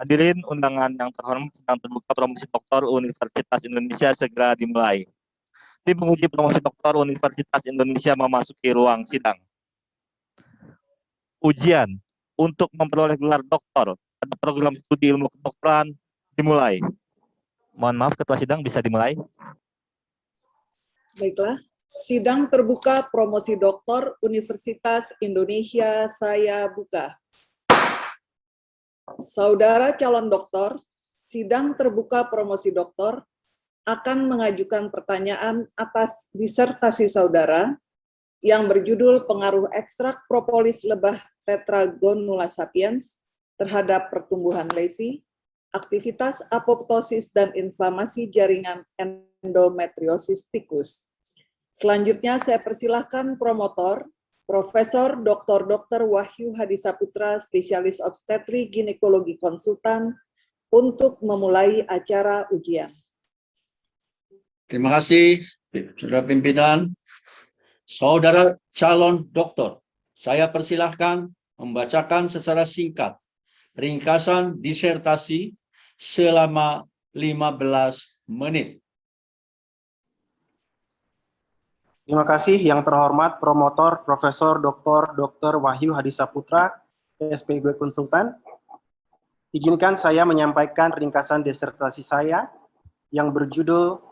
Hadirin undangan yang terhormat, sedang terbuka promosi doktor Universitas Indonesia segera dimulai. Tim penguji promosi doktor Universitas Indonesia memasuki ruang sidang. Ujian untuk memperoleh gelar doktor pada program studi ilmu kedokteran dimulai. Mohon maaf, Ketua Sidang bisa dimulai. Baiklah, sidang terbuka promosi doktor Universitas Indonesia saya buka. Saudara calon doktor, sidang terbuka promosi doktor akan mengajukan pertanyaan atas disertasi saudara yang berjudul pengaruh ekstrak propolis lebah Tetragonula sapiens terhadap pertumbuhan lesi, aktivitas apoptosis dan inflamasi jaringan endometriosis tikus. Selanjutnya saya persilahkan promotor, Profesor Dr. Wahyu Hadisaputra, spesialis obstetri ginekologi konsultan, untuk memulai acara ujian. Terima kasih, Saudara Pimpinan. Saudara calon doktor, saya persilahkan membacakan secara singkat ringkasan disertasi selama 15 menit. Terima kasih yang terhormat promotor Profesor Dr. Wahyu Hadisaputra, SPG Konsultan. Izinkan saya menyampaikan ringkasan disertasi saya yang berjudul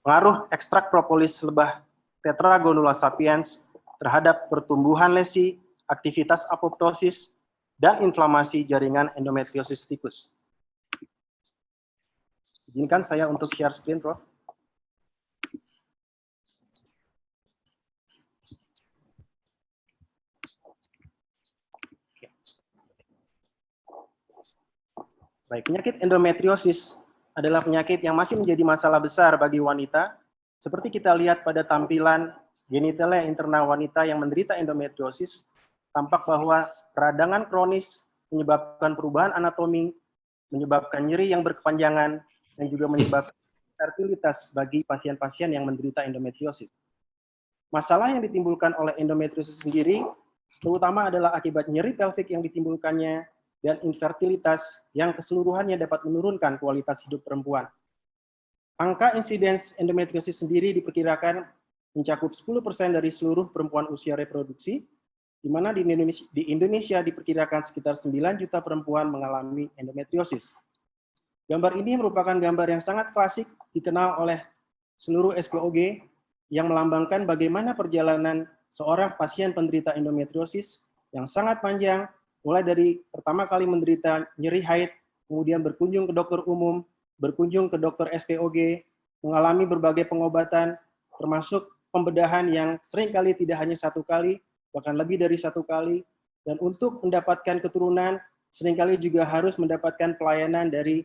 pengaruh ekstrak propolis lebah Tetragonula sapiens terhadap pertumbuhan lesi, aktivitas apoptosis, dan inflamasi jaringan endometriosis tikus. Izinkan saya untuk share screen, Prof. Baik, penyakit endometriosis adalah penyakit yang masih menjadi masalah besar bagi wanita. Seperti kita lihat pada tampilan genitalia internal wanita yang menderita endometriosis, tampak bahwa peradangan kronis menyebabkan perubahan anatomi, menyebabkan nyeri yang berkepanjangan, dan juga menyebabkan fertilitas bagi pasien-pasien yang menderita endometriosis. Masalah yang ditimbulkan oleh endometriosis sendiri, terutama adalah akibat nyeri pelvik yang ditimbulkannya, dan infertilitas yang keseluruhannya dapat menurunkan kualitas hidup perempuan. Angka insiden endometriosis sendiri diperkirakan mencakup 10% dari seluruh perempuan usia reproduksi, di mana di Indonesia diperkirakan sekitar 9 juta perempuan mengalami endometriosis. Gambar ini merupakan gambar yang sangat klasik dikenal oleh seluruh SPOG yang melambangkan bagaimana perjalanan seorang pasien penderita endometriosis yang sangat panjang, mulai dari pertama kali menderita nyeri haid, kemudian berkunjung ke dokter umum, berkunjung ke dokter SPOG, mengalami berbagai pengobatan, termasuk pembedahan yang seringkali tidak hanya satu kali, bahkan lebih dari satu kali, dan untuk mendapatkan keturunan, seringkali juga harus mendapatkan pelayanan dari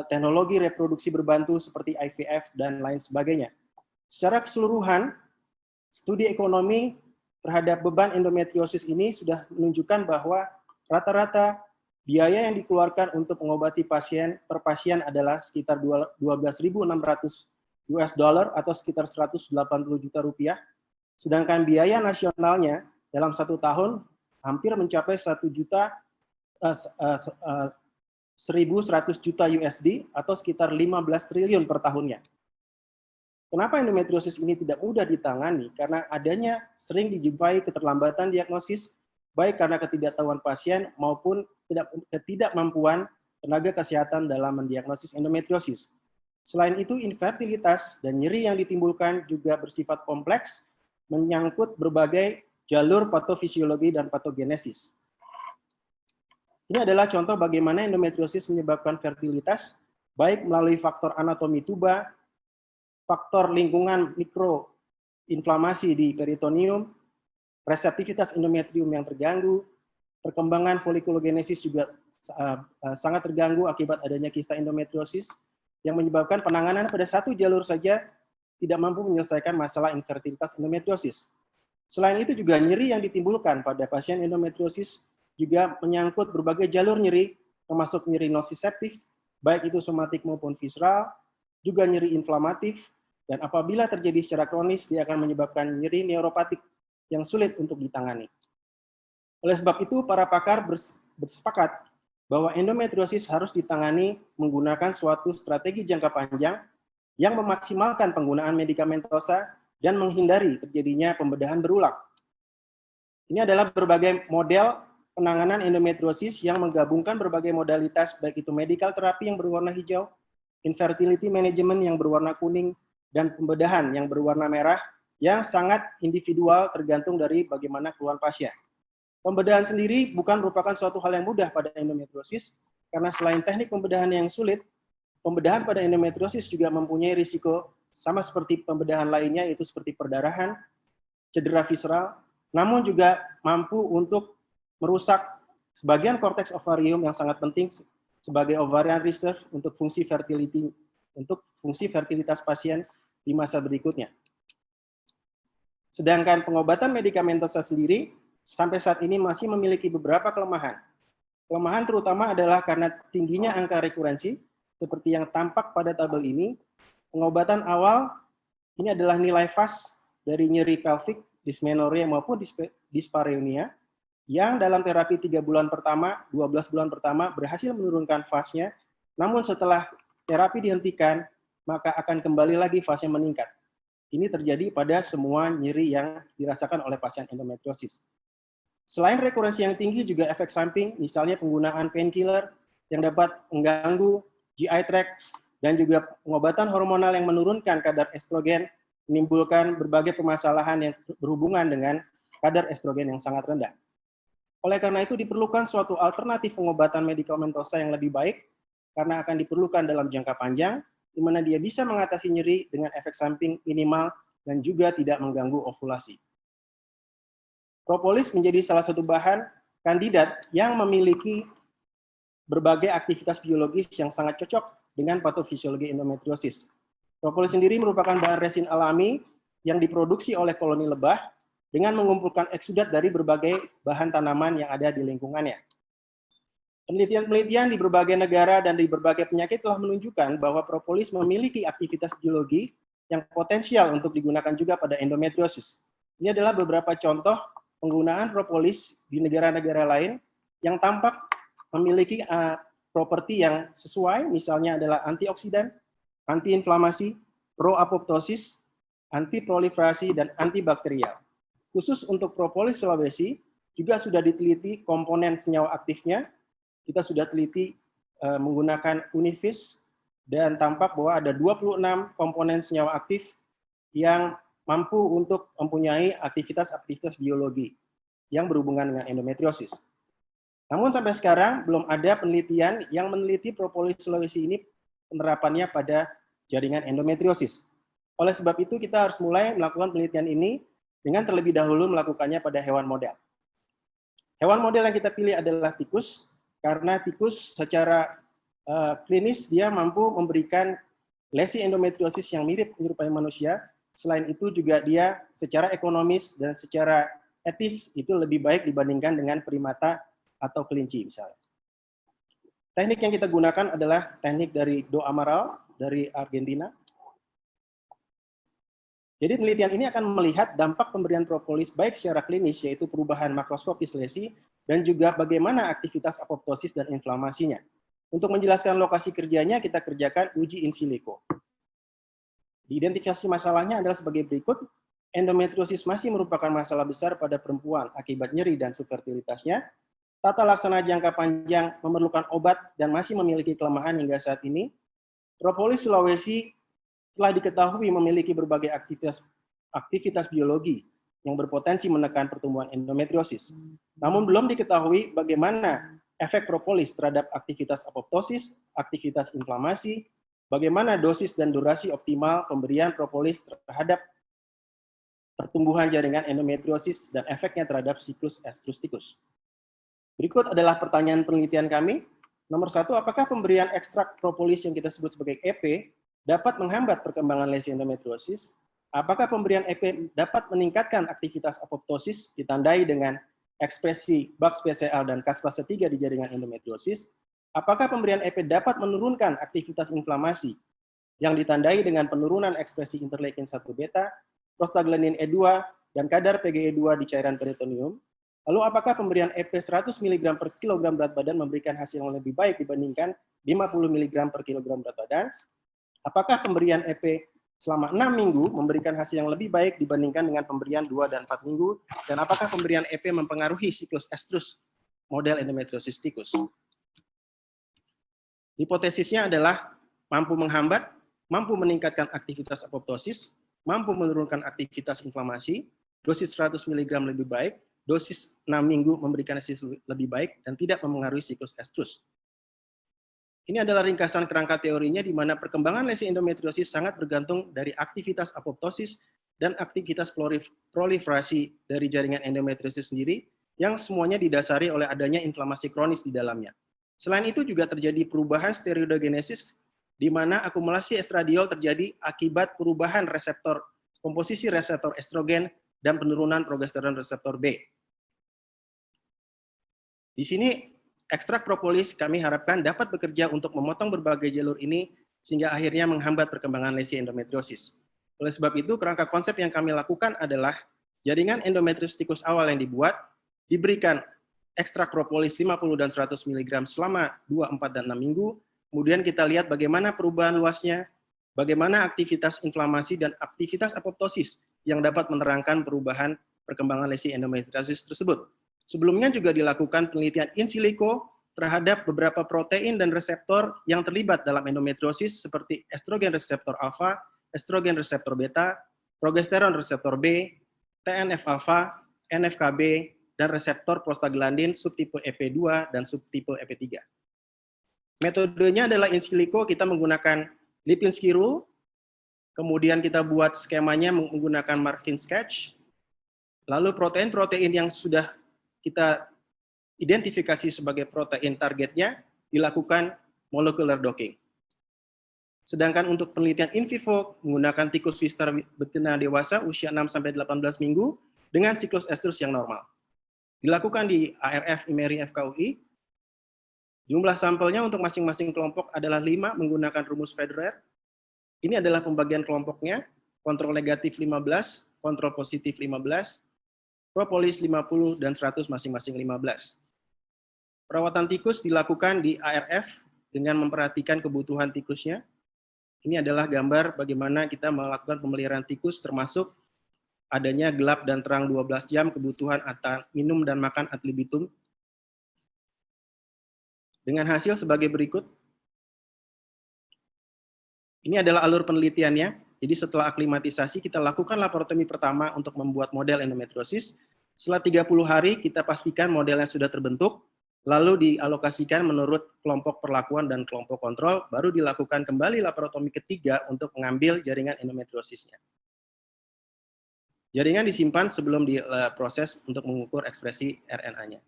teknologi reproduksi berbantu seperti IVF dan lain sebagainya. Secara keseluruhan, studi ekonomi terhadap beban endometriosis ini sudah menunjukkan bahwa rata-rata biaya yang dikeluarkan untuk mengobati pasien per pasien adalah sekitar 12.600 US dollar atau sekitar 180 juta rupiah, sedangkan biaya nasionalnya dalam 1 tahun hampir mencapai 1.100 juta USD atau sekitar 15 triliun per tahunnya. Kenapa endometriosis ini tidak mudah ditangani? Karena adanya sering dijumpai keterlambatan diagnosis, baik karena ketidaktahuan pasien maupun ketidakmampuan tenaga kesehatan dalam mendiagnosis endometriosis. Selain itu, infertilitas dan nyeri yang ditimbulkan juga bersifat kompleks, menyangkut berbagai jalur patofisiologi dan patogenesis. Ini adalah contoh bagaimana endometriosis menyebabkan fertilitas, baik melalui faktor anatomi tuba, faktor lingkungan mikroinflamasi di peritoneum, reseptivitas endometrium yang terganggu, perkembangan folikulogenesis juga sangat terganggu akibat adanya kista endometriosis, yang menyebabkan penanganan pada satu jalur saja tidak mampu menyelesaikan masalah infertilitas endometriosis. Selain itu juga nyeri yang ditimbulkan pada pasien endometriosis juga menyangkut berbagai jalur nyeri, termasuk nyeri nociceptif, baik itu somatik maupun visceral, juga nyeri inflamatif, dan apabila terjadi secara kronis, dia akan menyebabkan nyeri neuropatik yang sulit untuk ditangani. Oleh sebab itu, para pakar bersepakat bahwa endometriosis harus ditangani menggunakan suatu strategi jangka panjang yang memaksimalkan penggunaan medikamentosa dan menghindari terjadinya pembedahan berulang. Ini adalah berbagai model penanganan endometriosis yang menggabungkan berbagai modalitas, baik itu medical terapi yang berwarna hijau, infertility management yang berwarna kuning, dan pembedahan yang berwarna merah, yang sangat individual tergantung dari bagaimana keluhan pasien. Pembedahan sendiri bukan merupakan suatu hal yang mudah pada endometriosis, karena selain teknik pembedahan yang sulit, pembedahan pada endometriosis juga mempunyai risiko sama seperti pembedahan lainnya, yaitu seperti perdarahan, cedera visceral, namun juga mampu untuk merusak sebagian korteks ovarium yang sangat penting sebagai ovarian reserve untuk fungsi fertilitas pasien di masa berikutnya. Sedangkan pengobatan medikamentosa sendiri sampai saat ini masih memiliki beberapa kelemahan. Kelemahan terutama adalah karena tingginya angka rekurensi, seperti yang tampak pada tabel ini. Pengobatan awal ini adalah nilai FAS dari nyeri pelvic, dysmenorrhea maupun dyspareunia, yang dalam terapi 3 bulan pertama, 12 bulan pertama berhasil menurunkan FAS-nya, namun setelah terapi dihentikan, maka akan kembali lagi FAS-nya meningkat. Ini terjadi pada semua nyeri yang dirasakan oleh pasien endometriosis. Selain rekurensi yang tinggi, juga efek samping, misalnya penggunaan painkiller yang dapat mengganggu GI tract, dan juga pengobatan hormonal yang menurunkan kadar estrogen, menimbulkan berbagai permasalahan yang berhubungan dengan kadar estrogen yang sangat rendah. Oleh karena itu diperlukan suatu alternatif pengobatan medikamentosa yang lebih baik, karena akan diperlukan dalam jangka panjang, di mana dia bisa mengatasi nyeri dengan efek samping minimal dan juga tidak mengganggu ovulasi. Propolis menjadi salah satu bahan kandidat yang memiliki berbagai aktivitas biologis yang sangat cocok dengan patofisiologi endometriosis. Propolis sendiri merupakan bahan resin alami yang diproduksi oleh koloni lebah dengan mengumpulkan eksudat dari berbagai bahan tanaman yang ada di lingkungannya. Penelitian-penelitian di berbagai negara dan di berbagai penyakit telah menunjukkan bahwa propolis memiliki aktivitas biologi yang potensial untuk digunakan juga pada endometriosis. Ini adalah beberapa contoh penggunaan propolis di negara-negara lain yang tampak memiliki properti yang sesuai, misalnya adalah antioksidan, antiinflamasi, pro-apoptosis, antiproliferasi, dan antibakterial. Khusus untuk propolis Sulawesi, juga sudah diteliti komponen senyawa aktifnya. Kita sudah teliti menggunakan Univis, dan tampak bahwa ada 26 komponen senyawa aktif yang mampu untuk mempunyai aktivitas-aktivitas biologi yang berhubungan dengan endometriosis. Namun sampai sekarang belum ada penelitian yang meneliti propolis Sulawesi ini penerapannya pada jaringan endometriosis. Oleh sebab itu kita harus mulai melakukan penelitian ini dengan terlebih dahulu melakukannya pada hewan model. Hewan model yang kita pilih adalah tikus, karena tikus secara klinis dia mampu memberikan lesi endometriosis yang mirip menyerupai manusia. Selain itu juga dia secara ekonomis dan secara etis itu lebih baik dibandingkan dengan primata atau kelinci misalnya. Teknik yang kita gunakan adalah teknik dari Do Amaral dari Argentina. Jadi penelitian ini akan melihat dampak pemberian propolis baik secara klinis, yaitu perubahan makroskopis lesi, dan juga bagaimana aktivitas apoptosis dan inflamasinya. Untuk menjelaskan lokasi kerjanya, kita kerjakan uji in silico. Identifikasi masalahnya adalah sebagai berikut. Endometriosis masih merupakan masalah besar pada perempuan akibat nyeri dan subfertilitasnya. Tata laksana jangka panjang memerlukan obat dan masih memiliki kelemahan hingga saat ini. Propolis Sulawesi telah diketahui memiliki berbagai aktivitas biologi yang berpotensi menekan pertumbuhan endometriosis. Namun belum diketahui bagaimana efek propolis terhadap aktivitas apoptosis, aktivitas inflamasi, bagaimana dosis dan durasi optimal pemberian propolis terhadap pertumbuhan jaringan endometriosis dan efeknya terhadap siklus estrus tikus. Berikut adalah pertanyaan penelitian kami. Nomor 1, apakah pemberian ekstrak propolis yang kita sebut sebagai EP dapat menghambat perkembangan lesi endometriosis? Apakah pemberian EP dapat meningkatkan aktivitas apoptosis ditandai dengan ekspresi BAX-PCL dan Cas fase 3 di jaringan endometriosis? Apakah pemberian EP dapat menurunkan aktivitas inflamasi yang ditandai dengan penurunan ekspresi interleukin 1 beta, prostaglandin E2, dan kadar PGE2 di cairan peritoneum? Lalu apakah pemberian EP 100 mg per kilogram berat badan memberikan hasil yang lebih baik dibandingkan 50 mg per kilogram berat badan? Apakah pemberian EP selama 6 minggu memberikan hasil yang lebih baik dibandingkan dengan pemberian 2 dan 4 minggu? Dan apakah pemberian EP mempengaruhi siklus estrus model endometriosis tikus? Hipotesisnya adalah mampu menghambat, mampu meningkatkan aktivitas apoptosis, mampu menurunkan aktivitas inflamasi, dosis 100 mg lebih baik, dosis 6 minggu memberikan hasil lebih baik, dan tidak mempengaruhi siklus estrus. Ini adalah ringkasan kerangka teorinya di mana perkembangan lesi endometriosis sangat bergantung dari aktivitas apoptosis dan aktivitas proliferasi dari jaringan endometriosis sendiri yang semuanya didasari oleh adanya inflamasi kronis di dalamnya. Selain itu juga terjadi perubahan steroidogenesis di mana akumulasi estradiol terjadi akibat perubahan reseptor, komposisi reseptor estrogen dan penurunan progesteron reseptor B. Di sini ekstrak propolis kami harapkan dapat bekerja untuk memotong berbagai jalur ini sehingga akhirnya menghambat perkembangan lesi endometriosis. Oleh sebab itu, kerangka konsep yang kami lakukan adalah jaringan endometriosis tikus awal yang dibuat, diberikan ekstrak propolis 50 dan 100 mg selama 2, 4, dan 6 minggu, kemudian kita lihat bagaimana perubahan luasnya, bagaimana aktivitas inflamasi dan aktivitas apoptosis yang dapat menerangkan perubahan perkembangan lesi endometriosis tersebut. Sebelumnya juga dilakukan penelitian in silico terhadap beberapa protein dan reseptor yang terlibat dalam endometriosis seperti estrogen reseptor alfa, estrogen reseptor beta, progesteron reseptor B, TNF-alfa, NF-kB, dan reseptor prostaglandin subtipe EP2 dan subtipe EP3. Metodenya adalah in silico, kita menggunakan Lipinski rule, kemudian kita buat skemanya menggunakan Marvin sketch, lalu protein-protein yang sudah kita identifikasi sebagai protein targetnya dilakukan molecular docking. Sedangkan untuk penelitian in vivo menggunakan tikus Wistar betina dewasa usia 6-18 minggu dengan siklus estrus yang normal. Dilakukan di ARF IMERI FKUI. Jumlah sampelnya untuk masing-masing kelompok adalah 5 menggunakan rumus Federer. Ini adalah pembagian kelompoknya, kontrol negatif 15, kontrol positif 15, propolis 50, dan 100 masing-masing 15. Perawatan tikus dilakukan di ARF dengan memperhatikan kebutuhan tikusnya. Ini adalah gambar bagaimana kita melakukan pemeliharaan tikus termasuk adanya gelap dan terang 12 jam, kebutuhan minum dan makan ad libitum. Dengan hasil sebagai berikut. Ini adalah alur penelitiannya. Jadi setelah aklimatisasi kita lakukan laparotomi pertama untuk membuat model endometriosis. Setelah 30 hari kita pastikan modelnya sudah terbentuk, lalu dialokasikan menurut kelompok perlakuan dan kelompok kontrol, baru dilakukan kembali laparotomi ketiga untuk mengambil jaringan endometriosisnya. Jaringan disimpan sebelum diproses untuk mengukur ekspresi RNA-nya.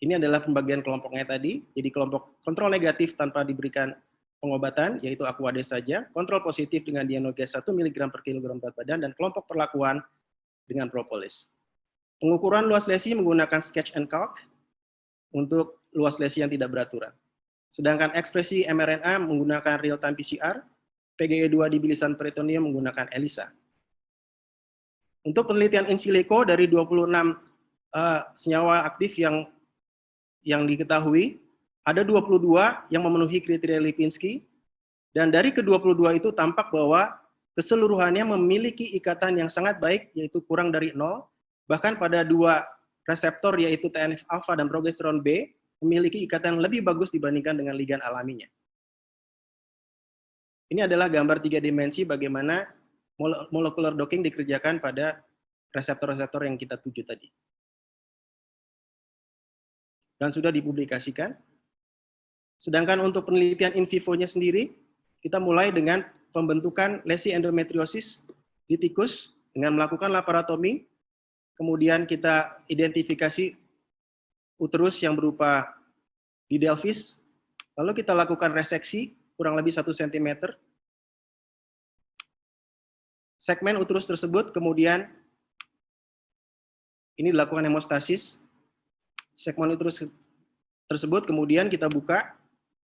Ini adalah pembagian kelompoknya tadi. Jadi kelompok kontrol negatif tanpa diberikan pengobatan, yaitu Aquades saja, kontrol positif dengan Dianoges 1 mg per kilogram berat badan, dan kelompok perlakuan dengan propolis. Pengukuran luas lesi menggunakan sketch and calc untuk luas lesi yang tidak beraturan. Sedangkan ekspresi mRNA menggunakan real-time PCR, PGE2 di bilisan peritoneum menggunakan ELISA. Untuk penelitian in silico dari 26 senyawa aktif yang diketahui, ada 22 yang memenuhi kriteria Lipinski, dan dari ke-22 itu tampak bahwa keseluruhannya memiliki ikatan yang sangat baik, yaitu kurang dari 0, bahkan pada 2 reseptor yaitu TNF-alfa dan progesteron B, memiliki ikatan lebih bagus dibandingkan dengan ligan alaminya. Ini adalah gambar 3 dimensi bagaimana molecular docking dikerjakan pada reseptor-reseptor yang kita tuju tadi. Dan sudah dipublikasikan. Sedangkan untuk penelitian in vivo-nya sendiri, kita mulai dengan pembentukan lesi endometriosis di tikus dengan melakukan laparotomi, kemudian kita identifikasi uterus yang berupa didelphis, lalu kita lakukan reseksi kurang lebih 1 cm. Segmen uterus tersebut kemudian ini dilakukan hemostasis. Segmen uterus tersebut kemudian kita buka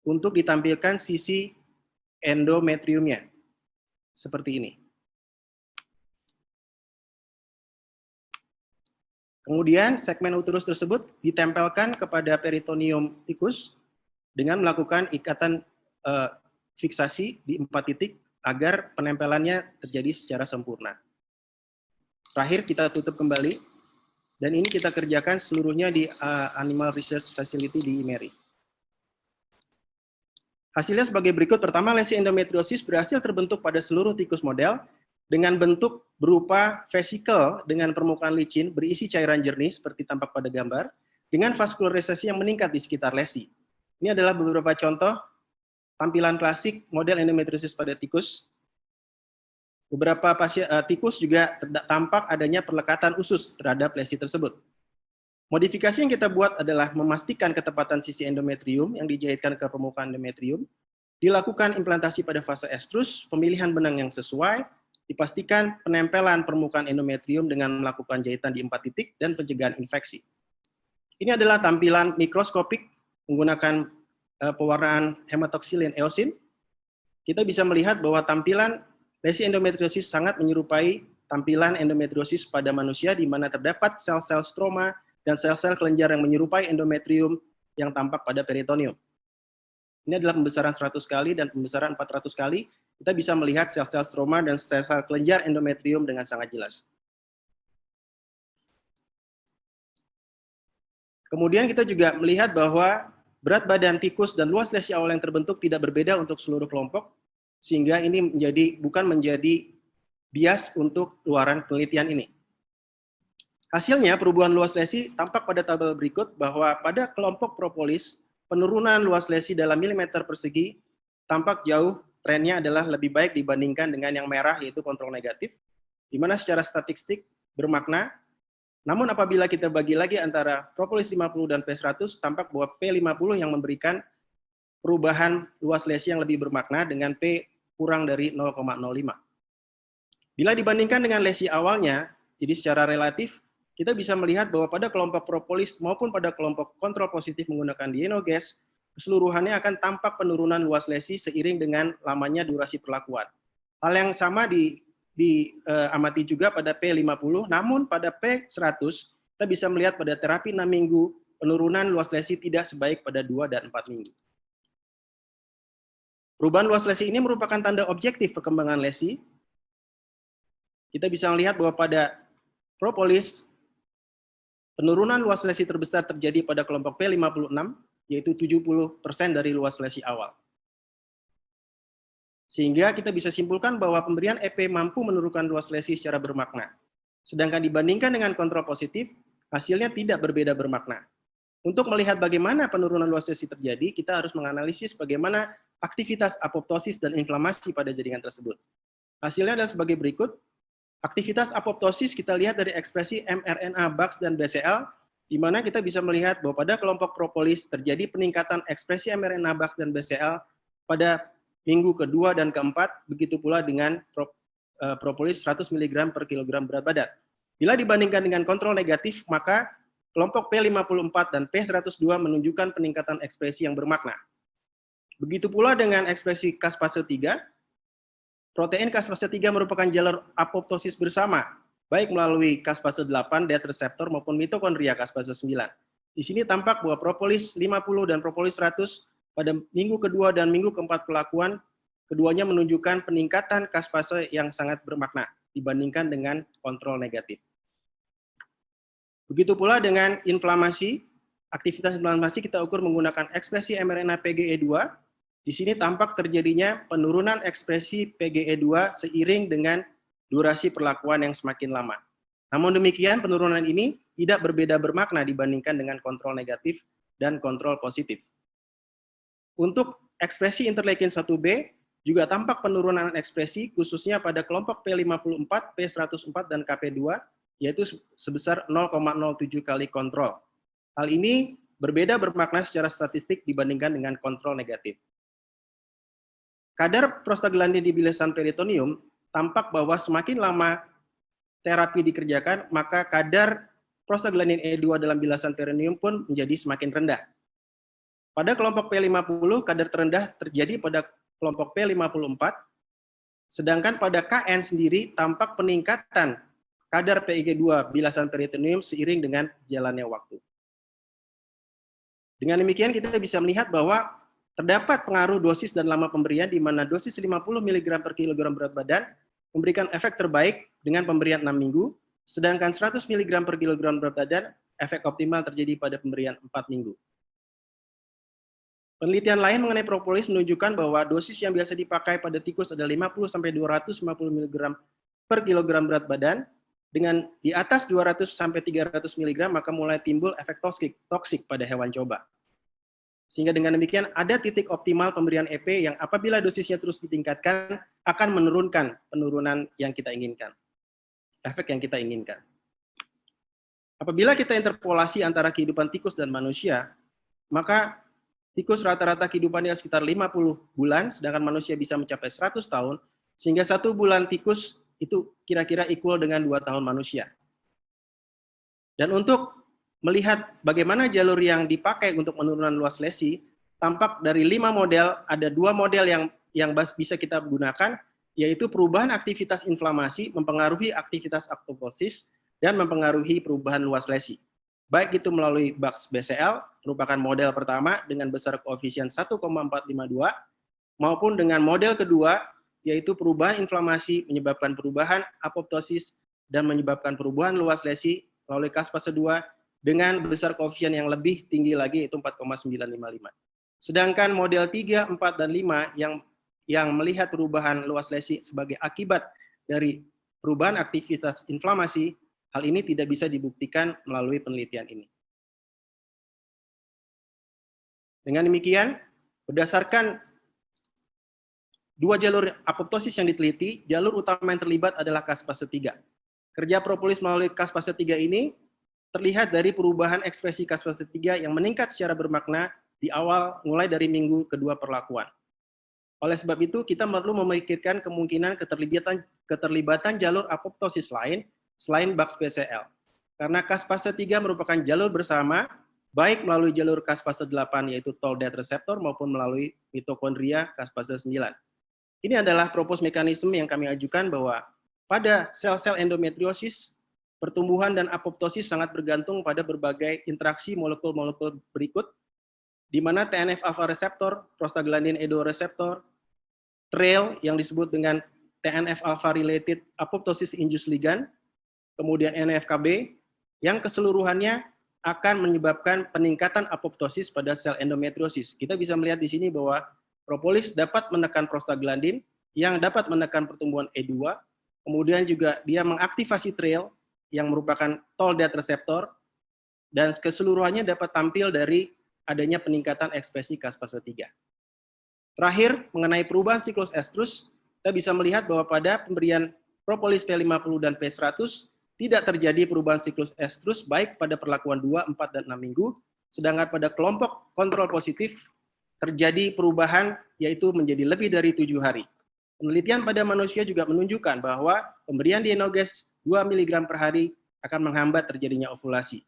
untuk ditampilkan sisi endometriumnya. Seperti ini. Kemudian segmen uterus tersebut ditempelkan kepada peritoneum tikus dengan melakukan ikatan fiksasi di 4 titik agar penempelannya terjadi secara sempurna. Terakhir kita tutup kembali, dan ini kita kerjakan seluruhnya di Animal Research Facility di IMERI. Hasilnya sebagai berikut. Pertama, lesi endometriosis berhasil terbentuk pada seluruh tikus model dengan bentuk berupa vesikel dengan permukaan licin berisi cairan jernih seperti tampak pada gambar, dengan vaskularisasi yang meningkat di sekitar lesi. Ini adalah beberapa contoh tampilan klasik model endometriosis pada tikus. Beberapa pasien tikus juga tampak adanya perlekatan usus terhadap lesi tersebut. Modifikasi yang kita buat adalah memastikan ketepatan sisi endometrium yang dijahitkan ke permukaan endometrium, dilakukan implantasi pada fase estrus, pemilihan benang yang sesuai, dipastikan penempelan permukaan endometrium dengan melakukan jahitan di 4 titik, dan pencegahan infeksi. Ini adalah tampilan mikroskopik menggunakan pewarnaan hematoksilin eosin. Kita bisa melihat bahwa tampilan lesi endometriosis sangat menyerupai tampilan endometriosis pada manusia, di mana terdapat sel-sel stroma dan sel-sel kelenjar yang menyerupai endometrium yang tampak pada peritoneum. Ini adalah pembesaran 100 kali dan pembesaran 400 kali. Kita bisa melihat sel-sel stroma dan sel-sel kelenjar endometrium dengan sangat jelas. Kemudian kita juga melihat bahwa berat badan tikus dan luas lesi awal yang terbentuk tidak berbeda untuk seluruh kelompok, sehingga ini bukan menjadi bias untuk luaran penelitian ini. Hasilnya, perubahan luas lesi tampak pada tabel berikut, bahwa pada kelompok propolis, penurunan luas lesi dalam milimeter persegi tampak jauh, trennya adalah lebih baik dibandingkan dengan yang merah, yaitu kontrol negatif, di mana secara statistik bermakna. Namun apabila kita bagi lagi antara propolis 50 dan P100, tampak bahwa P50 yang memberikan perubahan luas lesi yang lebih bermakna dengan P kurang dari 0,05. Bila dibandingkan dengan lesi awalnya, jadi secara relatif, kita bisa melihat bahwa pada kelompok propolis maupun pada kelompok kontrol positif menggunakan dienogase, keseluruhannya akan tampak penurunan luas lesi seiring dengan lamanya durasi perlakuan. Hal yang sama diamati juga pada P50, namun pada P100, kita bisa melihat pada terapi 6 minggu, penurunan luas lesi tidak sebaik pada 2 dan 4 minggu. Perubahan luas lesi ini merupakan tanda objektif perkembangan lesi. Kita bisa melihat bahwa pada propolis, penurunan luas lesi terbesar terjadi pada kelompok P56, yaitu 70% dari luas lesi awal. Sehingga kita bisa simpulkan bahwa pemberian EP mampu menurunkan luas lesi secara bermakna. Sedangkan dibandingkan dengan kontrol positif, hasilnya tidak berbeda bermakna. Untuk melihat bagaimana penurunan luas lesi terjadi, kita harus menganalisis bagaimana aktivitas apoptosis dan inflamasi pada jaringan tersebut. Hasilnya adalah sebagai berikut. Aktivitas apoptosis kita lihat dari ekspresi mRNA, BAX, dan BCL, di mana kita bisa melihat bahwa pada kelompok propolis terjadi peningkatan ekspresi mRNA, BAX, dan BCL pada minggu kedua dan keempat, begitu pula dengan propolis 100 mg per kilogram berat badan. Bila dibandingkan dengan kontrol negatif, maka kelompok P54 dan P102 menunjukkan peningkatan ekspresi yang bermakna. Begitu pula dengan ekspresi caspase 3, protein caspase 3 merupakan jalur apoptosis bersama, baik melalui caspase 8, death receptor, maupun mitokondria caspase 9. Di sini tampak bahwa propolis 50 dan propolis 100 pada minggu kedua dan minggu keempat pelakuan, keduanya menunjukkan peningkatan caspase yang sangat bermakna dibandingkan dengan kontrol negatif. Begitu pula dengan inflamasi, aktivitas inflamasi kita ukur menggunakan ekspresi mRNA PGE2. Di sini tampak terjadinya penurunan ekspresi PGE2 seiring dengan durasi perlakuan yang semakin lama. Namun demikian, penurunan ini tidak berbeda bermakna dibandingkan dengan kontrol negatif dan kontrol positif. Untuk ekspresi interleukin 1B, juga tampak penurunan ekspresi khususnya pada kelompok P54, P104, dan KP2, yaitu sebesar 0,07 kali kontrol. Hal ini berbeda bermakna secara statistik dibandingkan dengan kontrol negatif. Kadar prostaglandin di bilasan peritoneum tampak bahwa semakin lama terapi dikerjakan, maka kadar prostaglandin E2 dalam bilasan peritoneum pun menjadi semakin rendah. Pada kelompok P50, kadar terendah terjadi pada kelompok P54, sedangkan pada KN sendiri tampak peningkatan kadar PIG2 bilasan peritoneum seiring dengan jalannya waktu. Dengan demikian kita bisa melihat bahwa terdapat pengaruh dosis dan lama pemberian di mana dosis 50 mg per kilogram berat badan memberikan efek terbaik dengan pemberian 6 minggu, sedangkan 100 mg per kilogram berat badan efek optimal terjadi pada pemberian 4 minggu. Penelitian lain mengenai propolis menunjukkan bahwa dosis yang biasa dipakai pada tikus adalah 50-250 mg per kilogram berat badan. Dengan di atas 200-300 mg, maka mulai timbul efek toksik pada hewan coba. Sehingga dengan demikian ada titik optimal pemberian EP yang apabila dosisnya terus ditingkatkan akan menurunkan penurunan yang kita inginkan, efek yang kita inginkan. Apabila kita interpolasi antara kehidupan tikus dan manusia, maka tikus rata-rata kehidupannya sekitar 50 bulan, sedangkan manusia bisa mencapai 100 tahun, sehingga 1 bulan tikus itu kira-kira equal dengan 2 tahun manusia. Dan untuk melihat bagaimana jalur yang dipakai untuk penurunan luas lesi, tampak dari 5 model, ada 2 model yang bisa kita gunakan, yaitu perubahan aktivitas inflamasi mempengaruhi aktivitas apoptosis dan mempengaruhi perubahan luas lesi. Baik itu melalui Bugs BCL, merupakan model pertama dengan besar koefisien 1,452, maupun dengan model kedua, yaitu perubahan inflamasi menyebabkan perubahan apoptosis dan menyebabkan perubahan luas lesi melalui Cas fase 2 dengan besar koefisien yang lebih tinggi lagi, yaitu 4,955. Sedangkan model 3, 4, dan 5 yang melihat perubahan luas lesi sebagai akibat dari perubahan aktivitas inflamasi, hal ini tidak bisa dibuktikan melalui penelitian ini. Dengan demikian, berdasarkan 2 jalur apoptosis yang diteliti, jalur utama yang terlibat adalah Cas fase 3. Kerja propolis melalui Cas fase 3 ini terlihat dari perubahan ekspresi Cas fase 3 yang meningkat secara bermakna di awal mulai dari minggu kedua perlakuan. Oleh sebab itu, kita perlu memikirkan kemungkinan keterlibatan jalur apoptosis lain selain Bugs BCL. Karena Cas fase 3 merupakan jalur bersama, baik melalui jalur Cas fase 8 yaitu toll death receptor maupun melalui mitokondria Cas fase 9. Ini adalah propose mekanisme yang kami ajukan bahwa pada sel-sel endometriosis, pertumbuhan dan apoptosis sangat bergantung pada berbagai interaksi molekul-molekul berikut, di mana TNF-alpha reseptor, prostaglandin E2 reseptor, TRAIL yang disebut dengan TNF-alpha related apoptosis induced ligand, kemudian NF-kB, yang keseluruhannya akan menyebabkan peningkatan apoptosis pada sel endometriosis. Kita bisa melihat di sini bahwa propolis dapat menekan prostaglandin yang dapat menekan pertumbuhan E2, kemudian juga dia mengaktifasi TRAIL yang merupakan toll death receptor, dan keseluruhannya dapat tampil dari adanya peningkatan ekspresi Cas fase 3. Terakhir, mengenai perubahan siklus estrus, kita bisa melihat bahwa pada pemberian propolis P50 dan P100 tidak terjadi perubahan siklus estrus baik pada perlakuan 2, 4, dan 6 minggu, sedangkan pada kelompok kontrol positif terjadi perubahan yaitu menjadi lebih dari 7 hari. Penelitian pada manusia juga menunjukkan bahwa pemberian Dienogase 2 mg per hari akan menghambat terjadinya ovulasi.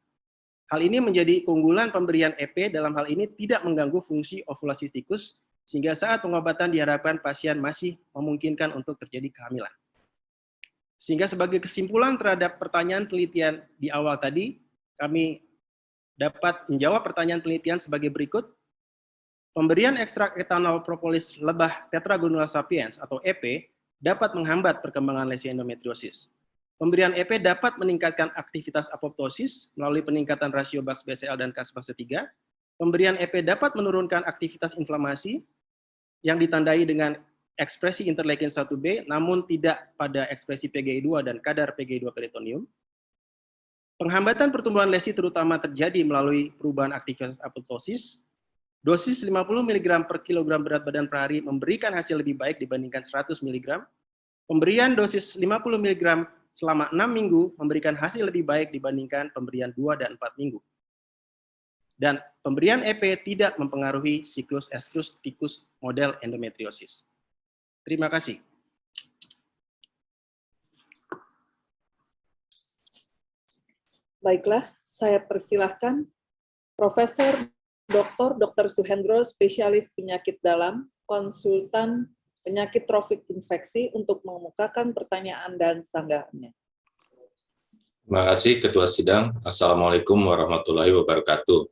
Hal ini menjadi keunggulan pemberian EP dalam hal ini tidak mengganggu fungsi ovulasi tikus, sehingga saat pengobatan diharapkan pasien masih memungkinkan untuk terjadi kehamilan. Sehingga sebagai kesimpulan terhadap pertanyaan penelitian di awal tadi, kami dapat menjawab pertanyaan penelitian sebagai berikut. Pemberian ekstrak etanol propolis lebah Tetragonula sapiens atau EP dapat menghambat perkembangan lesi endometriosis. Pemberian EP dapat meningkatkan aktivitas apoptosis melalui peningkatan rasio Bugs BCL dan Cas fase 3. Pemberian EP dapat menurunkan aktivitas inflamasi yang ditandai dengan ekspresi interleukin 1B, namun tidak pada ekspresi PGI2 dan kadar PGI2 peritoneum. Penghambatan pertumbuhan lesi terutama terjadi melalui perubahan aktivitas apoptosis. Dosis 50 mg per kilogram berat badan per hari memberikan hasil lebih baik dibandingkan 100 mg. Pemberian dosis 50 mg selama 6 minggu memberikan hasil lebih baik dibandingkan pemberian 2 dan 4 minggu. Dan pemberian EP tidak mempengaruhi siklus estrus tikus model endometriosis. Terima kasih. Baiklah, saya persilahkan Profesor Dr. Suhendro, spesialis penyakit dalam, konsultan penyakit trofik infeksi untuk mengemukakan pertanyaan dan sanggahannya. Terima kasih Ketua Sidang. Assalamualaikum warahmatullahi wabarakatuh.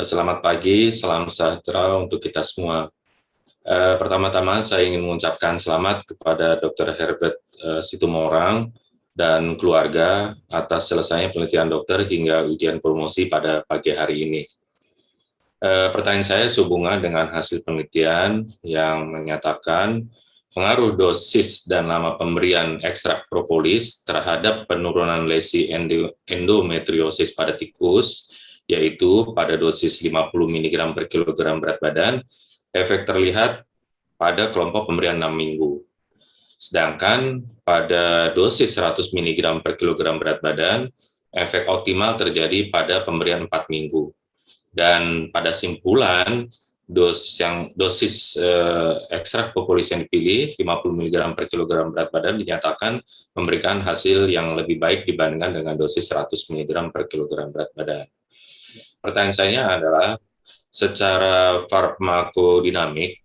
Selamat pagi, salam sejahtera untuk kita semua. Pertama-tama saya ingin mengucapkan selamat kepada Dr. Herbert Situmorang dan keluarga atas selesainya penelitian dokter hingga ujian promosi pada pagi hari ini. Pertanyaan saya sehubungan dengan hasil penelitian yang menyatakan pengaruh dosis dan lama pemberian ekstrak propolis terhadap penurunan lesi endometriosis pada tikus, yaitu pada dosis 50 mg per kilogram berat badan, efek terlihat pada kelompok pemberian 6 minggu. Sedangkan pada dosis 100 mg per kilogram berat badan, efek optimal terjadi pada pemberian 4 minggu. Dan pada simpulan, dosis ekstrak propolis yang dipilih, 50 mg per kilogram berat badan, dinyatakan memberikan hasil yang lebih baik dibandingkan dengan dosis 100 mg per kilogram berat badan. Pertanyaan saya adalah, secara farmakodinamik,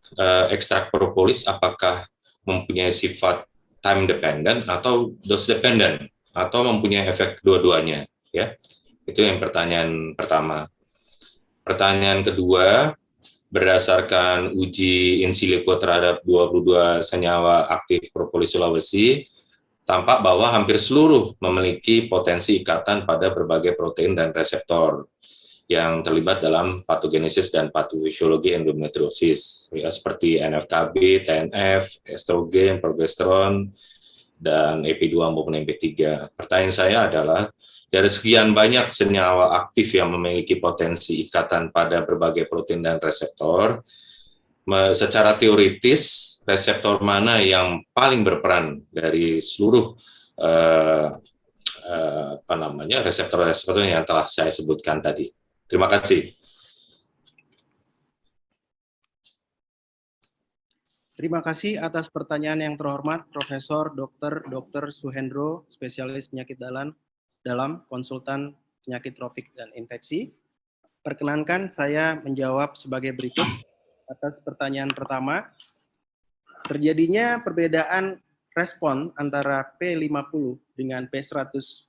ekstrak propolis apakah mempunyai sifat time dependent atau dose dependent, atau mempunyai efek dua-duanya? Ya, itu yang pertanyaan pertama. Pertanyaan kedua, berdasarkan uji in silico terhadap 22 senyawa aktif propolis Sulawesi, tampak bahwa hampir seluruh memiliki potensi ikatan pada berbagai protein dan reseptor yang terlibat dalam patogenesis dan patofisiologi endometriosis, ya, seperti NF-kB, TNF, estrogen, progesteron, dan EP2 maupun MP3. Pertanyaan saya adalah, dari sekian banyak senyawa aktif yang memiliki potensi ikatan pada berbagai protein dan reseptor, secara teoritis reseptor mana yang paling berperan dari seluruh reseptor-reseptor yang telah saya sebutkan tadi? Terima kasih. Terima kasih atas pertanyaan yang terhormat Profesor Dr. Suhendro, spesialis penyakit dalam konsultan penyakit tropik dan infeksi. Perkenankan saya menjawab sebagai berikut atas pertanyaan pertama. Terjadinya perbedaan respon antara P50 dengan P100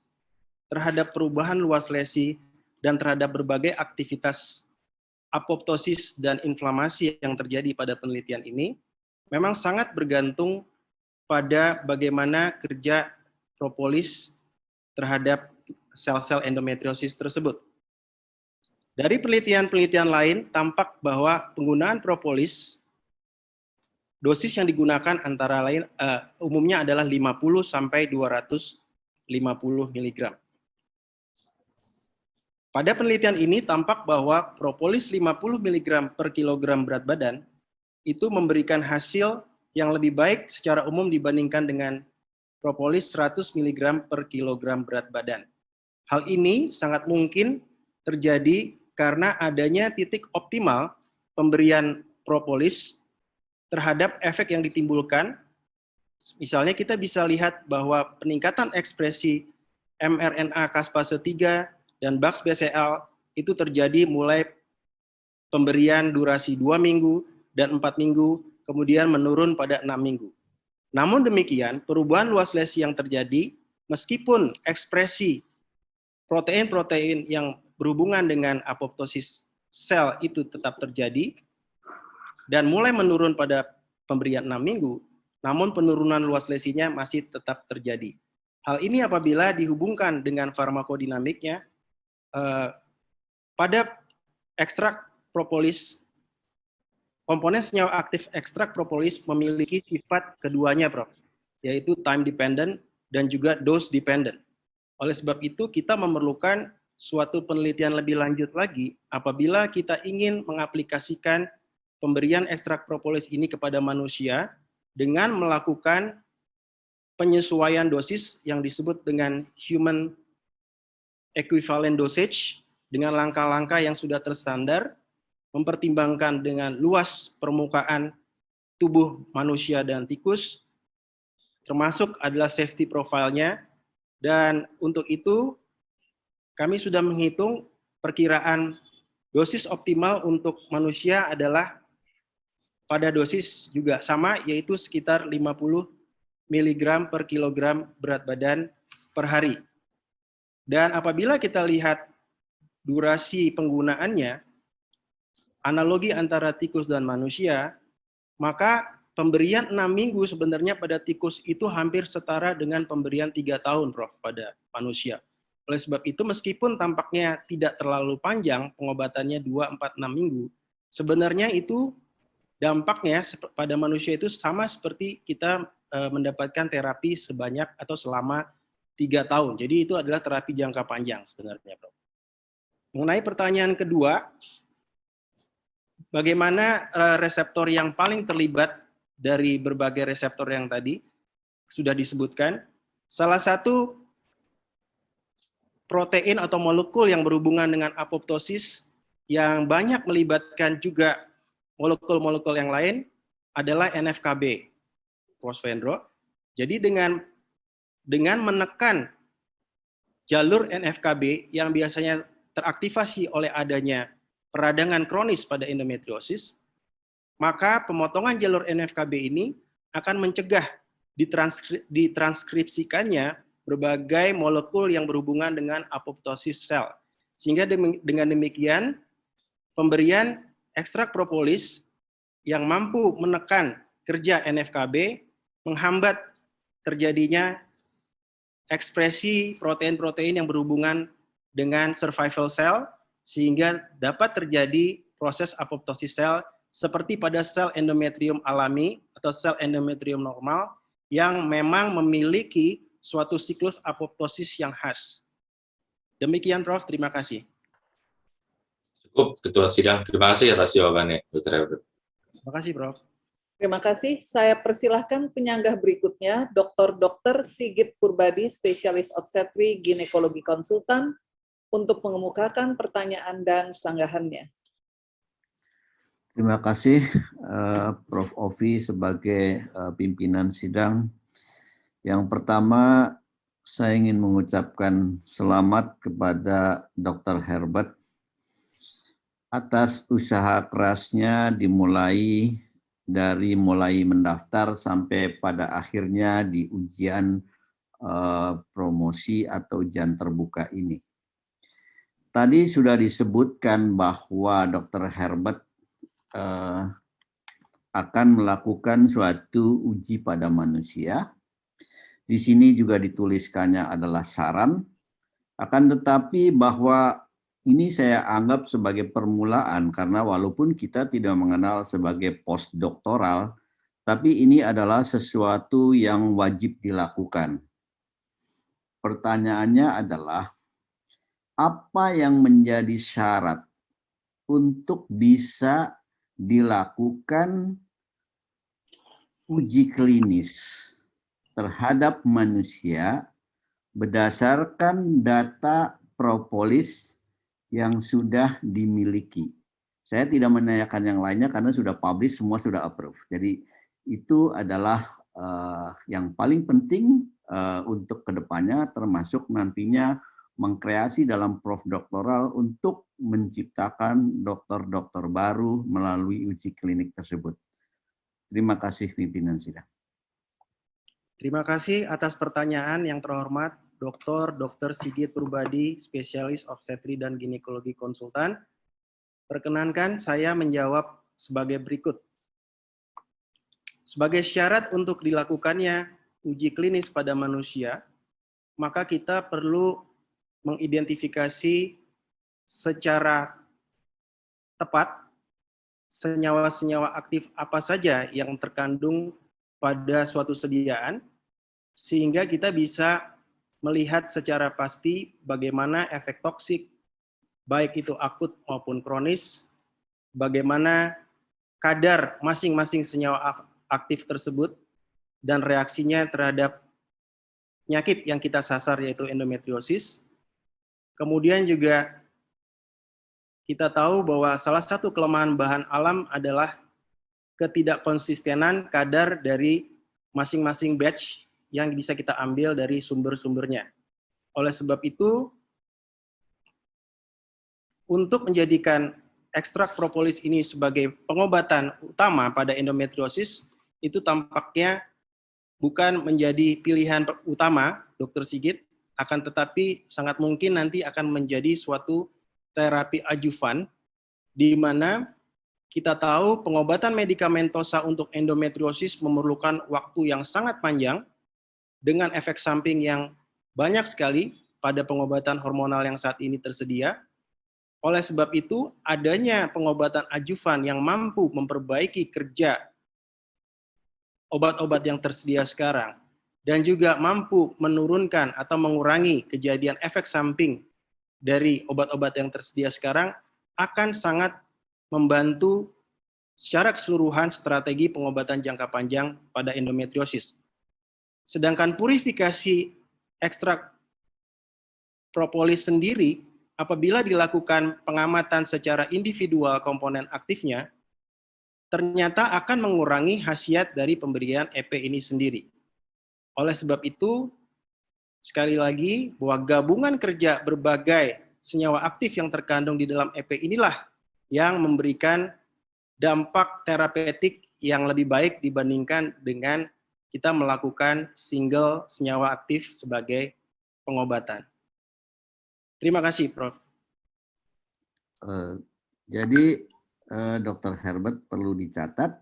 terhadap perubahan luas lesi dan terhadap berbagai aktivitas apoptosis dan inflamasi yang terjadi pada penelitian ini memang sangat bergantung pada bagaimana kerja propolis terhadap sel-sel endometriosis tersebut. Dari penelitian-penelitian lain, tampak bahwa penggunaan propolis, dosis yang digunakan antara lain umumnya adalah 50 sampai 250 mg. Pada penelitian ini tampak bahwa propolis 50 mg per kilogram berat badan itu memberikan hasil yang lebih baik secara umum dibandingkan dengan propolis 100 mg per kilogram berat badan. Hal ini sangat mungkin terjadi karena adanya titik optimal pemberian propolis terhadap efek yang ditimbulkan. Misalnya kita bisa lihat bahwa peningkatan ekspresi mRNA caspase 3 dan BAX-BCL itu terjadi mulai pemberian durasi 2 minggu dan 4 minggu, kemudian menurun pada 6 minggu. Namun demikian, perubahan luas lesi yang terjadi, meskipun ekspresi protein-protein yang berhubungan dengan apoptosis sel itu tetap terjadi, dan mulai menurun pada pemberian 6 minggu, namun penurunan luas lesinya masih tetap terjadi. Hal ini apabila dihubungkan dengan farmakodinamiknya, pada ekstrak propolis, komponen senyawa aktif ekstrak propolis memiliki sifat keduanya, Prof, yaitu time dependent dan juga dose dependent. Oleh sebab itu, kita memerlukan suatu penelitian lebih lanjut lagi apabila kita ingin mengaplikasikan pemberian ekstrak propolis ini kepada manusia dengan melakukan penyesuaian dosis yang disebut dengan human equivalent dosage dengan langkah-langkah yang sudah terstandar, mempertimbangkan dengan luas permukaan tubuh manusia dan tikus, termasuk adalah safety profile-nya, dan untuk itu kami sudah menghitung perkiraan dosis optimal untuk manusia adalah pada dosis juga sama, yaitu sekitar 50 mg per kilogram berat badan per hari. Dan apabila kita lihat durasi penggunaannya, analogi antara tikus dan manusia, maka pemberian 6 minggu sebenarnya pada tikus itu hampir setara dengan pemberian 3 tahun, Prof, pada manusia. Oleh sebab itu, meskipun tampaknya tidak terlalu panjang, pengobatannya 2, 4, 6 minggu, sebenarnya itu dampaknya pada manusia itu sama seperti kita mendapatkan terapi sebanyak atau selama 3 tahun. Jadi itu adalah terapi jangka panjang sebenarnya, Prof. Mengenai pertanyaan kedua, bagaimana reseptor yang paling terlibat dari berbagai reseptor yang tadi sudah disebutkan. Salah satu protein atau molekul yang berhubungan dengan apoptosis yang banyak melibatkan juga molekul-molekul yang lain adalah NF-kB, Prof. Wendro. Jadi dengan menekan jalur NF-kB yang biasanya teraktivasi oleh adanya peradangan kronis pada endometriosis, maka pemotongan jalur NF-kB ini akan mencegah ditranskripsikannya berbagai molekul yang berhubungan dengan apoptosis sel. Sehingga dengan demikian, pemberian ekstrak propolis yang mampu menekan kerja NF-kB menghambat terjadinya ekspresi protein-protein yang berhubungan dengan survival cell, sehingga dapat terjadi proses apoptosis sel seperti pada sel endometrium alami atau sel endometrium normal yang memang memiliki suatu siklus apoptosis yang khas. Demikian, Prof. Terima kasih. Cukup, Ketua Sidang. Terima kasih atas jawabannya, Dr. Herbert. Terima kasih, Prof. Terima kasih. Saya persilahkan penyanggah berikutnya, Dr. Sigit Purbadi, spesialis obstetri ginekologi konsultan, untuk mengemukakan pertanyaan dan sanggahannya. Terima kasih Prof. Ovi sebagai pimpinan sidang. Yang pertama, saya ingin mengucapkan selamat kepada Dr. Herbert atas usaha kerasnya dimulai dari mulai mendaftar sampai pada akhirnya di ujian promosi atau ujian terbuka ini. Tadi sudah disebutkan bahwa Dr. Herbert akan melakukan suatu uji pada manusia. Di sini juga dituliskannya adalah saran, akan tetapi bahwa ini saya anggap sebagai permulaan karena walaupun kita tidak mengenal sebagai postdoktoral, tapi ini adalah sesuatu yang wajib dilakukan. Pertanyaannya adalah, apa yang menjadi syarat untuk bisa dilakukan uji klinis terhadap manusia berdasarkan data propolis yang sudah dimiliki. Saya tidak menanyakan yang lainnya karena sudah publish, semua sudah approve. Jadi itu adalah yang paling penting untuk kedepannya, termasuk nantinya mengkreasi dalam postdoktoral untuk menciptakan dokter-dokter baru melalui uji klinik tersebut. Terima kasih pimpinan sidang. Terima kasih atas pertanyaan yang terhormat Dr. Sigit Purbadi, spesialis obstetri dan ginekologi konsultan. Perkenankan saya menjawab sebagai berikut. Sebagai syarat untuk dilakukannya uji klinis pada manusia, maka kita perlu mengidentifikasi secara tepat senyawa-senyawa aktif apa saja yang terkandung pada suatu sediaan, sehingga kita bisa melihat secara pasti bagaimana efek toksik, baik itu akut maupun kronis, bagaimana kadar masing-masing senyawa aktif tersebut, dan reaksinya terhadap penyakit yang kita sasar yaitu endometriosis. Kemudian juga kita tahu bahwa salah satu kelemahan bahan alam adalah ketidakkonsistenan kadar dari masing-masing batch yang bisa kita ambil dari sumber-sumbernya. Oleh sebab itu, untuk menjadikan ekstrak propolis ini sebagai pengobatan utama pada endometriosis, itu tampaknya bukan menjadi pilihan utama, Dr. Sigit, akan tetapi sangat mungkin nanti akan menjadi suatu terapi adjuvan, di mana kita tahu pengobatan medikamentosa untuk endometriosis memerlukan waktu yang sangat panjang dengan efek samping yang banyak sekali pada pengobatan hormonal yang saat ini tersedia. Oleh sebab itu, adanya pengobatan adjuvan yang mampu memperbaiki kerja obat-obat yang tersedia sekarang dan juga mampu menurunkan atau mengurangi kejadian efek samping dari obat-obat yang tersedia sekarang akan sangat membantu secara keseluruhan strategi pengobatan jangka panjang pada endometriosis. Sedangkan purifikasi ekstrak propolis sendiri, apabila dilakukan pengamatan secara individual komponen aktifnya, ternyata akan mengurangi khasiat dari pemberian EP ini sendiri. Oleh sebab itu, sekali lagi, bahwa gabungan kerja berbagai senyawa aktif yang terkandung di dalam EP inilah yang memberikan dampak terapeutik yang lebih baik dibandingkan dengan kita melakukan single senyawa aktif sebagai pengobatan. Terima kasih, Prof. Jadi, Dr. Herbert perlu dicatat,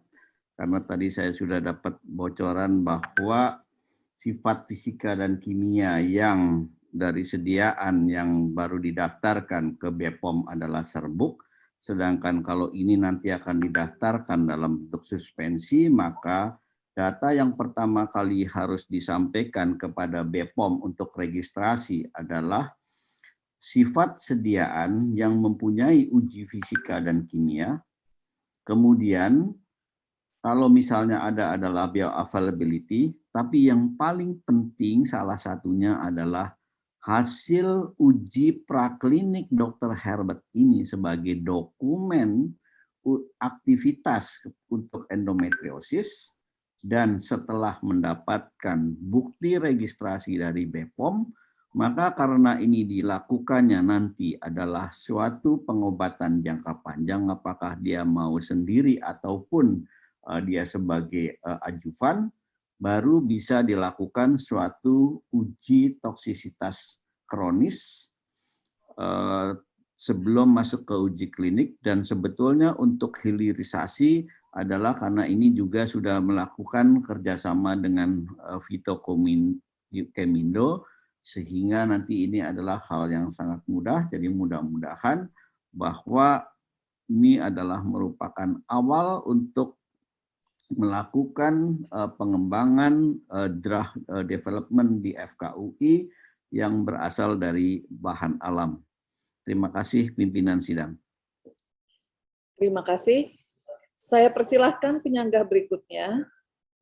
karena tadi saya sudah dapat bocoran bahwa sifat fisika dan kimia yang dari sediaan yang baru didaftarkan ke BPOM adalah serbuk, sedangkan kalau ini nanti akan didaftarkan dalam bentuk suspensi, maka data yang pertama kali harus disampaikan kepada BPOM untuk registrasi adalah sifat sediaan yang mempunyai uji fisika dan kimia. Kemudian, kalau misalnya adalah bioavailability, tapi yang paling penting salah satunya adalah hasil uji praklinik Dr. Herbert ini sebagai dokumen aktivitas untuk endometriosis, dan setelah mendapatkan bukti registrasi dari BPOM, maka karena ini dilakukannya nanti adalah suatu pengobatan jangka panjang, apakah dia mau sendiri ataupun dia sebagai adjuvan, baru bisa dilakukan suatu uji toksisitas kronis sebelum masuk ke uji klinik. Dan sebetulnya untuk hilirisasi adalah karena ini juga sudah melakukan kerjasama dengan Kemindo, sehingga nanti ini adalah hal yang sangat mudah. Jadi mudah-mudahan bahwa ini adalah merupakan awal untuk melakukan pengembangan drug development di FKUI yang berasal dari bahan alam. Terima kasih pimpinan sidang. Terima kasih. Saya persilahkan penyanggah berikutnya,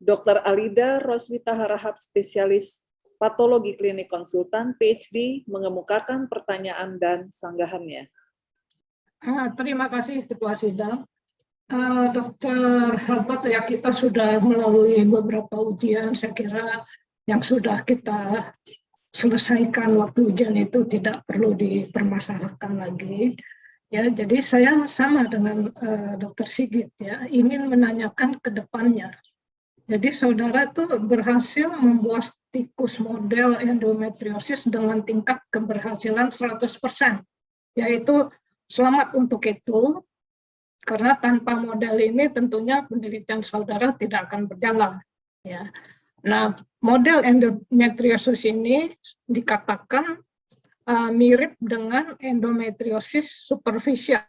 Dr. Alida Roswita Harahap, spesialis patologi klinik konsultan, PhD, mengemukakan pertanyaan dan sanggahannya. Terima kasih Ketua Sidang. Dr. Herbert, ya kita sudah melalui beberapa ujian, saya kira yang sudah kita selesaikan waktu ujian itu tidak perlu dipermasalahkan lagi. Ya, jadi saya sama dengan Dr. Sigit ya, ingin menanyakan ke depannya. Jadi saudara tuh berhasil membuat tikus model endometriosis dengan tingkat keberhasilan 100%, yaitu selamat untuk itu, karena tanpa model ini tentunya penelitian saudara tidak akan berjalan. Ya. Nah, model endometriosis ini dikatakan mirip dengan endometriosis superficial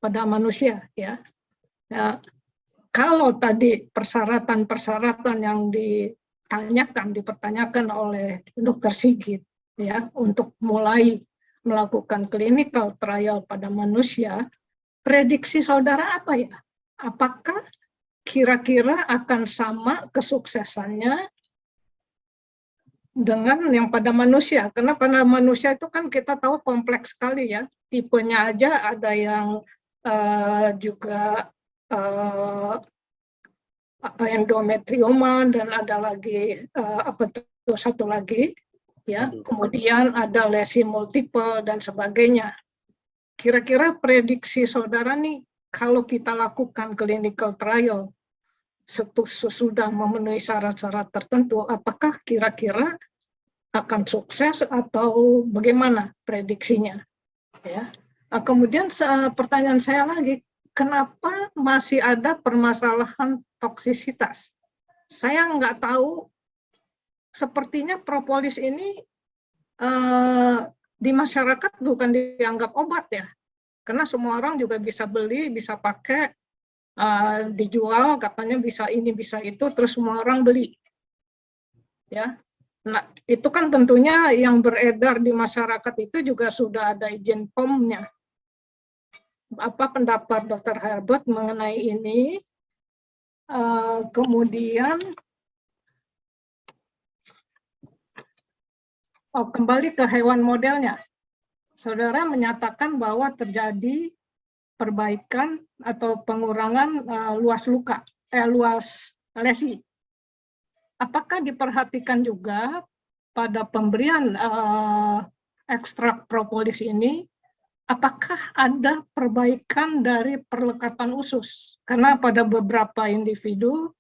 pada manusia. Ya. Nah, kalau tadi persyaratan-persyaratan yang dipertanyakan oleh Dr. Sigit ya untuk mulai melakukan clinical trial pada manusia, prediksi saudara apa ya? Apakah kira-kira akan sama kesuksesannya dengan yang pada manusia? Karena pada manusia itu kan kita tahu kompleks sekali ya, tipenya aja ada yang juga endometrioma, dan ada lagi satu lagi ya, kemudian ada lesi multiple dan sebagainya. Kira-kira prediksi saudara nih, kalau kita lakukan clinical trial sesudah memenuhi syarat-syarat tertentu, apakah kira-kira akan sukses atau bagaimana prediksinya? Ya. Kemudian pertanyaan saya lagi, kenapa masih ada permasalahan toksisitas? Saya nggak tahu, sepertinya propolis ini di masyarakat bukan dianggap obat ya, karena semua orang juga bisa beli, bisa pakai, dijual, katanya bisa ini, bisa itu, terus semua orang beli. Ya, nah itu kan tentunya yang beredar di masyarakat itu juga sudah ada izin POM-nya. Apa pendapat Dr. Herbert mengenai ini? Kemudian kembali ke hewan modelnya. Saudara menyatakan bahwa terjadi perbaikan atau pengurangan luas luka, luas lesi. Apakah diperhatikan juga pada pemberian ekstrak propolis ini, apakah ada perbaikan dari perlekatan usus? Karena pada beberapa individu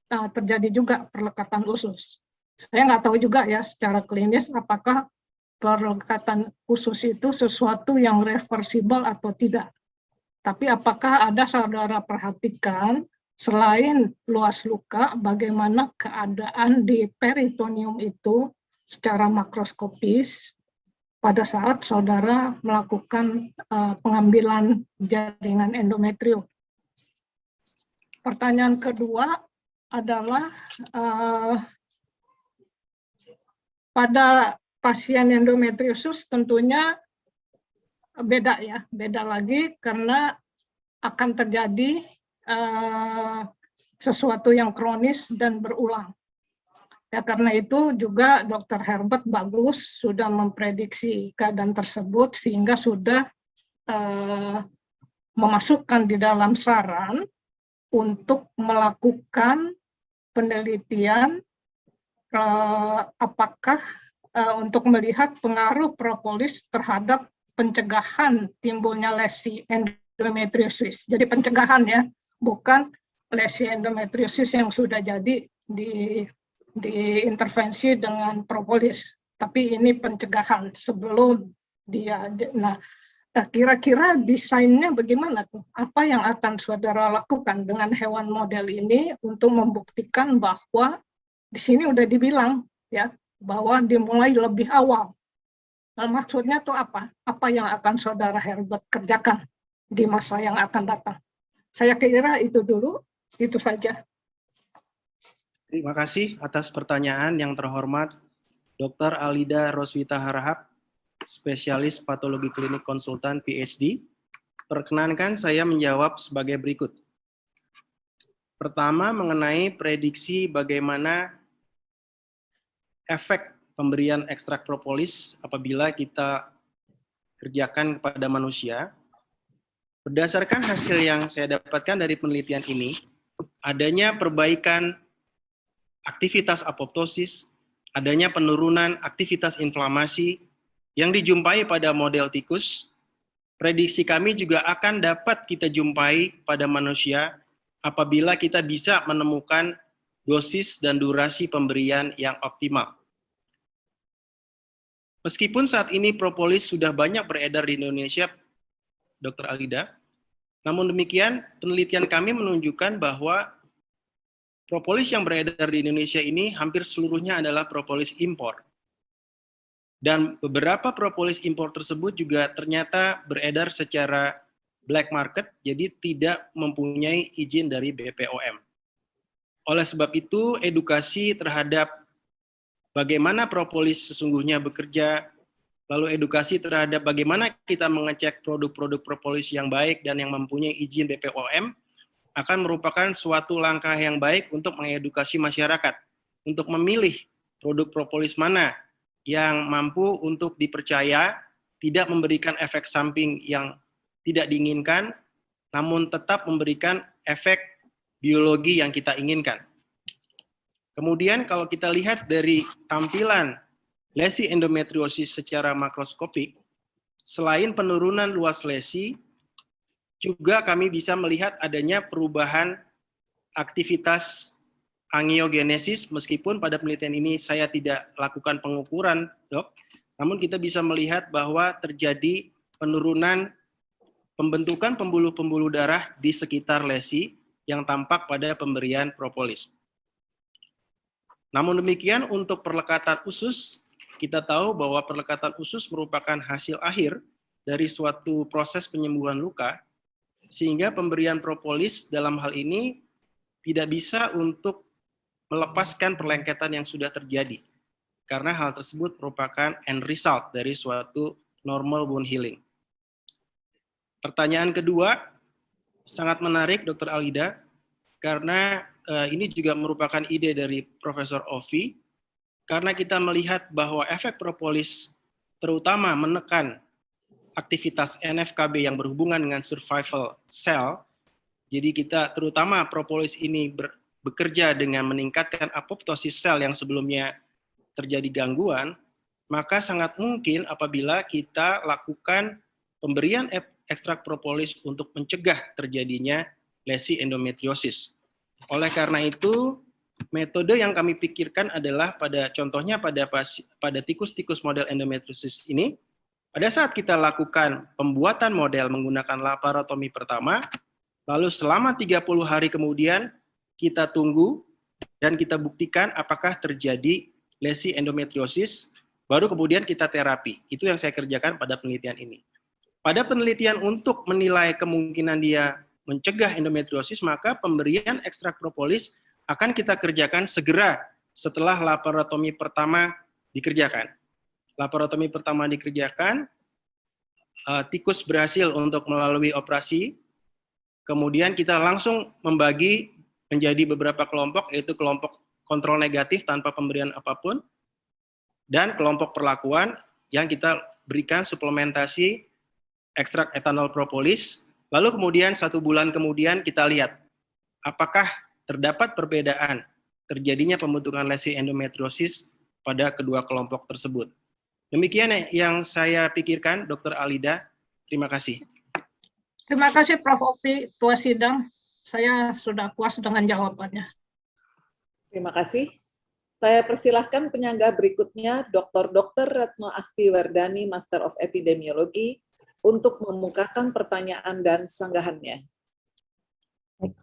terjadi juga perlekatan usus. Saya nggak tahu juga ya secara klinis apakah perlekatan usus itu sesuatu yang reversible atau tidak. Tapi apakah ada saudara perhatikan selain luas luka, bagaimana keadaan di peritoneum itu secara makroskopis pada saat saudara melakukan pengambilan jaringan endometrium. Pertanyaan kedua adalah pada pasien endometriosis tentunya beda ya, beda lagi karena akan terjadi sesuatu yang kronis dan berulang. Ya, karena itu juga Dr. Herbert bagus sudah memprediksi keadaan tersebut sehingga sudah memasukkan di dalam saran untuk melakukan penelitian apakah untuk melihat pengaruh propolis terhadap pencegahan timbulnya lesi endometriosis. Jadi pencegahan ya, bukan lesi endometriosis yang sudah jadi diintervensi dengan propolis, tapi ini pencegahan sebelum dia. Nah, kira-kira desainnya bagaimana tuh? Apa yang akan saudara lakukan dengan hewan model ini untuk membuktikan bahwa di sini udah dibilang ya bahwa dimulai lebih awal. Nah, maksudnya tuh apa? Apa yang akan saudara Herbert kerjakan di masa yang akan datang? Saya kira itu dulu, itu saja. Terima kasih atas pertanyaan yang terhormat Dr. Alida Roswita Harahap, spesialis patologi klinik konsultan PhD. Perkenankan saya menjawab sebagai berikut. Pertama, mengenai prediksi bagaimana efek pemberian ekstrak propolis apabila kita kerjakan kepada manusia. Berdasarkan hasil yang saya dapatkan dari penelitian ini, adanya perbaikan aktivitas apoptosis, adanya penurunan aktivitas inflamasi yang dijumpai pada model tikus. Prediksi kami juga akan dapat kita jumpai pada manusia apabila kita bisa menemukan dosis dan durasi pemberian yang optimal. Meskipun saat ini propolis sudah banyak beredar di Indonesia, Dr. Alida, namun demikian penelitian kami menunjukkan bahwa propolis yang beredar di Indonesia ini hampir seluruhnya adalah propolis impor. Dan beberapa propolis impor tersebut juga ternyata beredar secara black market, jadi tidak mempunyai izin dari BPOM. Oleh sebab itu, edukasi terhadap bagaimana propolis sesungguhnya bekerja, lalu edukasi terhadap bagaimana kita mengecek produk-produk propolis yang baik dan yang mempunyai izin BPOM akan merupakan suatu langkah yang baik untuk mengedukasi masyarakat untuk memilih produk propolis mana yang mampu untuk dipercaya, tidak memberikan efek samping yang tidak diinginkan, namun tetap memberikan efek biologi yang kita inginkan. Kemudian kalau kita lihat dari tampilan lesi endometriosis secara makroskopik, selain penurunan luas lesi, juga kami bisa melihat adanya perubahan aktivitas angiogenesis, meskipun pada penelitian ini saya tidak lakukan pengukuran, Dok, namun kita bisa melihat bahwa terjadi penurunan pembentukan pembuluh-pembuluh darah di sekitar lesi yang tampak pada pemberian propolis. Namun demikian, untuk perlekatan usus, kita tahu bahwa perlekatan usus merupakan hasil akhir dari suatu proses penyembuhan luka, sehingga pemberian propolis dalam hal ini tidak bisa untuk melepaskan perlengketan yang sudah terjadi, karena hal tersebut merupakan end result dari suatu normal wound healing. Pertanyaan kedua, sangat menarik Dr. Alida, karena ini juga merupakan ide dari Profesor Ovi, karena kita melihat bahwa efek propolis terutama menekan aktivitas NF-kB yang berhubungan dengan survival cell. Jadi kita terutama propolis ini bekerja dengan meningkatkan apoptosis sel yang sebelumnya terjadi gangguan, maka sangat mungkin apabila kita lakukan pemberian ekstrak propolis untuk mencegah terjadinya lesi endometriosis. Oleh karena itu, metode yang kami pikirkan adalah contohnya pada tikus-tikus model endometriosis ini, pada saat kita lakukan pembuatan model menggunakan laparotomi pertama, lalu selama 30 hari kemudian kita tunggu dan kita buktikan apakah terjadi lesi endometriosis, baru kemudian kita terapi. Itu yang saya kerjakan pada penelitian ini. Pada penelitian untuk menilai kemungkinan dia mencegah endometriosis, maka pemberian ekstrak propolis akan kita kerjakan segera setelah laparotomi pertama dikerjakan. Laparotomi pertama dikerjakan, tikus berhasil untuk melalui operasi, kemudian kita langsung membagi menjadi beberapa kelompok, yaitu kelompok kontrol negatif tanpa pemberian apapun, dan kelompok perlakuan yang kita berikan suplementasi ekstrak etanol propolis. Lalu kemudian 1 bulan kemudian kita lihat apakah terdapat perbedaan terjadinya pembentukan lesi endometriosis pada kedua kelompok tersebut. Demikian yang saya pikirkan, Dr. Alida. Terima kasih. Terima kasih Prof. Ovi, Ketua Sidang. Saya sudah puas dengan jawabannya. Terima kasih. Saya persilahkan penyangga berikutnya, Dr. Retno Astiwardani, Master of Epidemiologi, untuk memukakan pertanyaan dan sanggahannya.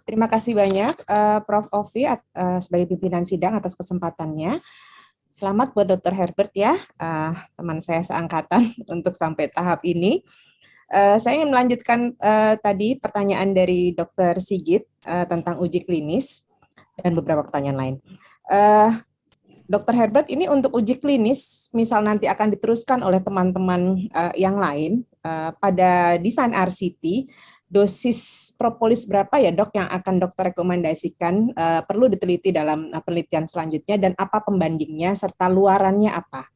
Terima kasih banyak Prof. Ovi sebagai pimpinan sidang atas kesempatannya. Selamat buat Dr. Herbert ya, teman saya seangkatan untuk sampai tahap ini. Saya ingin melanjutkan tadi pertanyaan dari Dr. Sigit tentang uji klinis dan beberapa pertanyaan lain. Dr. Herbert, ini untuk uji klinis, misal nanti akan diteruskan oleh teman-teman yang lain, pada desain RCT, dosis propolis berapa ya dok yang akan dokter rekomendasikan perlu diteliti dalam penelitian selanjutnya, dan apa pembandingnya serta luarannya apa?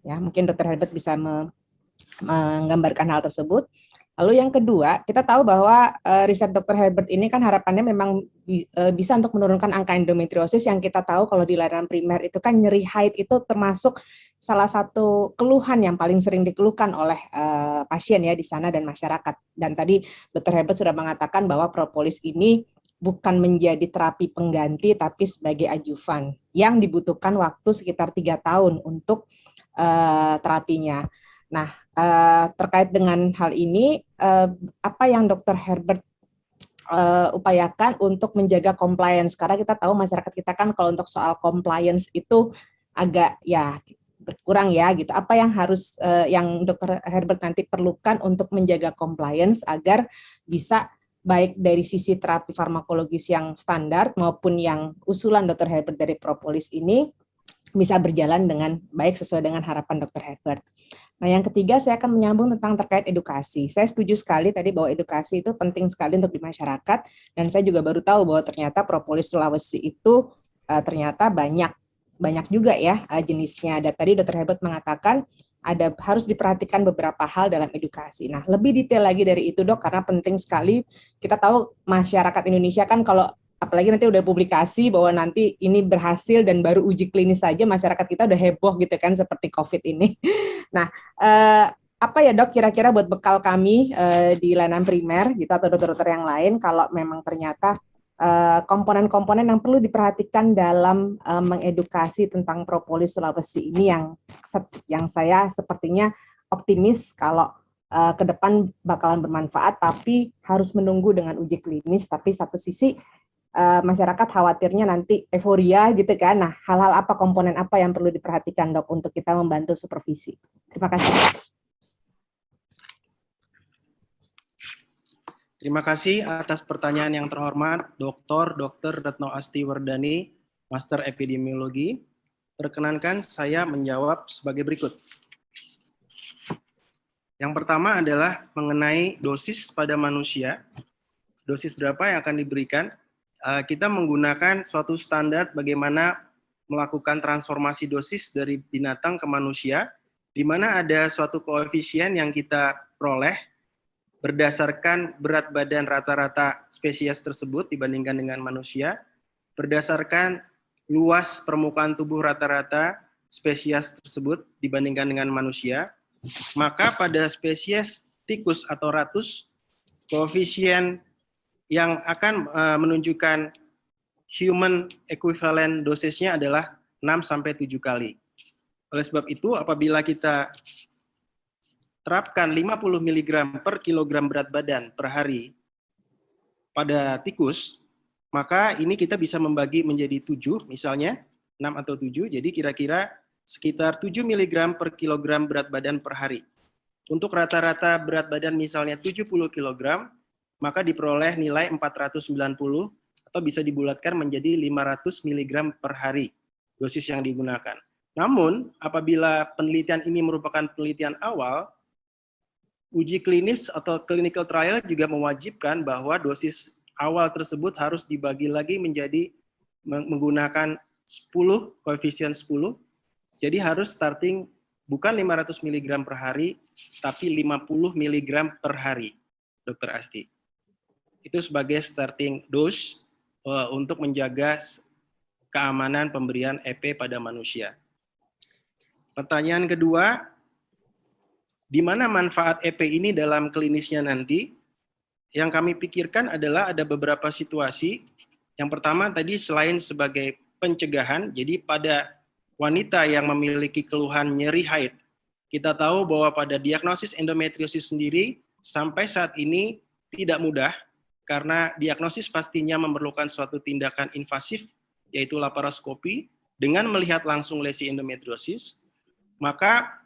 Ya, mungkin Dr. Herbert bisa menggambarkan hal tersebut. Lalu yang kedua, kita tahu bahwa riset Dr. Herbert ini kan harapannya memang bisa untuk menurunkan angka endometriosis, yang kita tahu kalau di layanan primer itu kan nyeri haid itu termasuk salah satu keluhan yang paling sering dikeluhkan oleh pasien ya di sana dan masyarakat. Dan tadi Dr. Herbert sudah mengatakan bahwa propolis ini bukan menjadi terapi pengganti tapi sebagai adjuvan yang dibutuhkan waktu sekitar 3 tahun untuk terapinya. Nah, terkait dengan hal ini, apa yang Dr. Herbert upayakan untuk menjaga compliance? Karena kita tahu masyarakat kita kan kalau untuk soal compliance itu agak ya berkurang ya gitu. Apa yang harus yang Dr. Herbert nanti perlukan untuk menjaga compliance agar bisa baik dari sisi terapi farmakologis yang standar maupun yang usulan Dr. Herbert dari propolis ini bisa berjalan dengan baik sesuai dengan harapan Dr. Herbert. Nah, yang ketiga saya akan menyambung tentang terkait edukasi. Saya setuju sekali tadi bahwa edukasi itu penting sekali untuk di masyarakat, dan saya juga baru tahu bahwa ternyata propolis Sulawesi itu ternyata banyak juga ya jenisnya. Dan tadi Dr. Herbert mengatakan harus diperhatikan beberapa hal dalam edukasi. Nah, lebih detail lagi dari itu dok, karena penting sekali. Kita tahu masyarakat Indonesia kan kalau apalagi nanti udah publikasi bahwa nanti ini berhasil dan baru uji klinis saja, masyarakat kita udah heboh gitu kan seperti COVID ini. Nah, apa ya dok kira-kira buat bekal kami di layanan primer gitu atau dokter-dokter yang lain kalau memang ternyata komponen-komponen yang perlu diperhatikan dalam mengedukasi tentang propolis Sulawesi ini yang saya sepertinya optimis kalau ke depan bakalan bermanfaat, tapi harus menunggu dengan uji klinis. Tapi satu sisi masyarakat khawatirnya nanti euforia gitu kan. Nah, hal-hal apa, komponen apa yang perlu diperhatikan, Dok, untuk kita membantu supervisi? Terima kasih. Terima kasih atas pertanyaan yang terhormat, Dr. Retno Asti Wardani, Master Epidemiologi. Perkenankan saya menjawab sebagai berikut. Yang pertama adalah mengenai dosis pada manusia. Dosis berapa yang akan diberikan? Kita menggunakan suatu standar bagaimana melakukan transformasi dosis dari binatang ke manusia, di mana ada suatu koefisien yang kita peroleh berdasarkan berat badan rata-rata spesies tersebut dibandingkan dengan manusia, berdasarkan luas permukaan tubuh rata-rata spesies tersebut dibandingkan dengan manusia, maka pada spesies tikus atau ratus, koefisien yang akan menunjukkan human equivalent dosisnya adalah 6-7 kali. Oleh sebab itu, apabila kita terapkan 50 mg per kilogram berat badan per hari pada tikus, maka ini kita bisa membagi menjadi 7, misalnya 6 atau 7, jadi kira-kira sekitar 7 mg per kilogram berat badan per hari. Untuk rata-rata berat badan misalnya 70 kg, maka diperoleh nilai 490 atau bisa dibulatkan menjadi 500 mg per hari dosis yang digunakan. Namun, apabila penelitian ini merupakan penelitian awal, uji klinis atau clinical trial juga mewajibkan bahwa dosis awal tersebut harus dibagi lagi menjadi menggunakan 10, koefisien 10. Jadi harus starting bukan 500 mg per hari, tapi 50 mg per hari, Dr. Asti. Itu sebagai starting dose untuk menjaga keamanan pemberian EP pada manusia. Pertanyaan kedua, di mana manfaat EP ini dalam klinisnya nanti? Yang kami pikirkan adalah ada beberapa situasi. Yang pertama tadi selain sebagai pencegahan, jadi pada wanita yang memiliki keluhan nyeri haid, kita tahu bahwa pada diagnosis endometriosis sendiri sampai saat ini tidak mudah, karena diagnosis pastinya memerlukan suatu tindakan invasif, yaitu laparoskopi, dengan melihat langsung lesi endometriosis, maka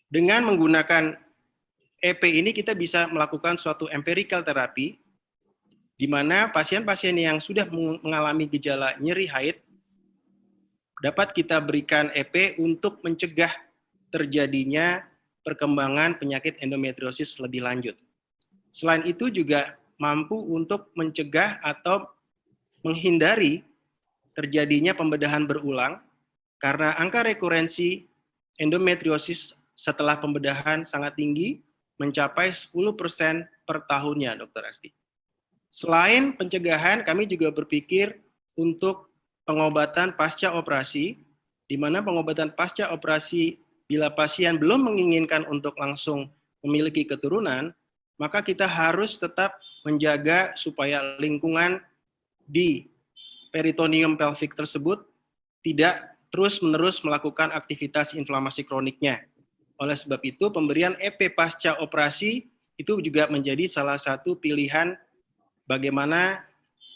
dengan menggunakan EP ini kita bisa melakukan suatu empirical terapi, di mana pasien-pasien yang sudah mengalami gejala nyeri haid dapat kita berikan EP untuk mencegah terjadinya perkembangan penyakit endometriosis lebih lanjut. Selain itu juga mampu untuk mencegah atau menghindari terjadinya pembedahan berulang, karena angka rekurensi endometriosis setelah pembedahan sangat tinggi, mencapai 10% per tahunnya, Dr. Asti. Selain pencegahan, kami juga berpikir untuk pengobatan pasca operasi, di mana pengobatan pasca operasi bila pasien belum menginginkan untuk langsung memiliki keturunan, maka kita harus tetap menjaga supaya lingkungan di peritoneum pelvik tersebut tidak terus-menerus melakukan aktivitas inflamasi kroniknya. Oleh sebab itu, pemberian EP pasca operasi itu juga menjadi salah satu pilihan bagaimana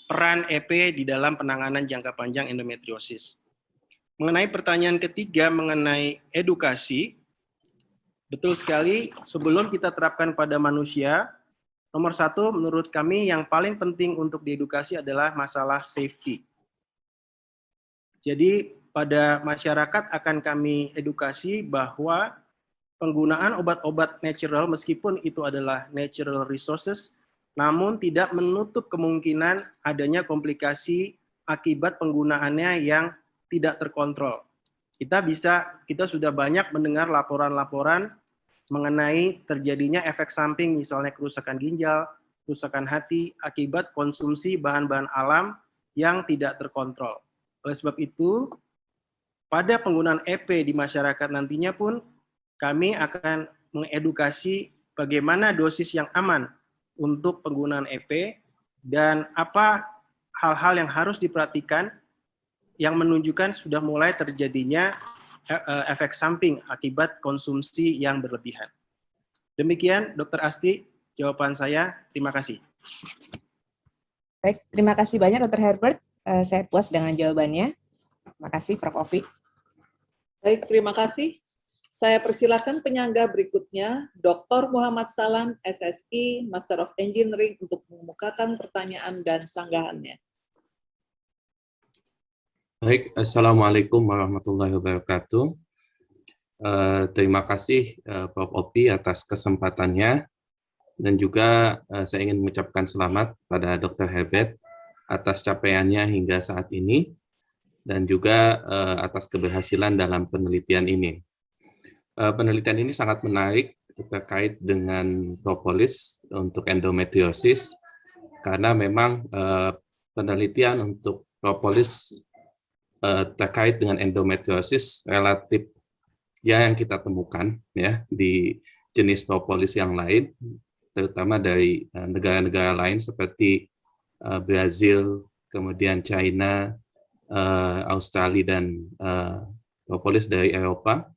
peran EP di dalam penanganan jangka panjang endometriosis. Mengenai pertanyaan ketiga mengenai edukasi, betul sekali, sebelum kita terapkan pada manusia, nomor satu menurut kami yang paling penting untuk diedukasi adalah masalah safety. Jadi pada masyarakat akan kami edukasi bahwa penggunaan obat-obat natural, meskipun itu adalah natural resources, namun tidak menutup kemungkinan adanya komplikasi akibat penggunaannya yang tidak terkontrol. Kita sudah banyak mendengar laporan-laporan mengenai terjadinya efek samping, misalnya kerusakan ginjal, kerusakan hati, akibat konsumsi bahan-bahan alam yang tidak terkontrol. Oleh sebab itu, pada penggunaan EP di masyarakat nantinya pun, kami akan mengedukasi bagaimana dosis yang aman untuk penggunaan EP, dan apa hal-hal yang harus diperhatikan yang menunjukkan sudah mulai terjadinya efek samping akibat konsumsi yang berlebihan. Demikian, Dr. Asti, jawaban saya. Terima kasih. Baik, terima kasih banyak Dr. Herbert. Saya puas dengan jawabannya. Terima kasih Prof. Ovi. Baik, terima kasih. Saya persilakan penyangga berikutnya, Dr. Muhammad Salam, SSI, Master of Engineering, untuk mengemukakan pertanyaan dan sanggahannya. Baik, Assalamualaikum warahmatullahi wabarakatuh. Terima kasih Prof. Ovi atas kesempatannya, dan juga saya ingin mengucapkan selamat pada Dr. Herbert atas capaiannya hingga saat ini, dan juga atas keberhasilan dalam penelitian ini. Penelitian ini sangat menarik terkait dengan propolis untuk endometriosis, karena memang penelitian untuk propolis terkait dengan endometriosis relatif yang kita temukan ya di jenis propolis yang lain, terutama dari negara-negara lain seperti Brazil, kemudian China, Australia, dan propolis dari Eropa.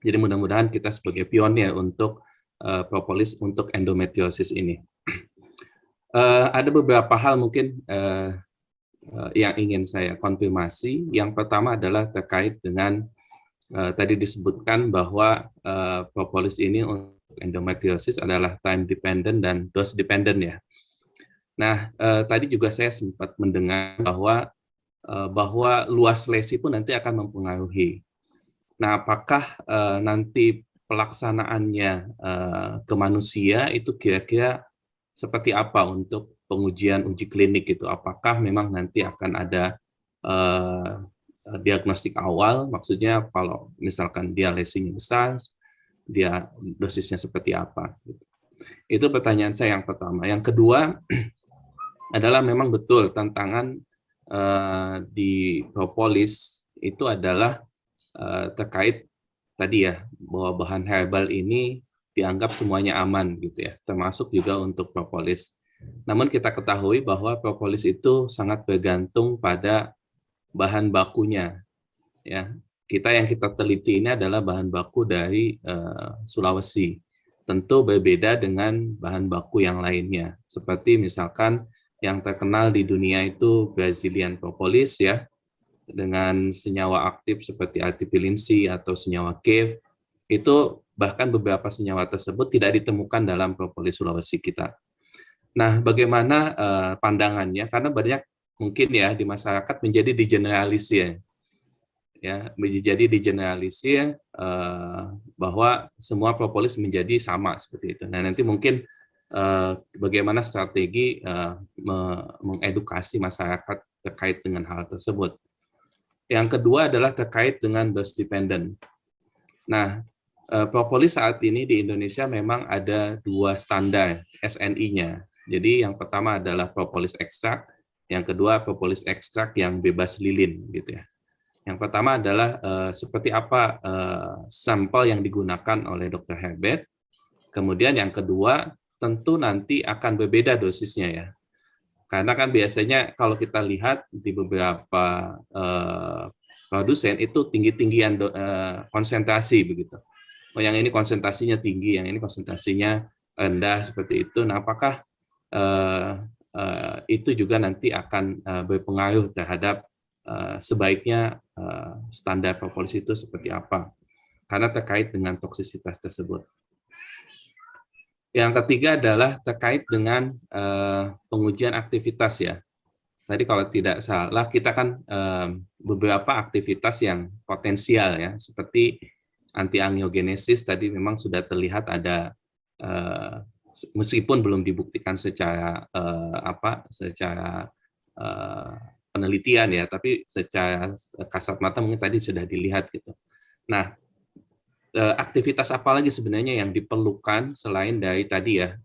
Jadi mudah-mudahan kita sebagai pionir untuk propolis untuk endometriosis ini. Ada beberapa hal mungkin yang ingin saya konfirmasi. Yang pertama adalah terkait dengan tadi disebutkan bahwa propolis ini untuk endometriosis adalah time dependent dan dose dependent ya. Nah, tadi juga saya sempat mendengar bahwa luas lesi pun nanti akan mempengaruhi. Nah, apakah nanti pelaksanaannya ke manusia itu kira-kira seperti apa untuk pengujian uji klinik itu? Apakah memang nanti akan ada diagnostik awal, maksudnya kalau misalkan dia lesinya besar, dia dosisnya seperti apa? Itu pertanyaan saya yang pertama. Yang kedua adalah memang betul tantangan di propolis itu adalah terkait tadi ya, bahwa bahan herbal ini dianggap semuanya aman gitu ya, termasuk juga untuk propolis. Namun kita ketahui bahwa propolis itu sangat bergantung pada bahan bakunya. Ya, yang kita teliti ini adalah bahan baku dari Sulawesi. Tentu berbeda dengan bahan baku yang lainnya. Seperti misalkan yang terkenal di dunia itu Brazilian propolis ya, dengan senyawa aktif seperti artipilin C atau senyawa KEF, itu bahkan beberapa senyawa tersebut tidak ditemukan dalam propolis Sulawesi kita. Nah, bagaimana pandangannya? Karena banyak mungkin ya di masyarakat menjadi digeneralisir, ya menjadi digeneralisir bahwa semua propolis menjadi sama seperti itu. Nah, nanti mungkin bagaimana strategi mengedukasi masyarakat terkait dengan hal tersebut. Yang kedua adalah terkait dengan dose dependent. Nah, propolis saat ini di Indonesia memang ada 2 standar SNI-nya. Jadi yang pertama adalah propolis ekstrak, yang kedua propolis ekstrak yang bebas lilin gitu ya. Yang pertama adalah seperti apa sampel yang digunakan oleh Dr. Herbert. Kemudian yang kedua tentu nanti akan berbeda dosisnya ya. Karena kan biasanya kalau kita lihat di beberapa produsen itu tinggi-tinggian konsentrasi begitu. Oh, yang ini konsentrasinya tinggi, yang ini konsentrasinya rendah seperti itu. Nah, apakah itu juga nanti akan berpengaruh terhadap sebaiknya standar propolis itu seperti apa? Karena terkait dengan toksisitas tersebut. Yang ketiga adalah terkait dengan pengujian aktivitas ya. Tadi kalau tidak salah kita kan beberapa aktivitas yang potensial ya, seperti anti-angiogenesis tadi memang sudah terlihat ada meskipun belum dibuktikan secara secara penelitian ya, tapi secara kasat mata mungkin tadi sudah dilihat gitu. Nah, aktivitas apa lagi sebenarnya yang diperlukan selain dari tadi ya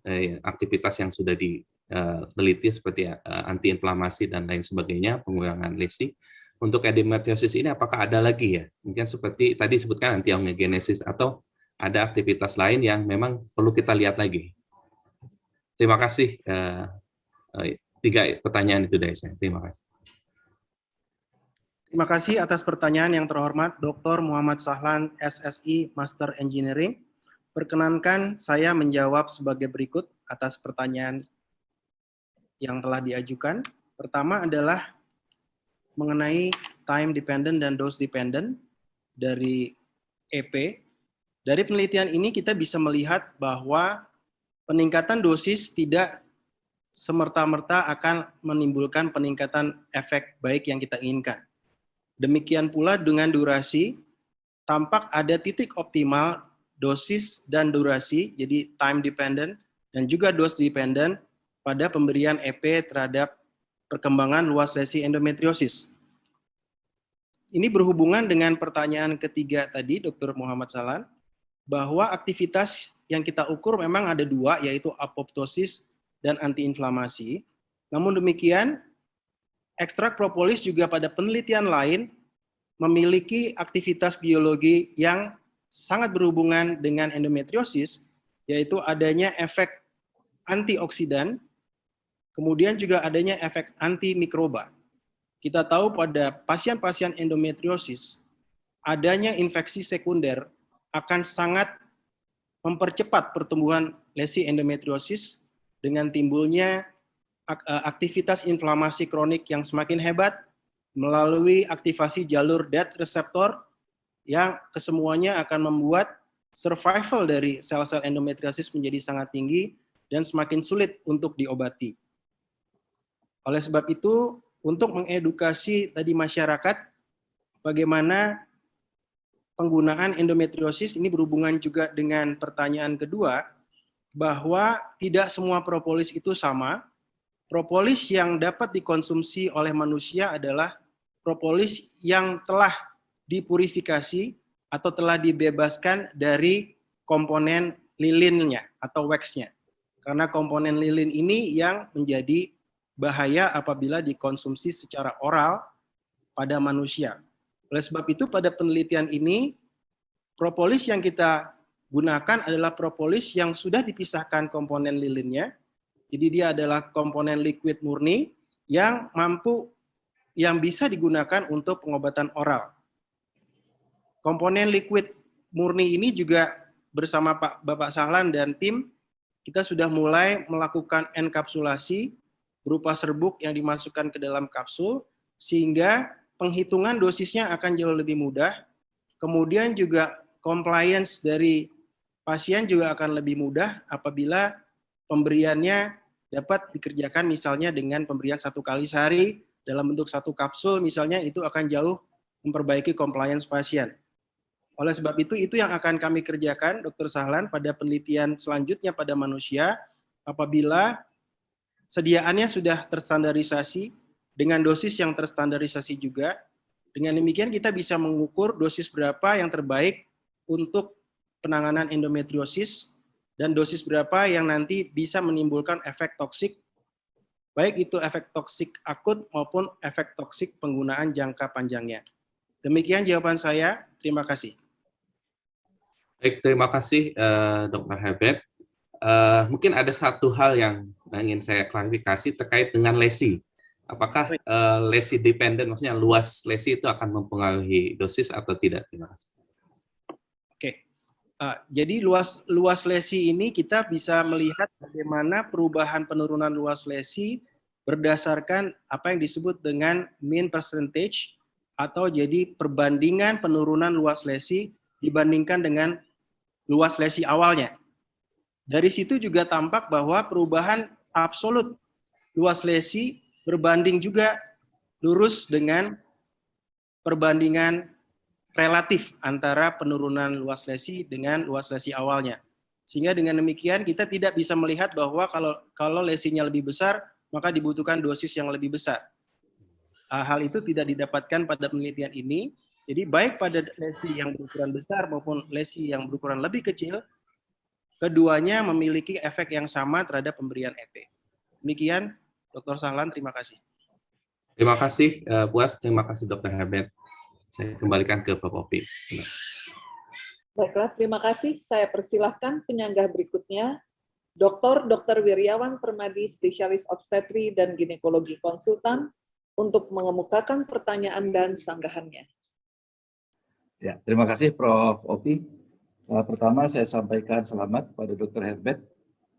aktivitas yang sudah diteliti seperti antiinflamasi dan lain sebagainya, pengurangan lesi. Untuk endometriosis ini apakah ada lagi ya? Mungkin seperti tadi disebutkan anti-angiogenesis atau ada aktivitas lain yang memang perlu kita lihat lagi. Terima kasih 3 pertanyaan itu dari saya. Terima kasih. Terima kasih atas pertanyaan yang terhormat Dr. Muhammad Sahlan, SSI Master Engineering. Perkenankan saya menjawab sebagai berikut atas pertanyaan yang telah diajukan. Pertama adalah mengenai time dependent dan dose dependent dari EP. Dari penelitian ini kita bisa melihat bahwa peningkatan dosis tidak semerta-merta akan menimbulkan peningkatan efek baik yang kita inginkan. Demikian pula dengan durasi, tampak ada titik optimal dosis dan durasi, jadi time dependent, dan juga dose dependent pada pemberian EP terhadap perkembangan luas lesi endometriosis. Ini berhubungan dengan pertanyaan ketiga tadi, Dr. Muhammad Sahlan, bahwa aktivitas yang kita ukur memang ada 2, yaitu apoptosis dan antiinflamasi. Namun demikian, ekstrak propolis juga pada penelitian lain memiliki aktivitas biologi yang sangat berhubungan dengan endometriosis, yaitu adanya efek antioksidan, kemudian juga adanya efek antimikroba. Kita tahu pada pasien-pasien endometriosis, adanya infeksi sekunder akan sangat mempercepat pertumbuhan lesi endometriosis dengan timbulnya aktivitas inflamasi kronik yang semakin hebat melalui aktivasi jalur DAT reseptor yang kesemuanya akan membuat survival dari sel-sel endometriosis menjadi sangat tinggi dan semakin sulit untuk diobati. Oleh sebab itu, untuk mengedukasi tadi masyarakat bagaimana penggunaan endometriosis ini berhubungan juga dengan pertanyaan kedua, bahwa tidak semua propolis itu sama. Propolis yang dapat dikonsumsi oleh manusia adalah propolis yang telah dipurifikasi atau telah dibebaskan dari komponen lilinnya atau waxnya. Karena komponen lilin ini yang menjadi bahaya apabila dikonsumsi secara oral pada manusia. Oleh sebab itu pada penelitian ini, propolis yang kita gunakan adalah propolis yang sudah dipisahkan komponen lilinnya. Jadi dia adalah komponen liquid murni yang bisa digunakan untuk pengobatan oral. Komponen liquid murni ini juga bersama Bapak Sahlan dan tim, kita sudah mulai melakukan enkapsulasi berupa serbuk yang dimasukkan ke dalam kapsul, sehingga penghitungan dosisnya akan jauh lebih mudah. Kemudian juga compliance dari pasien juga akan lebih mudah apabila pemberiannya dapat dikerjakan misalnya dengan pemberian 1 kali sehari dalam bentuk 1 kapsul misalnya, itu akan jauh memperbaiki compliance pasien. Oleh sebab itu yang akan kami kerjakan, Dr. Sahlan, pada penelitian selanjutnya pada manusia, apabila sediaannya sudah terstandarisasi dengan dosis yang terstandarisasi juga. Dengan demikian kita bisa mengukur dosis berapa yang terbaik untuk penanganan endometriosis dan dosis berapa yang nanti bisa menimbulkan efek toksik, baik itu efek toksik akut maupun efek toksik penggunaan jangka panjangnya. Demikian jawaban saya. Terima kasih. Baik, terima kasih Dr. Herbert. Mungkin ada satu hal yang ingin saya klarifikasi terkait dengan lesi. Apakah lesi dependent, maksudnya luas lesi itu akan mempengaruhi dosis atau tidak? Terima kasih. Oke, jadi luas lesi ini kita bisa melihat bagaimana perubahan penurunan luas lesi berdasarkan apa yang disebut dengan mean percentage, atau jadi perbandingan penurunan luas lesi dibandingkan dengan luas lesi awalnya. Dari situ juga tampak bahwa perubahan absolut luas lesi berbanding juga lurus dengan perbandingan relatif antara penurunan luas lesi dengan luas lesi awalnya. Sehingga dengan demikian kita tidak bisa melihat bahwa kalau lesinya lebih besar, maka dibutuhkan dosis yang lebih besar. Hal itu tidak didapatkan pada penelitian ini. Jadi baik pada lesi yang berukuran besar maupun lesi yang berukuran lebih kecil, keduanya memiliki efek yang sama terhadap pemberian EP. Demikian, Dr. Sahlan, terima kasih. Terima kasih, Puas. Terima kasih, Dr. Herbert. Saya kembalikan ke Bapak Opi. Baiklah, terima kasih. Saya persilahkan penyanggah berikutnya, Dr. Wiryawan Permadi, spesialis obstetri dan ginekologi konsultan, untuk mengemukakan pertanyaan dan sanggahannya. Ya, terima kasih Prof. Opi. Pertama saya sampaikan selamat kepada Dr. Herbert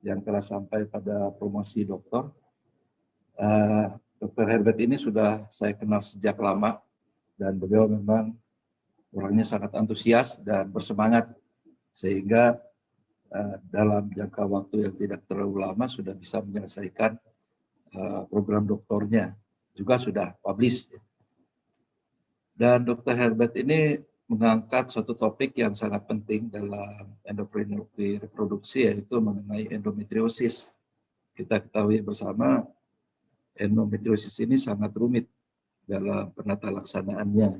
yang telah sampai pada promosi doktor. Dr. Herbert ini sudah saya kenal sejak lama dan beliau memang orangnya sangat antusias dan bersemangat sehingga dalam jangka waktu yang tidak terlalu lama sudah bisa menyelesaikan program doktornya, juga sudah publish. Dan Dr. Herbert ini mengangkat suatu topik yang sangat penting dalam endokrinologi reproduksi, yaitu mengenai endometriosis. Kita ketahui bersama endometriosis ini sangat rumit dalam penata laksanaannya.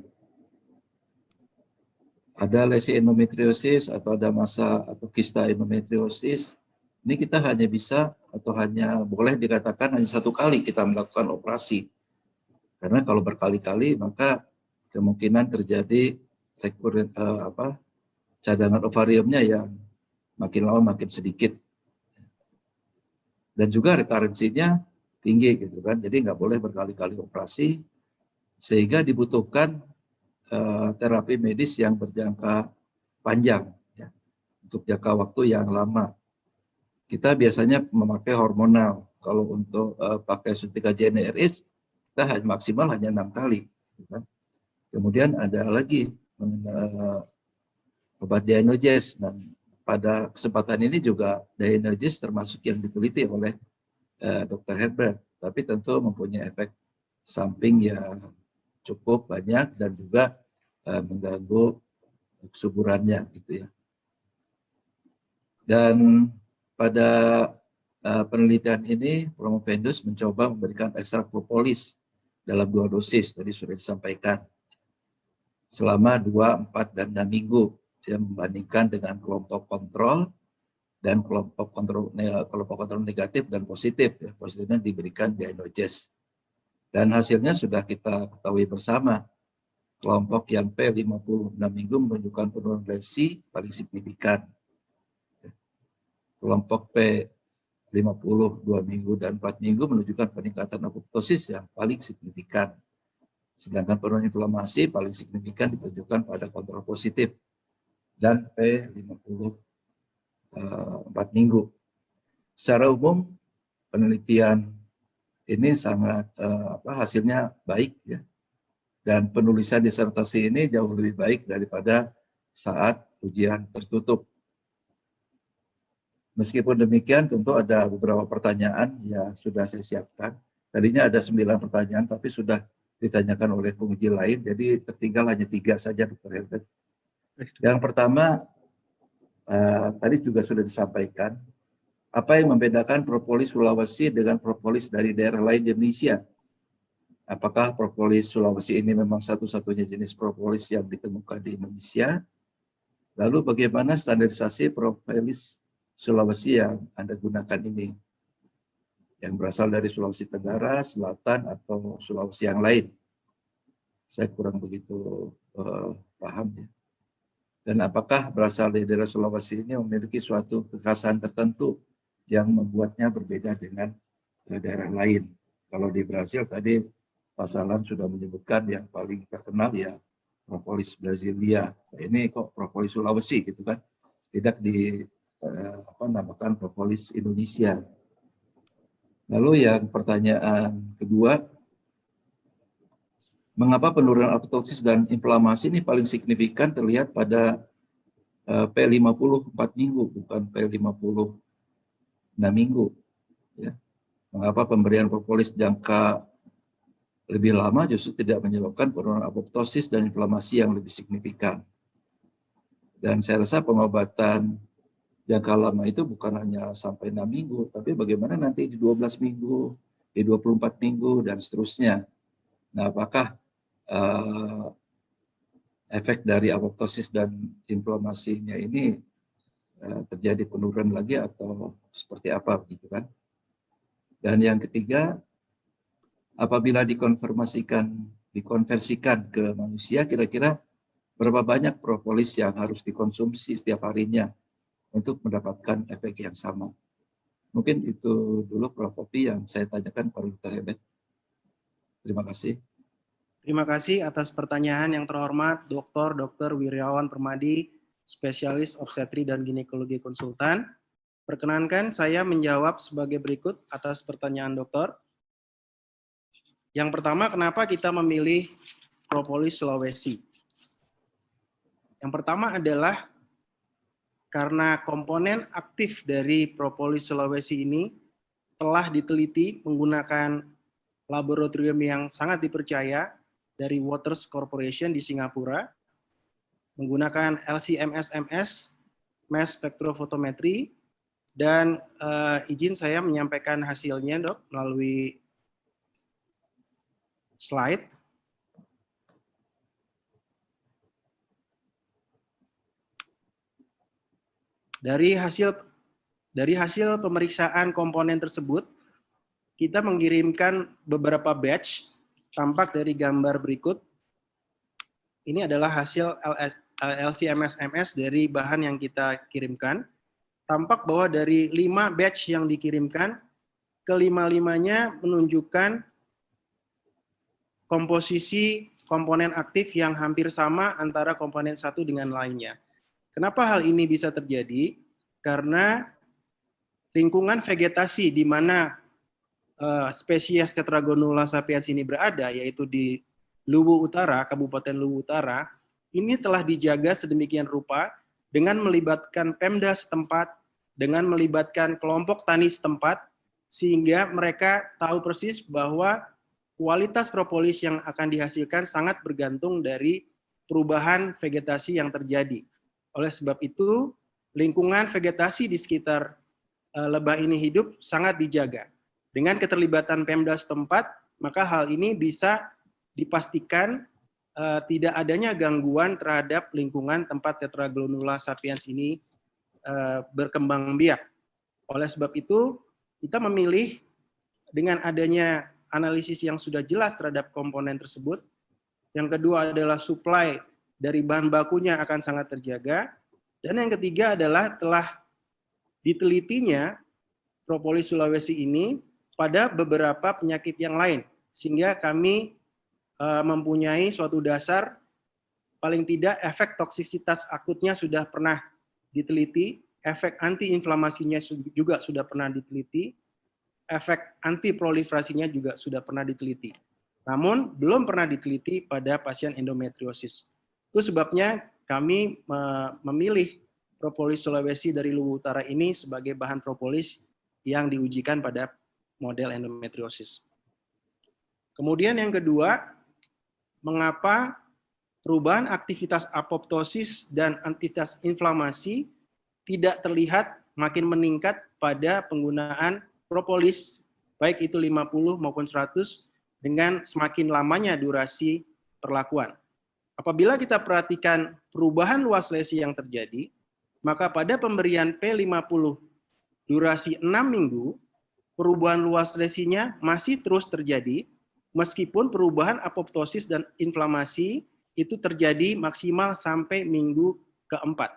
Ada lesi endometriosis atau ada masa atau kista endometriosis, ini kita hanya bisa atau hanya boleh dikatakan hanya satu kali kita melakukan operasi. Karena kalau berkali-kali maka kemungkinan terjadi cadangan ovariumnya yang makin lama makin sedikit. Dan juga rekarensinya tinggi gitu kan. Jadi nggak boleh berkali-kali operasi sehingga dibutuhkan terapi medis yang berjangka panjang, ya, untuk jangka waktu yang lama. Kita biasanya memakai hormonal. Kalau untuk pakai suntikan generis, kita maksimal hanya 6 kali. Gitu kan. Kemudian ada lagi obat Dienogest. Dan pada kesempatan ini juga Dienogest termasuk yang diteliti oleh Dr. Herbert, tapi tentu mempunyai efek samping yang cukup banyak dan juga mengganggu kesuburannya gitu ya. Dan pada penelitian ini Promophendus mencoba memberikan ekstrak propolis dalam 2 dosis, tadi sudah disampaikan, selama 2, 4, dan 6 minggu, yang membandingkan dengan kelompok kontrol dan kelompok kontrol negatif dan positif. Ya, positifnya diberikan Dienogest. Dan hasilnya sudah kita ketahui bersama. Kelompok yang P50 6 minggu menunjukkan penurunan lesi paling signifikan. Kelompok P50 2 minggu dan 4 minggu menunjukkan peningkatan apoptosis yang paling signifikan. Sedangkan penurunan inflamasi paling signifikan ditunjukkan pada kontrol positif dan P50 4 minggu. Secara umum penelitian ini sangat hasilnya baik ya. Dan penulisan disertasi ini jauh lebih baik daripada saat ujian tertutup. Meskipun demikian, tentu ada beberapa pertanyaan yang sudah saya siapkan. Tadinya ada 9 pertanyaan, tapi sudah ditanyakan oleh penguji lain, jadi tertinggal hanya 3 saja, Dr. Herbert. Yang pertama, tadi juga sudah disampaikan, apa yang membedakan propolis Sulawesi dengan propolis dari daerah lain di Indonesia? Apakah propolis Sulawesi ini memang satu-satunya jenis propolis yang ditemukan di Indonesia? Lalu bagaimana standarisasi propolis Sulawesi yang Anda gunakan ini? Yang berasal dari Sulawesi Tenggara, Selatan, atau Sulawesi yang lain? Saya kurang begitu paham ya. Dan apakah berasal dari daerah Sulawesi ini memiliki suatu kekhasan tertentu yang membuatnya berbeda dengan daerah lain? Kalau di Brasil tadi Pak Salam sudah menyebutkan yang paling terkenal ya propolis Brasilia. Nah, ini kok propolis Sulawesi gitu kan? Tidak dinamakan propolis Indonesia. Lalu yang pertanyaan kedua, mengapa penurunan apoptosis dan inflamasi ini paling signifikan terlihat pada P50 4 minggu, bukan P50 6 minggu? Ya. Mengapa pemberian propolis jangka lebih lama justru tidak menyebabkan penurunan apoptosis dan inflamasi yang lebih signifikan? Dan saya rasa pengobatan jangka lama itu bukan hanya sampai 6 minggu, tapi bagaimana nanti di 12 minggu, di 24 minggu, dan seterusnya. Nah, apakah efek dari apoptosis dan inflamasinya ini terjadi penurunan lagi atau seperti apa gitu kan? Dan yang ketiga, apabila dikonversikan ke manusia, kira-kira berapa banyak propolis yang harus dikonsumsi setiap harinya untuk mendapatkan efek yang sama? Mungkin itu dulu Prof. Ovi yang saya tanyakan kepada Dr. Herbert. Terima kasih. Terima kasih atas pertanyaan yang terhormat Dr. Wiryawan Permadi, spesialis obstetri dan ginekologi konsultan. Perkenankan saya menjawab sebagai berikut atas pertanyaan dokter. Yang pertama, kenapa kita memilih propolis Sulawesi? Yang pertama adalah karena komponen aktif dari propolis Sulawesi ini telah diteliti menggunakan laboratorium yang sangat dipercaya dari Waters Corporation di Singapura, menggunakan LC-MS mass spectrophotometry, dan izin saya menyampaikan hasilnya, Dok, melalui slide. Dari hasil pemeriksaan komponen tersebut, kita mengirimkan beberapa batch, tampak dari gambar berikut. Ini adalah hasil LC-MS dari bahan yang kita kirimkan. Tampak bahwa dari 5 batch yang dikirimkan, kelima-limanya menunjukkan komposisi komponen aktif yang hampir sama antara komponen satu dengan lainnya. Kenapa hal ini bisa terjadi? Karena lingkungan vegetasi di mana spesies Tetragonula sapiens ini berada, yaitu di Luwu Utara, Kabupaten Luwu Utara, ini telah dijaga sedemikian rupa dengan melibatkan Pemda setempat, dengan melibatkan kelompok tani setempat, sehingga mereka tahu persis bahwa kualitas propolis yang akan dihasilkan sangat bergantung dari perubahan vegetasi yang terjadi. Oleh sebab itu, lingkungan vegetasi di sekitar lebah ini hidup sangat dijaga. Dengan keterlibatan Pemda setempat, maka hal ini bisa dipastikan tidak adanya gangguan terhadap lingkungan tempat Tetragonula sapiens ini berkembang biak. Oleh sebab itu, kita memilih dengan adanya analisis yang sudah jelas terhadap komponen tersebut. Yang kedua adalah supply dari bahan bakunya akan sangat terjaga. Dan yang ketiga adalah telah ditelitinya propolis Sulawesi ini pada beberapa penyakit yang lain. Sehingga kami mempunyai suatu dasar, paling tidak efek toksisitas akutnya sudah pernah diteliti, efek antiinflamasinya juga sudah pernah diteliti, efek antiproliferasinya juga sudah pernah diteliti. Namun belum pernah diteliti pada pasien endometriosis. Itu sebabnya kami memilih propolis Sulawesi dari Luwu Utara ini sebagai bahan propolis yang diujikan pada model endometriosis. Kemudian yang kedua, mengapa perubahan aktivitas apoptosis dan aktivitas inflamasi tidak terlihat makin meningkat pada penggunaan propolis, baik itu 50 maupun 100, dengan semakin lamanya durasi perlakuan. Apabila kita perhatikan perubahan luas lesi yang terjadi, maka pada pemberian P50 durasi 6 minggu, perubahan luas lesinya masih terus terjadi, meskipun perubahan apoptosis dan inflamasi itu terjadi maksimal sampai minggu keempat.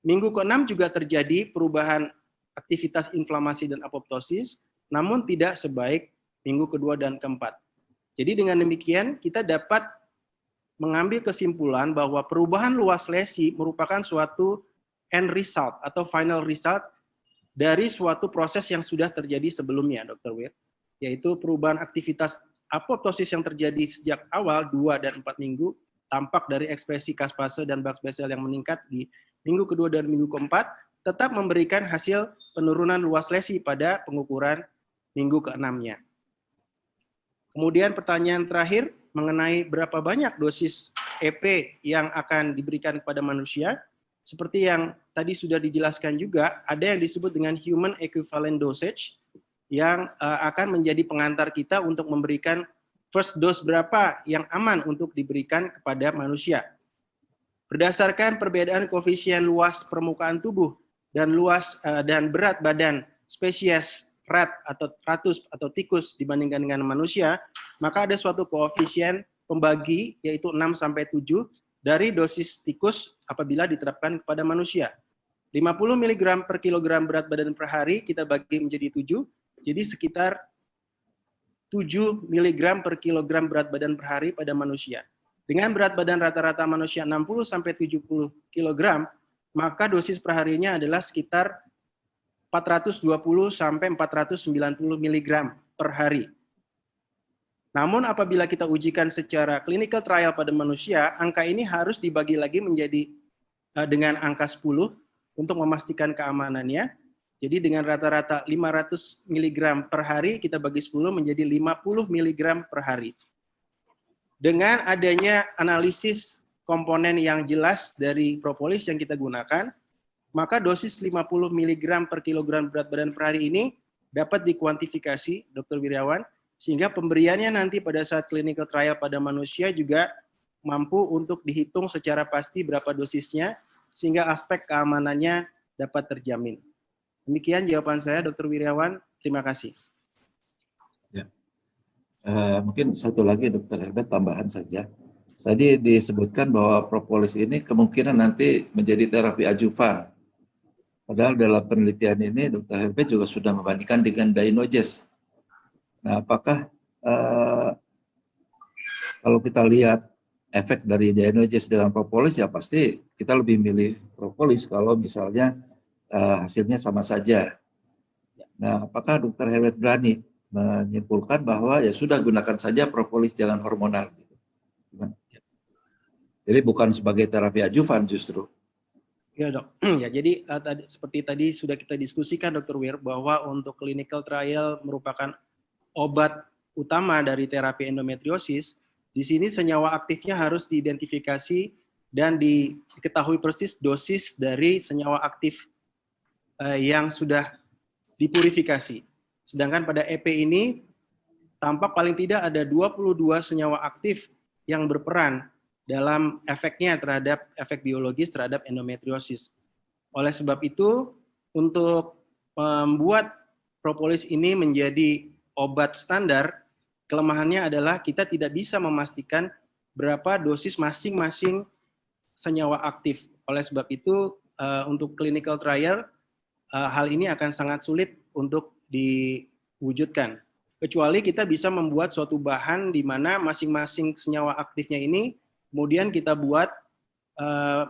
Minggu ke-6 juga terjadi perubahan aktivitas inflamasi dan apoptosis, namun tidak sebaik minggu kedua dan keempat. Jadi dengan demikian kita dapat mengambil kesimpulan bahwa perubahan luas lesi merupakan suatu end result atau final result dari suatu proses yang sudah terjadi sebelumnya, Dr. Wir, yaitu perubahan aktivitas apoptosis yang terjadi sejak awal 2 dan 4 minggu, tampak dari ekspresi caspase dan Bach-Bessel yang meningkat di minggu kedua dan minggu keempat, tetap memberikan hasil penurunan luas lesi pada pengukuran minggu ke-6-nya. Kemudian pertanyaan terakhir mengenai berapa banyak dosis EP yang akan diberikan kepada manusia. Seperti yang tadi sudah dijelaskan juga, ada yang disebut dengan human equivalent dosage yang akan menjadi pengantar kita untuk memberikan first dose berapa yang aman untuk diberikan kepada manusia. Berdasarkan perbedaan koefisien luas permukaan tubuh dan luas dan berat badan spesies rat atau ratus atau tikus dibandingkan dengan manusia, maka ada suatu koefisien pembagi yaitu 6 sampai 7 dari dosis tikus apabila diterapkan kepada manusia. 50 mg per kilogram berat badan per hari kita bagi menjadi 7, jadi sekitar 7 mg per kilogram berat badan per hari pada manusia. Dengan berat badan rata-rata manusia 60-70 kg, maka dosis per harinya adalah sekitar 420-490 mg per hari. Namun apabila kita ujikan secara clinical trial pada manusia, angka ini harus dibagi lagi menjadi dengan angka 10 untuk memastikan keamanannya. Jadi dengan rata-rata 500 mg per hari, kita bagi 10 menjadi 50 mg per hari. Dengan adanya analisis komponen yang jelas dari propolis yang kita gunakan, maka dosis 50 mg per kilogram berat badan per hari ini dapat dikuantifikasi, Dr. Wiryawan, sehingga pemberiannya nanti pada saat clinical trial pada manusia juga mampu untuk dihitung secara pasti berapa dosisnya, sehingga aspek keamanannya dapat terjamin. Demikian jawaban saya, Dr. Wiryawan. Terima kasih. Ya. Mungkin satu lagi, Dr. Herbert, tambahan saja. Tadi disebutkan bahwa propolis ini kemungkinan nanti menjadi terapi adjuvan. Padahal dalam penelitian ini, Dr. Herbert juga sudah membandingkan dengan Dinoges. Nah, apakah kalau kita lihat efek dari Dinoges dengan propolis, ya pasti kita lebih milih propolis kalau misalnya hasilnya sama saja. Nah, apakah Dr. Herbert berani menyimpulkan bahwa ya sudah gunakan saja propolis, jangan hormonal? Jadi bukan sebagai terapi adjuvan justru. Ya dok, ya jadi seperti tadi sudah kita diskusikan Dr. Wir, bahwa untuk clinical trial merupakan obat utama dari terapi endometriosis. Di sini senyawa aktifnya harus diidentifikasi dan diketahui persis dosis dari senyawa aktif yang sudah dipurifikasi. Sedangkan pada EP ini tampak paling tidak ada 22 senyawa aktif yang berperan dalam efeknya terhadap efek biologis terhadap endometriosis. Oleh sebab itu, untuk membuat propolis ini menjadi obat standar, kelemahannya adalah kita tidak bisa memastikan berapa dosis masing-masing senyawa aktif. Oleh sebab itu, untuk clinical trial, hal ini akan sangat sulit untuk diwujudkan. Kecuali kita bisa membuat suatu bahan di mana masing-masing senyawa aktifnya ini kemudian kita buat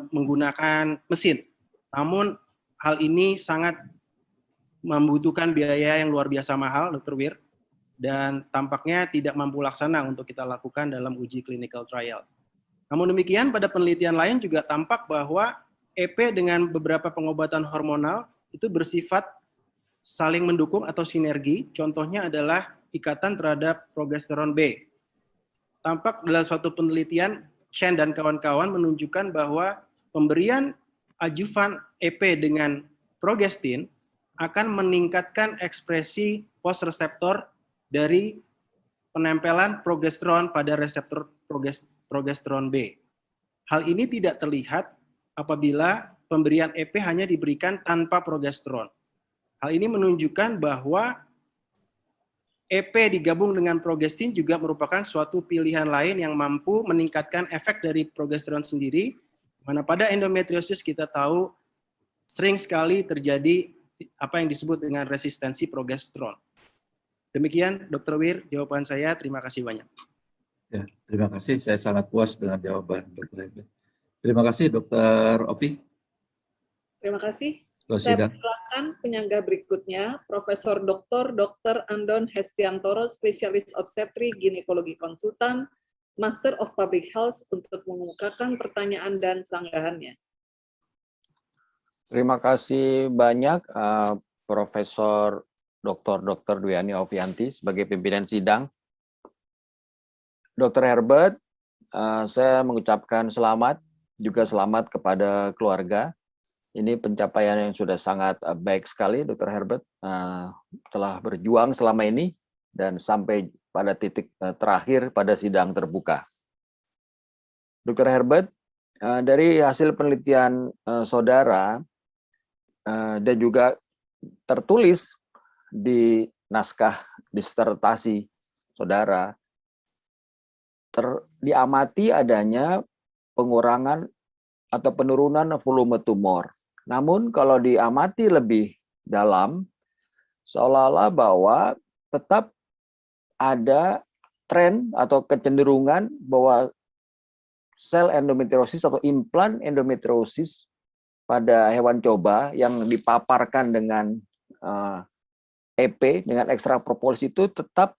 menggunakan mesin. Namun hal ini sangat membutuhkan biaya yang luar biasa mahal, Dr. Wir, dan tampaknya tidak mampu laksana untuk kita lakukan dalam uji clinical trial. Namun demikian, pada penelitian lain juga tampak bahwa EP dengan beberapa pengobatan hormonal itu bersifat saling mendukung atau sinergi. Contohnya adalah ikatan terhadap progesteron B. Tampak dalam suatu penelitian, Chen dan kawan-kawan menunjukkan bahwa pemberian adjuvan EP dengan progestin akan meningkatkan ekspresi post-reseptor dari penempelan progesteron pada reseptor progesteron B. Hal ini tidak terlihat apabila pemberian EP hanya diberikan tanpa progesteron. Hal ini menunjukkan bahwa EP digabung dengan progestin juga merupakan suatu pilihan lain yang mampu meningkatkan efek dari progesteron sendiri, mana pada endometriosis kita tahu sering sekali terjadi apa yang disebut dengan resistensi progesteron. Demikian, Dr. Wir, jawaban saya. Terima kasih banyak. Ya, terima kasih. Saya sangat puas dengan jawaban Dr. Herbert. Terima kasih, Dr. Opi. Terima kasih. Saya Saya persilakan penyangga berikutnya, Profesor Dr. Andon Hestiantoro, Spesialis Obstetri Ginekologi Konsultan, Master of Public Health, untuk mengemukakan pertanyaan dan sanggahannya. Terima kasih banyak, Profesor Dr. Dwiani Ovianti sebagai pimpinan sidang. Dr. Herbert, saya mengucapkan selamat, juga selamat kepada keluarga. Ini pencapaian yang sudah sangat baik sekali, Dr. Herbert, telah berjuang selama ini dan sampai pada titik terakhir pada sidang terbuka. Dr. Herbert, dari hasil penelitian saudara dan juga tertulis di naskah disertasi saudara, diamati adanya pengurangan atau penurunan volume tumor Namun kalau diamati lebih dalam, seolah-olah bahwa tetap ada tren atau kecenderungan bahwa sel endometriosis atau implan endometriosis pada hewan coba yang dipaparkan dengan EP, dengan ekstrak propolis itu tetap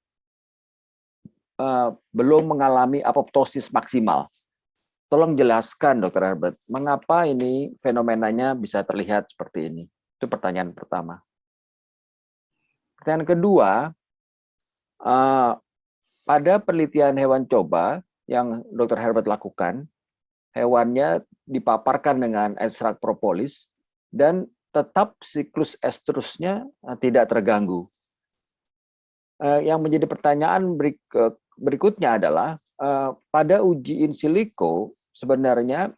belum mengalami apoptosis maksimal. Tolong jelaskan, Dr. Herbert, mengapa ini fenomenanya bisa terlihat seperti ini? Itu pertanyaan pertama. Pertanyaan kedua, pada penelitian hewan coba yang Dr. Herbert lakukan, hewannya dipaparkan dengan ekstrak propolis dan tetap siklus estrusnya tidak terganggu. Yang menjadi pertanyaan berikutnya adalah pada uji in silico sebenarnya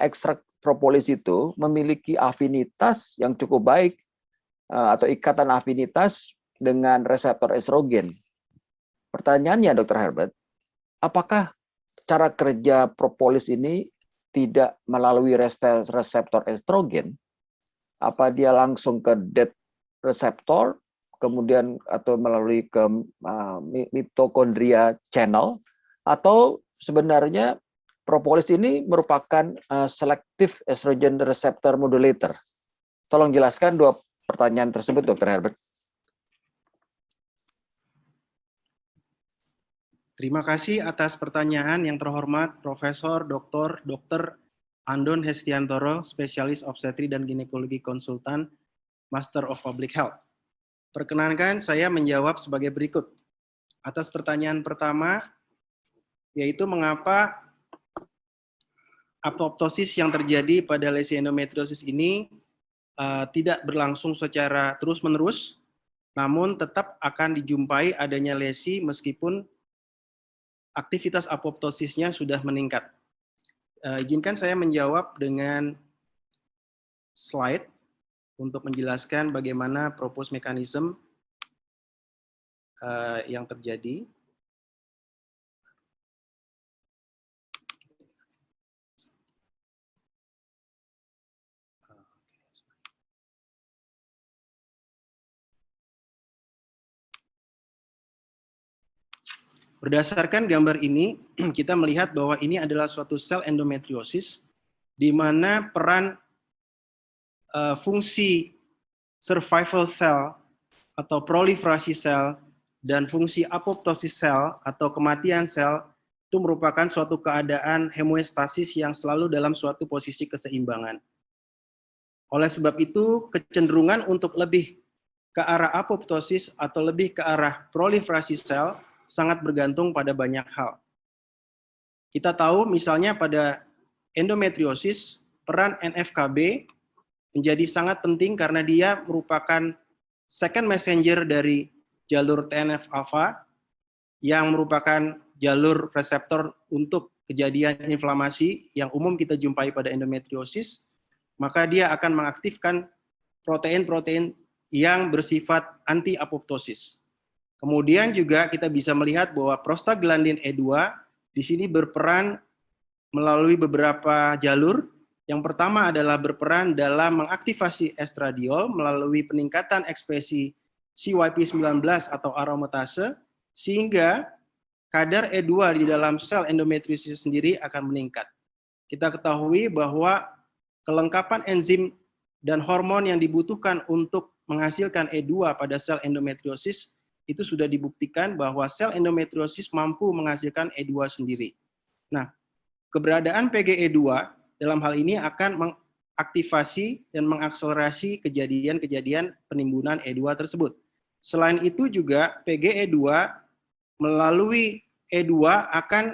ekstrak propolis itu memiliki afinitas yang cukup baik atau ikatan afinitas dengan reseptor estrogen. Pertanyaannya, Dr. Herbert, apakah cara kerja propolis ini tidak melalui reseptor estrogen? Apa dia langsung ke dead reseptor, kemudian atau melalui ke mitokondria channel, atau sebenarnya propolis ini merupakan selective estrogen receptor modulator? Tolong jelaskan dua pertanyaan tersebut, Dr. Herbert. Terima kasih atas pertanyaan yang terhormat Profesor Dr. Andon Hestiantoro, Spesialis Obstetri dan Ginekologi Konsultan, Master of Public Health. Perkenankan saya menjawab sebagai berikut. Atas pertanyaan pertama, yaitu mengapa apoptosis yang terjadi pada lesi endometriosis ini tidak berlangsung secara terus-menerus, namun tetap akan dijumpai adanya lesi meskipun aktivitas apoptosisnya sudah meningkat. Izinkan saya menjawab dengan slide untuk menjelaskan bagaimana propose mechanism yang terjadi. Berdasarkan gambar ini, kita melihat bahwa ini adalah suatu sel endometriosis, di mana peran fungsi survival cell atau proliferasi sel dan fungsi apoptosis sel atau kematian sel itu merupakan suatu keadaan homeostasis yang selalu dalam suatu posisi keseimbangan. Oleh sebab itu, kecenderungan untuk lebih ke arah apoptosis atau lebih ke arah proliferasi sel sangat bergantung pada banyak hal. Kita tahu misalnya pada endometriosis, peran NF-kB menjadi sangat penting karena dia merupakan second messenger dari jalur TNF-alpha yang merupakan jalur reseptor untuk kejadian inflamasi yang umum kita jumpai pada endometriosis, maka dia akan mengaktifkan protein-protein yang bersifat anti-apoptosis. Kemudian juga kita bisa melihat bahwa prostaglandin E2 di sini berperan melalui beberapa jalur. Yang pertama adalah berperan dalam mengaktifasi estradiol melalui peningkatan ekspresi CYP19 atau aromatase, sehingga kadar E2 di dalam sel endometriosis sendiri akan meningkat. Kita ketahui bahwa kelengkapan enzim dan hormon yang dibutuhkan untuk menghasilkan E2 pada sel endometriosis itu sudah dibuktikan bahwa sel endometriosis mampu menghasilkan E2 sendiri. Nah, keberadaan PGE2 dalam hal ini akan mengaktifasi dan mengakselerasi kejadian-kejadian penimbunan E2 tersebut. Selain itu juga PGE2 melalui E2 akan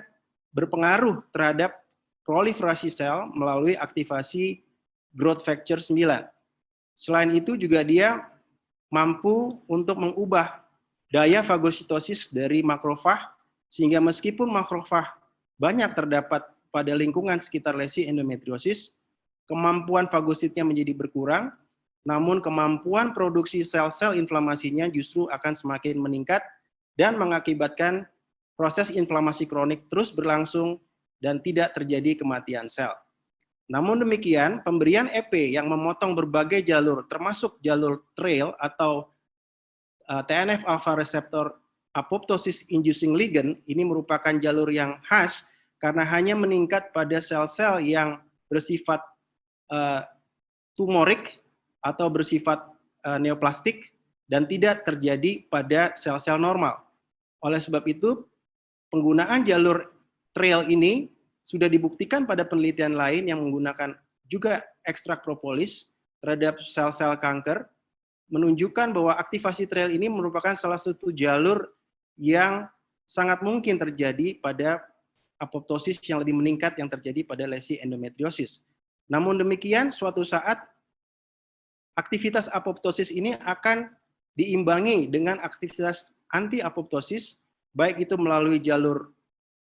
berpengaruh terhadap proliferasi sel melalui aktivasi growth factor 9. Selain itu juga dia mampu untuk mengubah daya fagositosis dari makrofag, sehingga meskipun makrofag banyak terdapat pada lingkungan sekitar lesi endometriosis, kemampuan fagositnya menjadi berkurang, namun kemampuan produksi sel-sel inflamasinya justru akan semakin meningkat dan mengakibatkan proses inflamasi kronik terus berlangsung dan tidak terjadi kematian sel. Namun demikian, pemberian EP yang memotong berbagai jalur, termasuk jalur trail atau TNF alpha receptor apoptosis inducing ligand, ini merupakan jalur yang khas karena hanya meningkat pada sel-sel yang bersifat tumorik atau bersifat neoplastik dan tidak terjadi pada sel-sel normal. Oleh sebab itu, penggunaan jalur trail ini sudah dibuktikan pada penelitian lain yang menggunakan juga ekstrak propolis terhadap sel-sel kanker, menunjukkan bahwa aktivasi trail ini merupakan salah satu jalur yang sangat mungkin terjadi pada apoptosis yang lebih meningkat yang terjadi pada lesi endometriosis. Namun demikian, suatu saat aktivitas apoptosis ini akan diimbangi dengan aktivitas anti-apoptosis, baik itu melalui jalur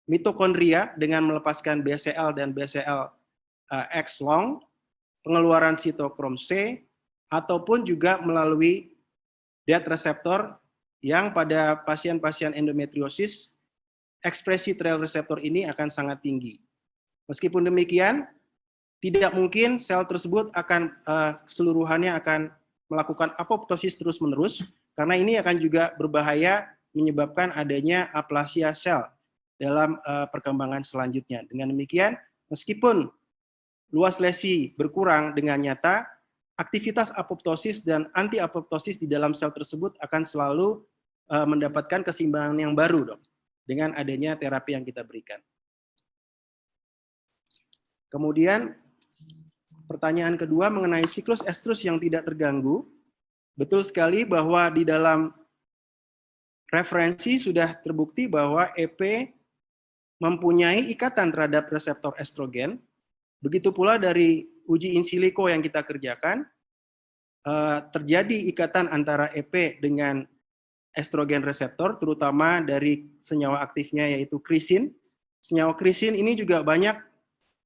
mitokondria dengan melepaskan BCL dan BCL-X long, pengeluaran sitokrom C, ataupun juga melalui DAT reseptor yang pada pasien-pasien endometriosis, ekspresi trail reseptor ini akan sangat tinggi. Meskipun demikian, tidak mungkin sel tersebut akan keseluruhannya akan melakukan apoptosis terus-menerus, karena ini akan juga berbahaya menyebabkan adanya aplasia sel dalam perkembangan selanjutnya. Dengan demikian, meskipun luas lesi berkurang dengan nyata, aktivitas apoptosis dan anti-apoptosis di dalam sel tersebut akan selalu mendapatkan keseimbangan yang baru, dok, dengan adanya terapi yang kita berikan. Kemudian, pertanyaan kedua mengenai siklus estrus yang tidak terganggu. Betul sekali bahwa di dalam referensi sudah terbukti bahwa EP mempunyai ikatan terhadap reseptor estrogen. Begitu pula dari uji in silico yang kita kerjakan, terjadi ikatan antara EP dengan estrogen reseptor, terutama dari senyawa aktifnya yaitu krisin. Senyawa krisin ini juga banyak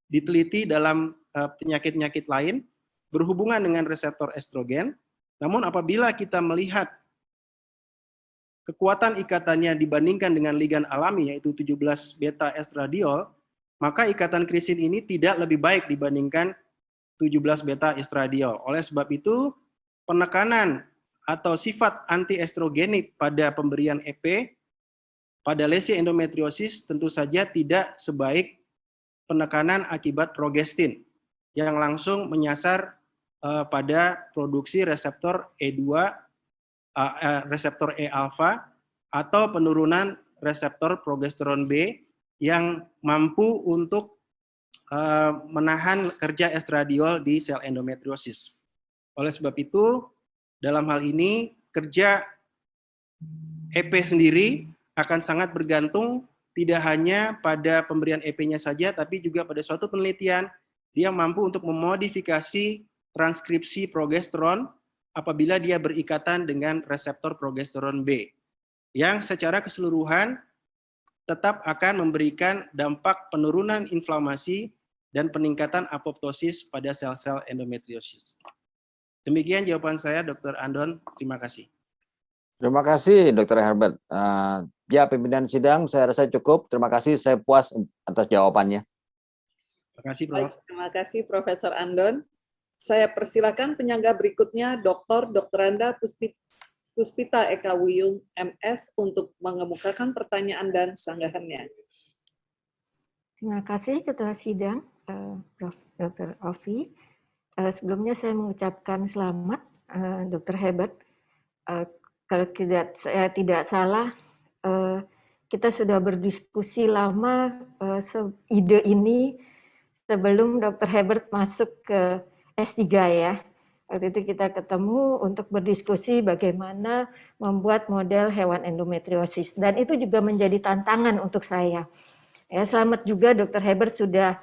diteliti dalam penyakit-penyakit lain berhubungan dengan reseptor estrogen. Namun apabila kita melihat kekuatan ikatannya dibandingkan dengan ligan alami yaitu 17 beta estradiol, maka ikatan krisin ini tidak lebih baik dibandingkan 17 beta estradiol. Oleh sebab itu, penekanan atau sifat antiestrogenik pada pemberian EP pada lesi endometriosis tentu saja tidak sebaik penekanan akibat progestin yang langsung menyasar pada produksi reseptor E2, reseptor E alpha, atau penurunan reseptor progesteron B yang mampu untuk menahan kerja estradiol di sel endometriosis. Oleh sebab itu, dalam hal ini kerja EP sendiri akan sangat bergantung tidak hanya pada pemberian EP-nya saja, tapi juga pada suatu penelitian dia mampu untuk memodifikasi transkripsi progesteron apabila dia berikatan dengan reseptor progesteron B, yang secara keseluruhan tetap akan memberikan dampak penurunan inflamasi dan peningkatan apoptosis pada sel-sel endometriosis. Demikian jawaban saya, Dr. Andon. Terima kasih. Terima kasih, Dr. Herbert. Ya, pimpinan sidang saya rasa cukup. Terima kasih, saya puas atas jawabannya. Terima kasih, Prof. Baik, terima kasih, Profesor Andon. Saya persilakan penyangga berikutnya, Dr. Anda Puspita Eka Wiyung, MS, untuk mengemukakan pertanyaan dan sanggahannya. Terima kasih, Ketua Sidang, Prof. Dr. Ovi. Sebelumnya saya mengucapkan selamat, Dr. Herbert. Kalau saya tidak salah, kita sudah berdiskusi lama ide ini sebelum Dr. Herbert masuk ke S3 ya. Waktu itu kita ketemu untuk berdiskusi bagaimana membuat model hewan endometriosis. Dan itu juga menjadi tantangan untuk saya. Ya, selamat juga Dr. Herbert sudah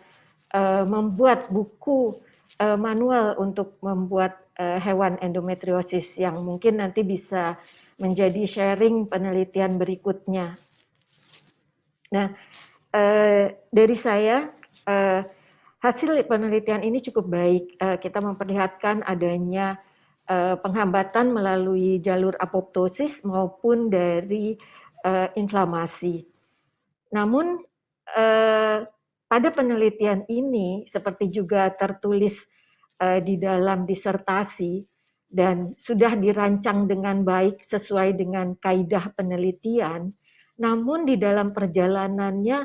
membuat buku manual untuk membuat hewan endometriosis yang mungkin nanti bisa menjadi sharing penelitian berikutnya. Nah, dari saya, hasil penelitian ini cukup baik. Kita memperlihatkan adanya penghambatan melalui jalur apoptosis maupun dari inflamasi. Namun, pada penelitian ini, seperti juga tertulis di dalam disertasi, dan sudah dirancang dengan baik sesuai dengan kaidah penelitian, namun di dalam perjalanannya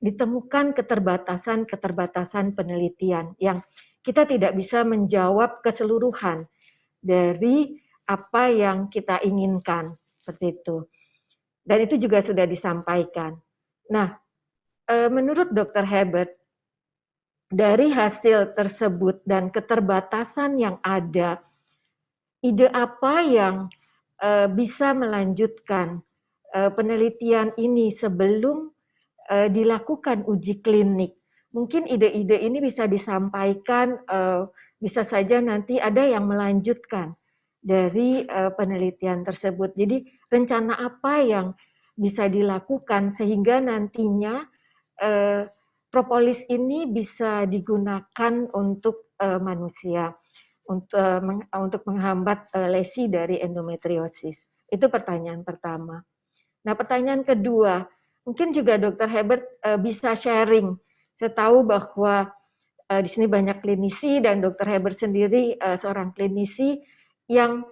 ditemukan keterbatasan penelitian yang kita tidak bisa menjawab keseluruhan dari apa yang kita inginkan, seperti itu. Dan itu juga sudah disampaikan. Nah, menurut Dr. Herbert, dari hasil tersebut dan keterbatasan yang ada, ide apa yang bisa melanjutkan penelitian ini sebelum dilakukan uji klinik? Mungkin ide-ide ini bisa disampaikan, bisa saja nanti ada yang melanjutkan dari penelitian tersebut. Jadi rencana apa yang bisa dilakukan sehingga nantinya propolis ini bisa digunakan untuk manusia, untuk menghambat lesi dari endometriosis. Itu pertanyaan pertama. Nah, pertanyaan kedua, mungkin juga Dr. Herbert bisa sharing. Saya tahu bahwa di sini banyak klinisi dan Dr. Herbert sendiri seorang klinisi yang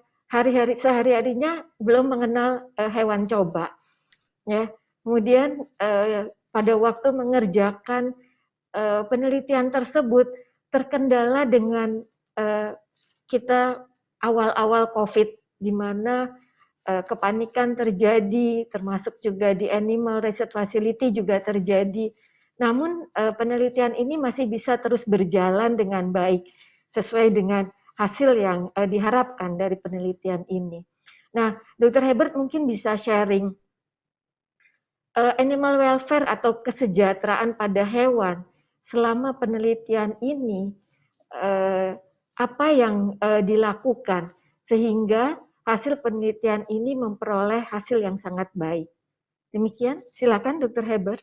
sehari-harinya belum mengenal hewan coba. Ya, kemudian pada waktu mengerjakan penelitian tersebut terkendala dengan kita awal-awal COVID, di mana kepanikan terjadi, termasuk juga di Animal Research Facility juga terjadi. Namun penelitian ini masih bisa terus berjalan dengan baik, sesuai dengan hasil yang diharapkan dari penelitian ini. Nah, Dr. Herbert mungkin bisa sharing animal welfare atau kesejahteraan pada hewan selama penelitian ini, apa yang dilakukan sehingga hasil penelitian ini memperoleh hasil yang sangat baik. Demikian, silakan Dr. Herbert.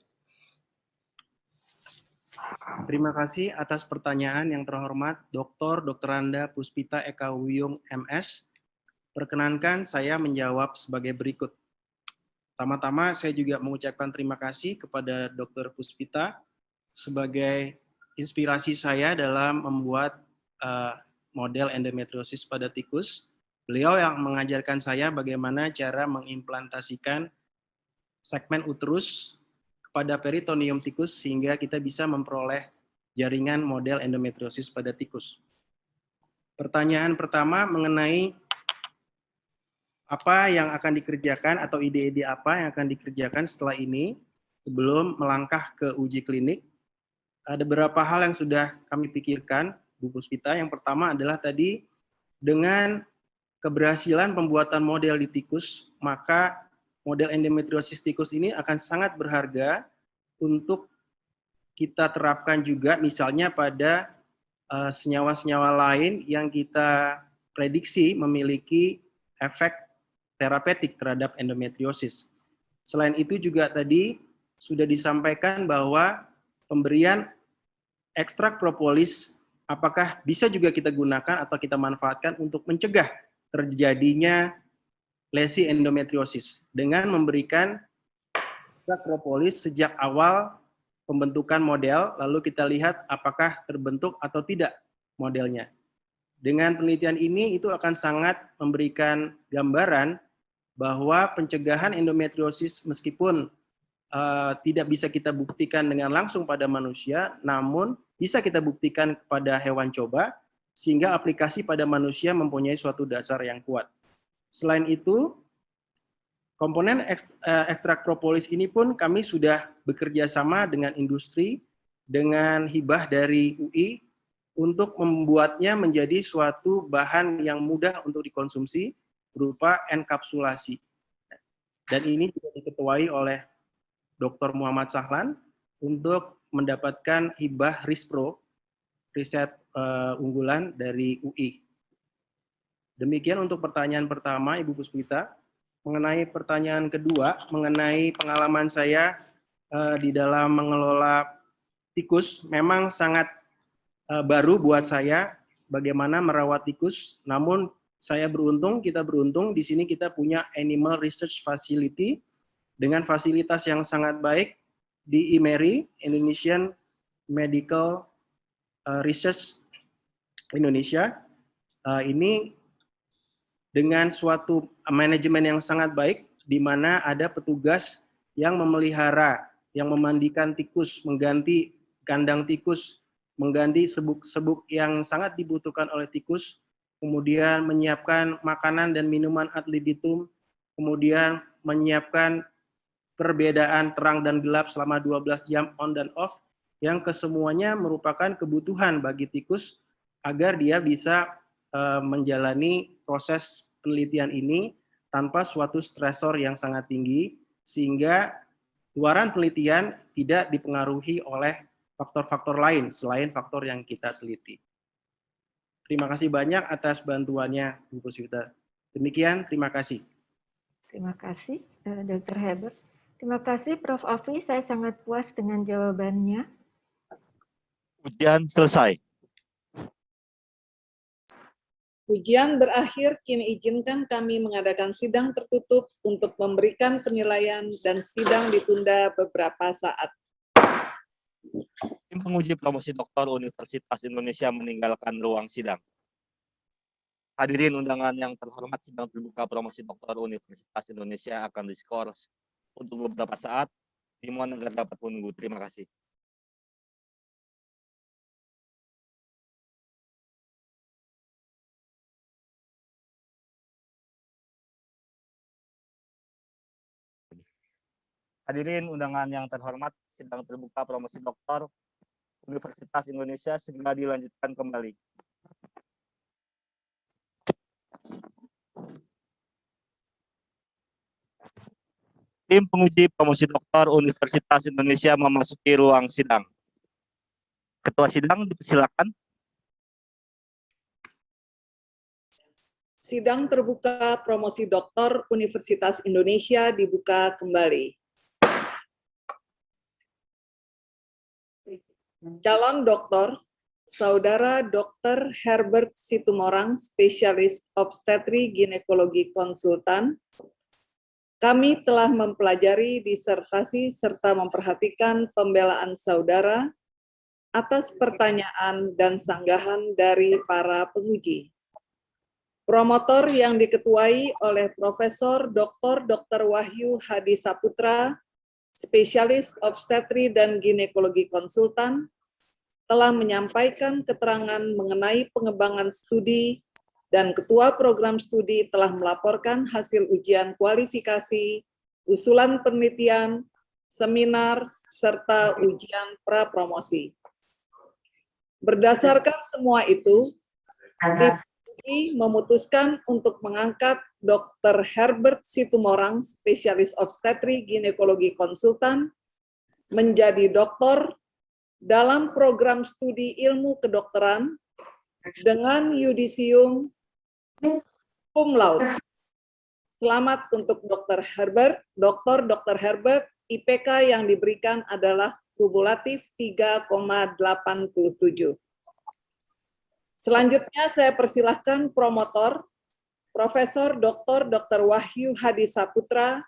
Terima kasih atas pertanyaan yang terhormat Dr. Anda Puspita Eka Wiyung MS. Perkenankan saya menjawab sebagai berikut. Pertama-tama saya juga mengucapkan terima kasih kepada Dr. Puspita sebagai inspirasi saya dalam membuat model endometriosis pada tikus. Beliau yang mengajarkan saya bagaimana cara mengimplantaskan segmen uterus kepada peritoneum tikus sehingga kita bisa memperoleh jaringan model endometriosis pada tikus. Pertanyaan pertama mengenai apa yang akan dikerjakan atau ide-ide apa yang akan dikerjakan setelah ini sebelum melangkah ke uji klinik. Ada beberapa hal yang sudah kami pikirkan, Bu Puspita. Yang pertama adalah tadi dengan keberhasilan pembuatan model di tikus, maka model endometriosis tikus ini akan sangat berharga untuk kita terapkan juga misalnya pada senyawa-senyawa lain yang kita prediksi memiliki efek terapeutik terhadap endometriosis. Selain itu juga tadi sudah disampaikan bahwa pemberian ekstrak propolis apakah bisa juga kita gunakan atau kita manfaatkan untuk mencegah terjadinya lesi endometriosis dengan memberikan ekstrak propolis sejak awal pembentukan model, lalu kita lihat apakah terbentuk atau tidak modelnya. Dengan penelitian ini itu akan sangat memberikan gambaran bahwa pencegahan endometriosis meskipun tidak bisa kita buktikan dengan langsung pada manusia, namun bisa kita buktikan kepada hewan coba, sehingga aplikasi pada manusia mempunyai suatu dasar yang kuat. Selain itu, komponen ekstrak propolis ini pun kami sudah bekerja sama dengan industri, dengan hibah dari UI, untuk membuatnya menjadi suatu bahan yang mudah untuk dikonsumsi, berupa enkapsulasi. Dan ini juga diketuai oleh Dr. Muhammad Sahlan untuk mendapatkan hibah RISPRO, riset unggulan dari UI. Demikian untuk pertanyaan pertama, Ibu Puspita. Mengenai pertanyaan kedua, mengenai pengalaman saya di dalam mengelola tikus, memang sangat baru buat saya bagaimana merawat tikus, namun saya beruntung, kita beruntung, di sini kita punya Animal Research Facility dengan fasilitas yang sangat baik, di IMERI, Indonesian Medical Research Indonesia, ini dengan suatu manajemen yang sangat baik, di mana ada petugas yang memelihara, yang memandikan tikus, mengganti kandang tikus, mengganti sebuk-sebuk yang sangat dibutuhkan oleh tikus, kemudian menyiapkan makanan dan minuman ad libitum, kemudian menyiapkan perbedaan terang dan gelap selama 12 jam on dan off, yang kesemuanya merupakan kebutuhan bagi tikus agar dia bisa menjalani proses penelitian ini tanpa suatu stresor yang sangat tinggi, sehingga keluaran penelitian tidak dipengaruhi oleh faktor-faktor lain selain faktor yang kita teliti. Terima kasih banyak atas bantuannya, Bu Puspita. Demikian, terima kasih. Terima kasih, Dr. Herbert. Terima kasih, Prof. Ovi. Saya sangat puas dengan jawabannya. Ujian selesai. Ujian berakhir, kini izinkan kami mengadakan sidang tertutup untuk memberikan penilaian dan sidang ditunda beberapa saat. Tim penguji promosi doktor Universitas Indonesia meninggalkan ruang sidang. Hadirin undangan yang terhormat, sidang terbuka promosi doktor Universitas Indonesia akan diskors untuk beberapa saat. Dimohon agar dapat menunggu. Terima kasih. Hadirin undangan yang terhormat, sidang terbuka promosi doktor Universitas Indonesia segera dilanjutkan kembali. Tim penguji promosi doktor Universitas Indonesia memasuki ruang sidang. Ketua sidang dipersilakan. Sidang terbuka promosi doktor Universitas Indonesia dibuka kembali. Calon doktor, Saudara Dr. Herbert Situmorang, spesialis obstetri ginekologi konsultan. Kami telah mempelajari disertasi serta memperhatikan pembelaan saudara atas pertanyaan dan sanggahan dari para penguji. Promotor yang diketuai oleh Profesor Dr. Wahyu Hadi Saputra, spesialis obstetri dan ginekologi konsultan, telah menyampaikan keterangan mengenai pengembangan studi, dan Ketua Program Studi telah melaporkan hasil ujian kualifikasi, usulan penelitian, seminar, serta ujian prapromosi. Berdasarkan semua itu, tim penguji memutuskan untuk mengangkat Dr. Herbert Situmorang, spesialis obstetri ginekologi konsultan, menjadi doktor dalam program studi ilmu kedokteran dengan yudisium cum laude. Selamat untuk Dr. Herbert. Dr. Herbert, IPK yang diberikan adalah kumulatif 3,87. Selanjutnya saya persilahkan promotor, Profesor Dr. Wahyu Hadi Saputra,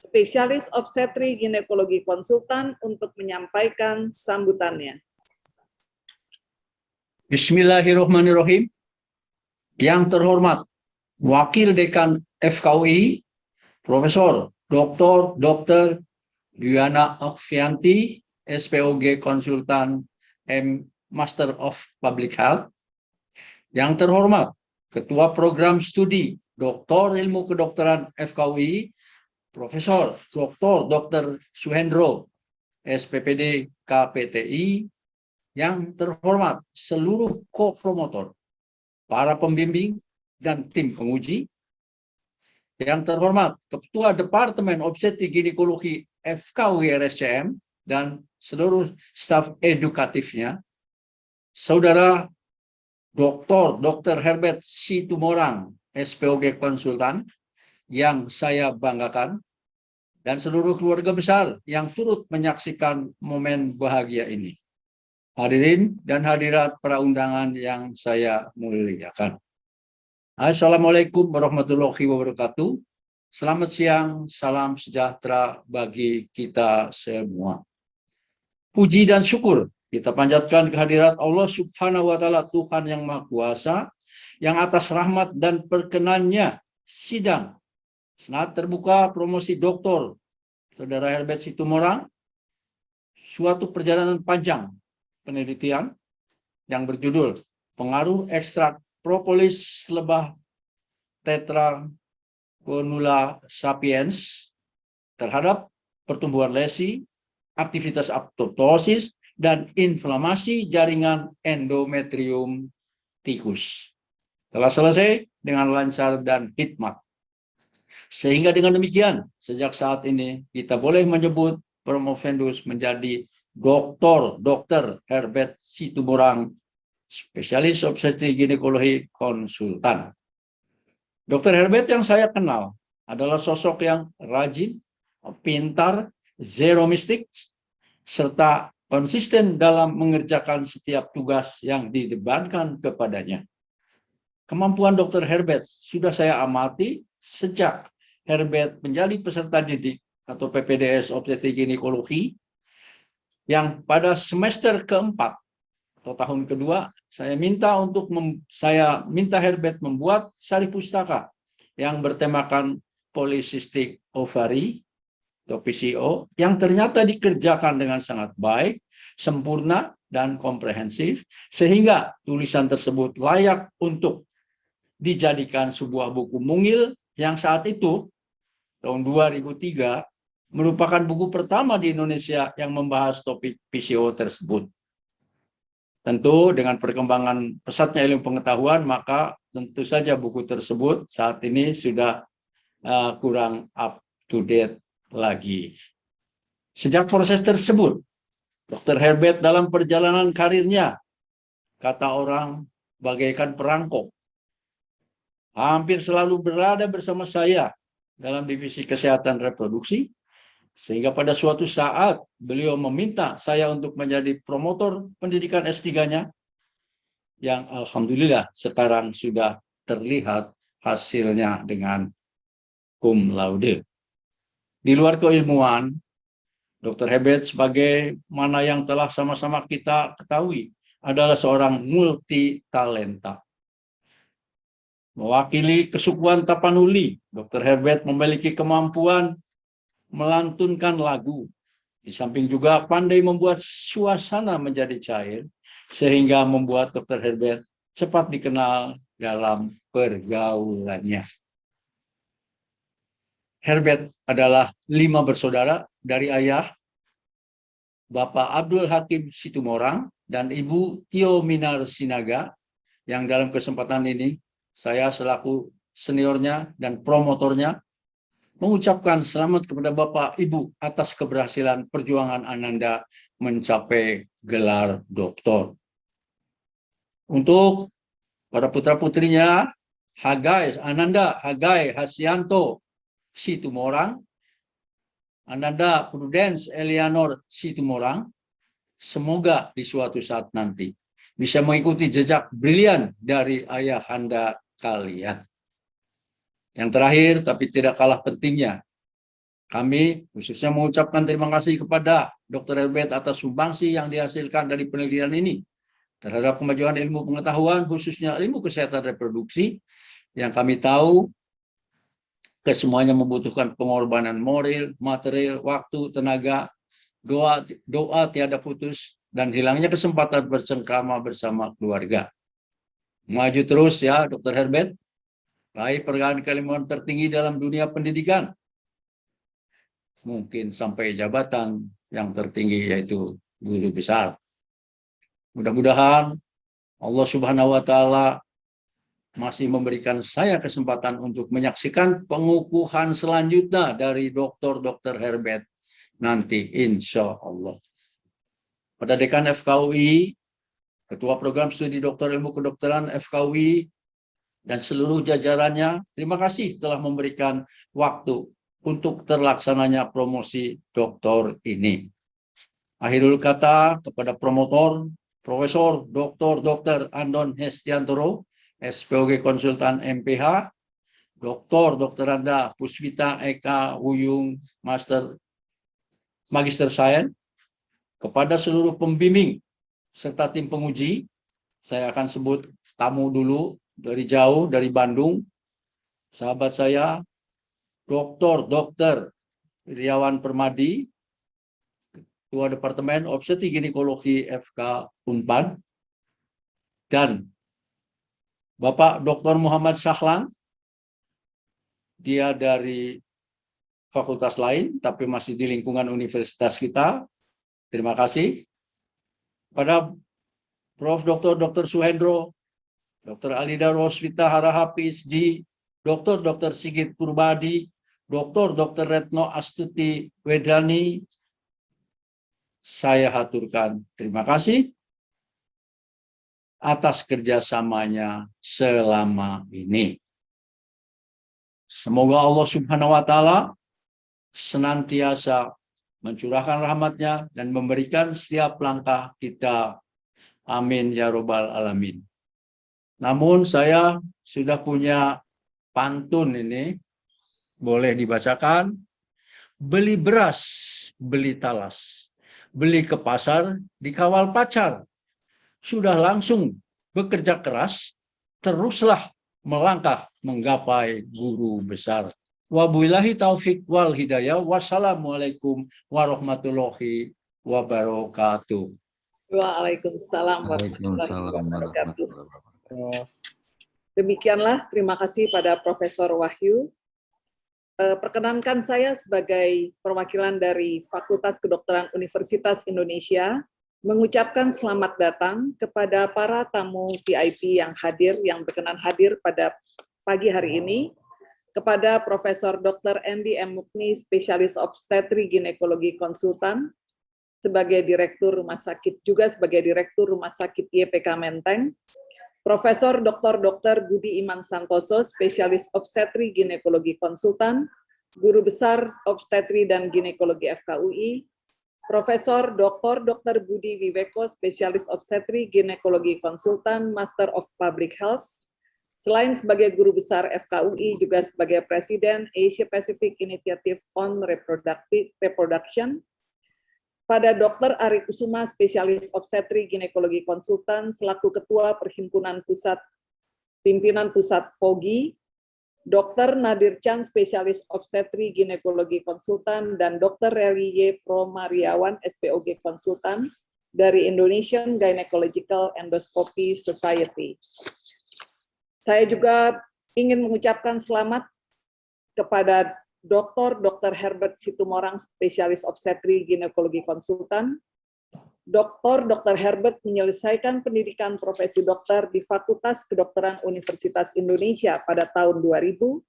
spesialis obstetri ginekologi konsultan, untuk menyampaikan sambutannya. Bismillahirrahmanirrahim. Yang terhormat Wakil Dekan FKUI, Profesor Dr. Diana Okfianti, SPOG Konsultan Master of Public Health. Yang terhormat Ketua Program Studi Doktor Ilmu Kedokteran FKUI, Profesor Dr. Suhendro, SPPD KPTI. Yang terhormat seluruh co-promotor, para pembimbing, dan tim penguji. Yang terhormat Ketua Departemen Obstetri Ginekologi FKUI RSCM dan seluruh staf edukatifnya, Saudara Dr. Herbert Situmorang, SPOG Konsultan, yang saya banggakan, dan seluruh keluarga besar yang turut menyaksikan momen bahagia ini. Hadirin dan hadirat para undangan yang saya muliakan. Assalamualaikum warahmatullahi wabarakatuh. Selamat siang, salam sejahtera bagi kita semua. Puji dan syukur kita panjatkan kehadirat Allah Subhanahu wa Ta'ala, Tuhan yang Maha Kuasa, yang atas rahmat dan perkenannya sidang Senat Terbuka Promosi Doktor Saudara Herbert Situmorang, suatu perjalanan panjang penelitian yang berjudul Pengaruh Ekstrak Propolis Lebah Tetragonula sapiens terhadap pertumbuhan lesi, aktivitas apoptosis, dan inflamasi jaringan endometrium tikus. Telah selesai dengan lancar dan hikmat. Sehingga dengan demikian, sejak saat ini kita boleh menyebut promovendus menjadi Dr. Herbert Situmorang, spesialis obstetri ginekologi konsultan. Dr. Herbert yang saya kenal adalah sosok yang rajin, pintar, zero mistik, serta konsisten dalam mengerjakan setiap tugas yang dibebankan kepadanya. Kemampuan Dr. Herbert sudah saya amati sejak Herbert menjadi peserta didik atau PPDS obstetri ginekologi, yang pada semester keempat atau tahun kedua saya minta Herbert membuat sari pustaka yang bertemakan polycystic ovary atau PCO, yang ternyata dikerjakan dengan sangat baik, sempurna, dan komprehensif, sehingga tulisan tersebut layak untuk dijadikan sebuah buku mungil yang saat itu tahun 2003 merupakan buku pertama di Indonesia yang membahas topik PCO tersebut. Tentu dengan perkembangan pesatnya ilmu pengetahuan, maka tentu saja buku tersebut saat ini sudah kurang up to date lagi. Sejak proses tersebut, Dr. Herbert dalam perjalanan karirnya, kata orang, bagaikan perangkok, hampir selalu berada bersama saya dalam divisi kesehatan reproduksi, sehingga pada suatu saat beliau meminta saya untuk menjadi promotor pendidikan S3-nya, yang alhamdulillah sekarang sudah terlihat hasilnya dengan cum laude. Di luar keilmuan, Dr. Herbert sebagaimana yang telah sama-sama kita ketahui adalah seorang multi talenta. Mewakili kesukuan Tapanuli, Dr. Herbert memiliki kemampuan melantunkan lagu. Di samping juga pandai membuat suasana menjadi cair, sehingga membuat Dr. Herbert cepat dikenal dalam pergaulannya. Herbert adalah 5 bersaudara dari ayah, Bapak Abdul Hakim Situmorang, dan Ibu Tio Minar Sinaga, yang dalam kesempatan ini saya selaku seniornya dan promotornya mengucapkan selamat kepada Bapak Ibu atas keberhasilan perjuangan Ananda mencapai gelar doktor. Untuk para putra-putrinya, Ananda Hagai Hasyanto Situmorang, Ananda Prudence Eleanor Situmorang, semoga di suatu saat nanti bisa mengikuti jejak brilian dari ayahanda kalian. Yang terakhir, tapi tidak kalah pentingnya, kami khususnya mengucapkan terima kasih kepada Dr. Herbert atas sumbangsi yang dihasilkan dari penelitian ini terhadap kemajuan ilmu pengetahuan, khususnya ilmu kesehatan reproduksi, yang kami tahu kesemuanya membutuhkan pengorbanan moral, material, waktu, tenaga, doa tiada putus, dan hilangnya kesempatan bersengkrama bersama keluarga. Maju terus ya Dr. Herbert, raih penghargaan keilmuan tertinggi dalam dunia pendidikan, mungkin sampai jabatan yang tertinggi yaitu guru besar. Mudah-mudahan Allah Subhanahu wa Ta'ala masih memberikan saya kesempatan untuk menyaksikan pengukuhan selanjutnya dari Dr. Herbert nanti, insya Allah. Pada Dekan FKUI, Ketua Program Studi Doktor Ilmu Kedokteran FKUI, dan seluruh jajarannya, terima kasih telah memberikan waktu untuk terlaksananya promosi doktor ini. Akhirul kata kepada promotor, Profesor Dr. Andon Hestiantoro, SPOG Konsultan MPH, Dr. Anda Puspita Eka Wuyung, Magister Sains, kepada seluruh pembimbing serta tim penguji. Saya akan sebut tamu dulu dari jauh, dari Bandung. Sahabat saya, Dr. Iriawan Permadi, Ketua Departemen Obstetri Ginekologi FK Unpad, dan Bapak Dr. Muhammad Sahlan, dia dari fakultas lain, tapi masih di lingkungan universitas kita. Terima kasih. Pada Prof. Dr. Suhendro, Dr. Alida Rosvita Haraha PhD, Dr. Sigit Purbadi, Dr. Retno Astuti Wedani, saya haturkan terima kasih atas kerjasamanya selama ini. Semoga Allah Subhanahu wa Ta'ala senantiasa mencurahkan rahmatnya dan memberikan setiap langkah kita. Amin ya robbal alamin. Namun saya sudah punya pantun ini, boleh dibacakan. Beli beras, beli talas, beli ke pasar, dikawal pacar. Sudah langsung bekerja keras, teruslah melangkah menggapai guru besar. Wabillahi taufik wal hidayah. Wassalamualaikum warahmatullahi wabarakatuh. Waalaikumsalam warahmatullahi wabarakatuh. Demikianlah, terima kasih pada Profesor Wahyu. Perkenankan saya sebagai perwakilan dari Fakultas Kedokteran Universitas Indonesia mengucapkan selamat datang kepada para tamu VIP yang hadir, yang berkenan hadir pada pagi hari ini, kepada Profesor Dr. Andy M. Mukni, Spesialis Obstetri Ginekologi Konsultan, sebagai Direktur Rumah Sakit, juga sebagai Direktur Rumah Sakit YPK Menteng, Profesor Dr. Budi Iman Santoso, Spesialis Obstetri Ginekologi Konsultan, Guru Besar Obstetri dan Ginekologi FKUI, Profesor Dr. Budi Wiweko, Spesialis Obstetri Ginekologi Konsultan, Master of Public Health. Selain sebagai Guru Besar FKUI, juga sebagai Presiden Asia Pacific Initiative on Reproduction. Pada Dr. Ari Kusuma, Spesialis Obstetri Ginekologi Konsultan, selaku Ketua Perhimpunan Pimpinan Pusat POGI, Dr. Nadir Chan, Spesialis Obstetri Ginekologi Konsultan, dan Dr. Reli Y. Promariawan, SPOG Konsultan, dari Indonesian Gynecological Endoscopy Society. Saya juga ingin mengucapkan selamat kepada Dr. Herbert Situmorang, Spesialis Obstetri Ginekologi Konsultan. Dr. Herbert menyelesaikan pendidikan profesi dokter di Fakultas Kedokteran Universitas Indonesia pada tahun 2000,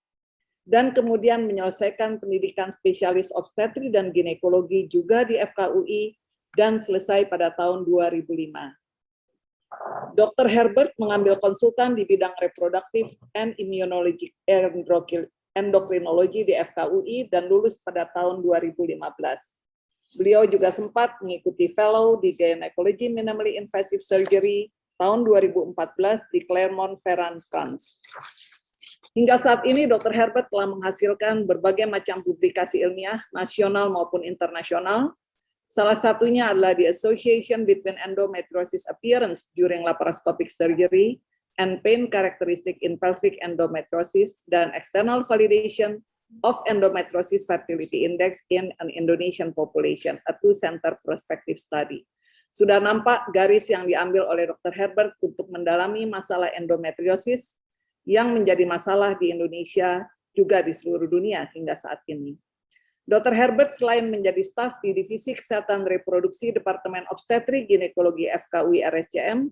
dan kemudian menyelesaikan pendidikan spesialis obstetri dan ginekologi juga di FKUI, dan selesai pada tahun 2005. Dr. Herbert mengambil konsultan di bidang reproduktif and immunologi endokrinologi di FKUI dan lulus pada tahun 2015. Beliau juga sempat mengikuti fellow di Gynecology Minimally Invasive Surgery tahun 2014 di Clermont-Ferrand, France. Hingga saat ini, Dr. Herbert telah menghasilkan berbagai macam publikasi ilmiah, nasional maupun internasional. Salah satunya adalah The Association Between Endometriosis Appearance During Laparoscopic Surgery and Pain Characteristic in Pelvic Endometriosis dan External Validation of Endometriosis Fertility Index in an Indonesian Population, a two-center prospective study. Sudah nampak garis yang diambil oleh Dr. Herbert untuk mendalami masalah endometriosis yang menjadi masalah di Indonesia juga di seluruh dunia hingga saat ini. Dr. Herbert selain menjadi staf di Divisi Kesehatan Reproduksi Departemen Obstetri Ginekologi FKUI RSCM,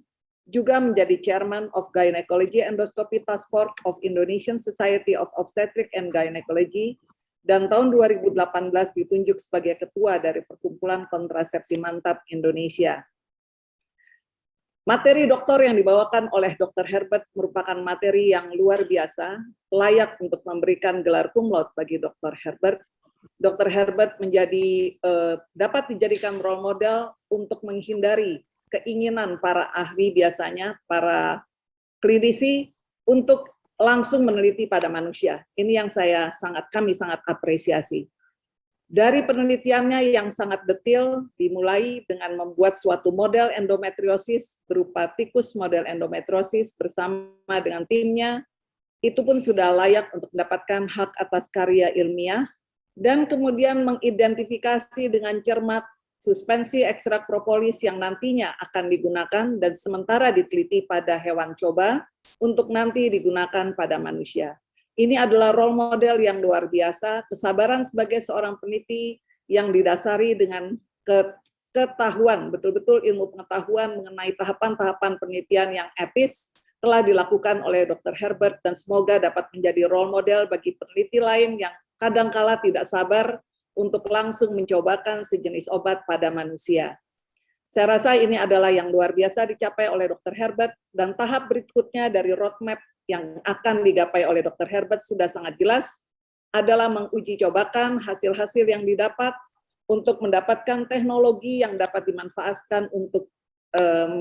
juga menjadi Chairman of Gynecology Endoscopy Task Force of Indonesian Society of Obstetric and Gynecology, dan tahun 2018 ditunjuk sebagai Ketua dari Perkumpulan Kontrasepsi Mantap Indonesia. Materi doktor yang dibawakan oleh Dr. Herbert merupakan materi yang luar biasa, layak untuk memberikan gelar cum laude bagi Dr. Herbert. Dr. Herbert dapat dijadikan role model untuk menghindari keinginan para ahli, biasanya para klinisi, untuk langsung meneliti pada manusia. Ini yang kami sangat apresiasi. Dari penelitiannya yang sangat detail, dimulai dengan membuat suatu model endometriosis berupa tikus model endometriosis bersama dengan timnya, itu pun sudah layak untuk mendapatkan hak atas karya ilmiah, dan kemudian mengidentifikasi dengan cermat suspensi ekstrak propolis yang nantinya akan digunakan dan sementara diteliti pada hewan coba untuk nanti digunakan pada manusia. Ini adalah role model yang luar biasa, kesabaran sebagai seorang peneliti yang didasari dengan ketahuan, betul-betul ilmu pengetahuan mengenai tahapan-tahapan penelitian yang etis telah dilakukan oleh Dr. Herbert, dan semoga dapat menjadi role model bagi peneliti lain yang kadangkala tidak sabar untuk langsung mencobakan sejenis obat pada manusia. Saya rasa ini adalah yang luar biasa dicapai oleh Dr. Herbert, dan tahap berikutnya dari roadmap yang akan digapai oleh Dr. Herbert sudah sangat jelas, adalah menguji cobakan hasil-hasil yang didapat untuk mendapatkan teknologi yang dapat dimanfaatkan untuk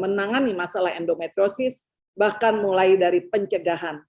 menangani masalah endometriosis, bahkan mulai dari pencegahan.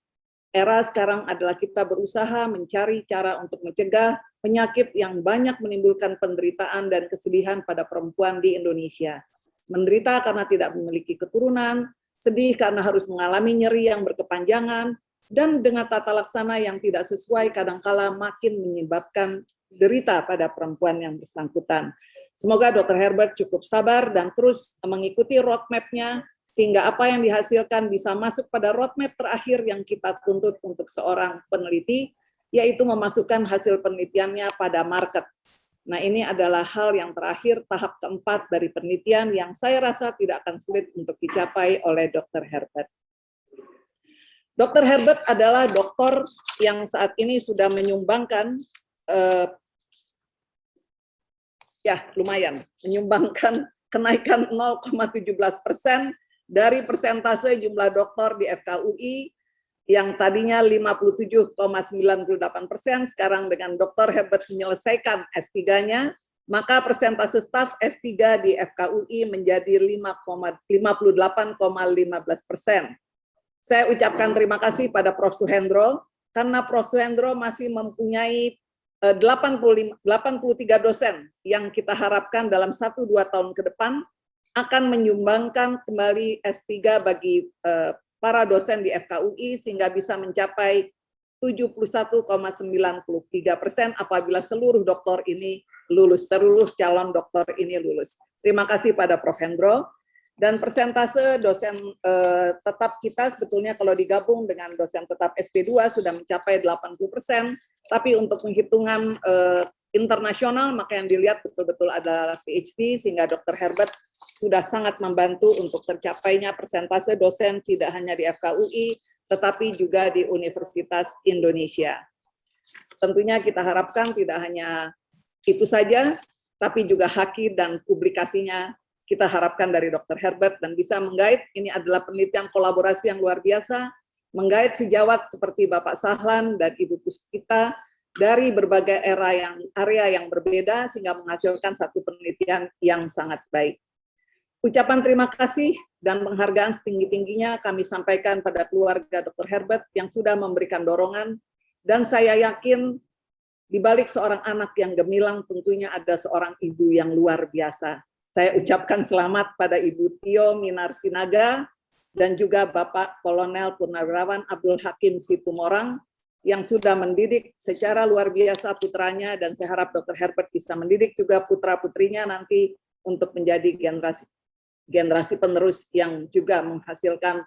Era sekarang adalah kita berusaha mencari cara untuk mencegah penyakit yang banyak menimbulkan penderitaan dan kesedihan pada perempuan di Indonesia. Menderita karena tidak memiliki keturunan, sedih karena harus mengalami nyeri yang berkepanjangan, dan dengan tata laksana yang tidak sesuai kadangkala makin menyebabkan derita pada perempuan yang bersangkutan. Semoga Dr. Herbert cukup sabar dan terus mengikuti roadmap-nya, sehingga apa yang dihasilkan bisa masuk pada roadmap terakhir yang kita tuntut untuk seorang peneliti, yaitu memasukkan hasil penelitiannya pada market. Nah, ini adalah hal yang terakhir, tahap keempat dari penelitian yang saya rasa tidak akan sulit untuk dicapai oleh Dr. Herbert. Dr. Herbert adalah dokter yang saat ini sudah menyumbangkan, menyumbangkan kenaikan 0,17% dari persentase jumlah dokter di FKUI, yang tadinya 57,98%, sekarang dengan Dr. Herbert menyelesaikan S3-nya, maka persentase staf S3 di FKUI menjadi 58,15%. Saya ucapkan terima kasih pada Prof. Suhendro, karena Prof. Suhendro masih mempunyai 83 dosen yang kita harapkan dalam 1-2 tahun ke depan akan menyumbangkan kembali S3 bagi para dosen di FKUI, sehingga bisa mencapai 71,93% apabila seluruh doktor ini lulus, seluruh calon doktor ini lulus. Terima kasih pada Prof. Hendro. Dan persentase dosen tetap kita sebetulnya kalau digabung dengan dosen tetap SP2 sudah mencapai 80%, tapi untuk penghitungan internasional maka yang dilihat betul-betul adalah PhD, sehingga Dr. Herbert sudah sangat membantu untuk tercapainya persentase dosen tidak hanya di FKUI, tetapi juga di Universitas Indonesia. Tentunya kita harapkan tidak hanya itu saja, tapi juga haki dan publikasinya kita harapkan dari Dr. Herbert, dan bisa menggait, ini adalah penelitian kolaborasi yang luar biasa, menggait sejawat seperti Bapak Sahlan dan Ibu Puspita dari berbagai area yang berbeda, sehingga menghasilkan satu penelitian yang sangat baik. Ucapan terima kasih dan penghargaan setinggi-tingginya kami sampaikan pada keluarga Dr. Herbert yang sudah memberikan dorongan, dan saya yakin di balik seorang anak yang gemilang tentunya ada seorang ibu yang luar biasa. Saya ucapkan selamat pada Ibu Tio Minarsinaga dan juga Bapak Kolonel Purnawirawan Abdul Hakim Situmorang yang sudah mendidik secara luar biasa putranya, dan saya harap Dr. Herbert bisa mendidik juga putra-putrinya nanti untuk menjadi generasi penerus yang juga menghasilkan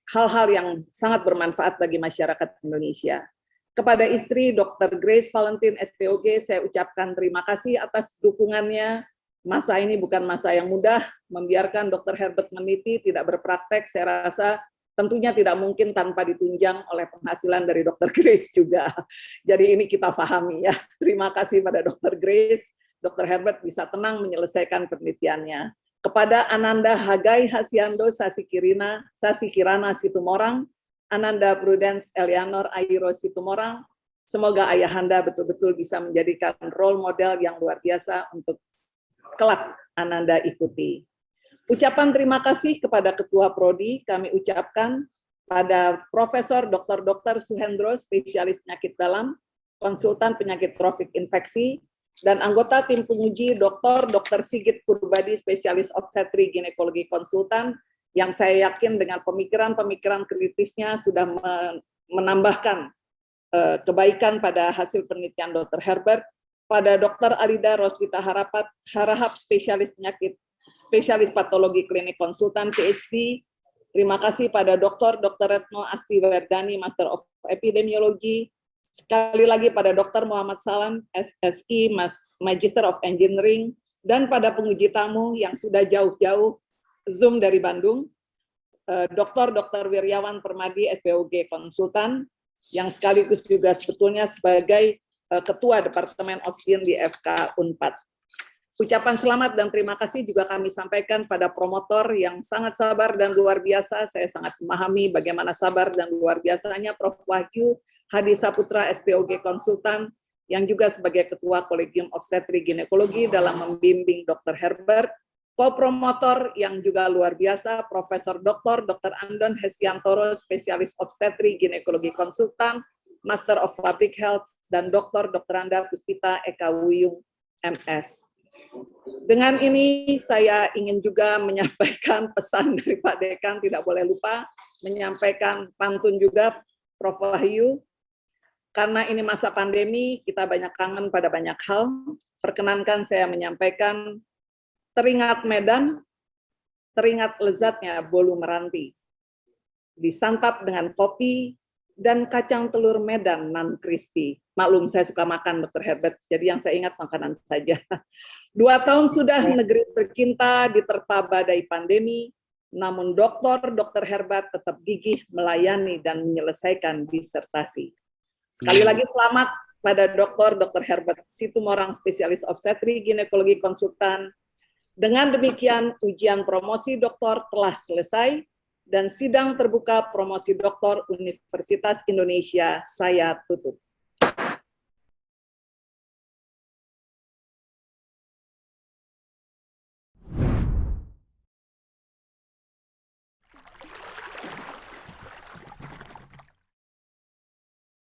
hal-hal yang sangat bermanfaat bagi masyarakat Indonesia. Kepada istri Dr. Grace Valentine SPOG, saya ucapkan terima kasih atas dukungannya. Masa ini bukan masa yang mudah, membiarkan Dr. Herbert meneliti, tidak berpraktek, saya rasa tentunya tidak mungkin tanpa ditunjang oleh penghasilan dari Dr. Grace juga. Jadi ini kita pahami ya. Terima kasih pada Dr. Grace, Dr. Herbert bisa tenang menyelesaikan penelitiannya. Kepada Ananda Hagai Hasiando Sasikirana Situmorang, Ananda Prudence Eleanor Airo Situmorang, semoga ayahanda betul-betul bisa menjadikan role model yang luar biasa untuk kelak Ananda ikuti. Ucapan terima kasih kepada Ketua Prodi kami ucapkan pada Profesor Dr. Suhendro, spesialis penyakit dalam, konsultan penyakit trofik infeksi, dan anggota tim penguji Dr. Sigit Purbadi, spesialis obstetri ginekologi konsultan, yang saya yakin dengan pemikiran-pemikiran kritisnya sudah menambahkan kebaikan pada hasil penelitian Dr. Herbert, pada Dr. Alida Rosvita Harahap, spesialis patologi klinik konsultan PhD. Terima kasih pada Dr. Retno Asti Werdani, Master of Epidemiologi. Sekali lagi pada Dr. Muhammad Salam, SSI, Magister of Engineering, dan pada penguji tamu yang sudah jauh-jauh Zoom dari Bandung, Dr. Wiryawan Permadi, SPOG Konsultan, yang sekaligus juga sebetulnya sebagai Ketua Departemen Oksigen di FK Unpad. Ucapan selamat dan terima kasih juga kami sampaikan pada promotor yang sangat sabar dan luar biasa. Saya sangat memahami bagaimana sabar dan luar biasanya Prof. Wahyu Hadi Saputra, SPOG Konsultan, yang juga sebagai Ketua Kolegium Obstetri Ginekologi dalam membimbing Dr. Herbert. Co-promotor yang juga luar biasa, Profesor Dr. Andon Hesiantoro, spesialis obstetri ginekologi konsultan, Master of Public Health, dan Dr. Anda Puspita Eka Wuyung, MS. Dengan ini saya ingin juga menyampaikan pesan dari Pak Dekan, tidak boleh lupa menyampaikan pantun juga, Prof. Wahyu. Karena ini masa pandemi, kita banyak kangen pada banyak hal. Perkenankan saya menyampaikan, teringat Medan, teringat lezatnya bolu meranti. Disantap dengan kopi dan kacang telur Medan nan crispy. Maklum, saya suka makan, Dr. Herbert, jadi yang saya ingat makanan saja. 2 tahun sudah negeri tercinta diterpa badai pandemi, namun Dr. Herbert tetap gigih melayani dan menyelesaikan disertasi. Sekali lagi selamat pada Dr. Herbert Situmorang, spesialis obstetri ginekologi konsultan. Dengan demikian, ujian promosi doktor telah selesai dan sidang terbuka promosi doktor Universitas Indonesia saya tutup.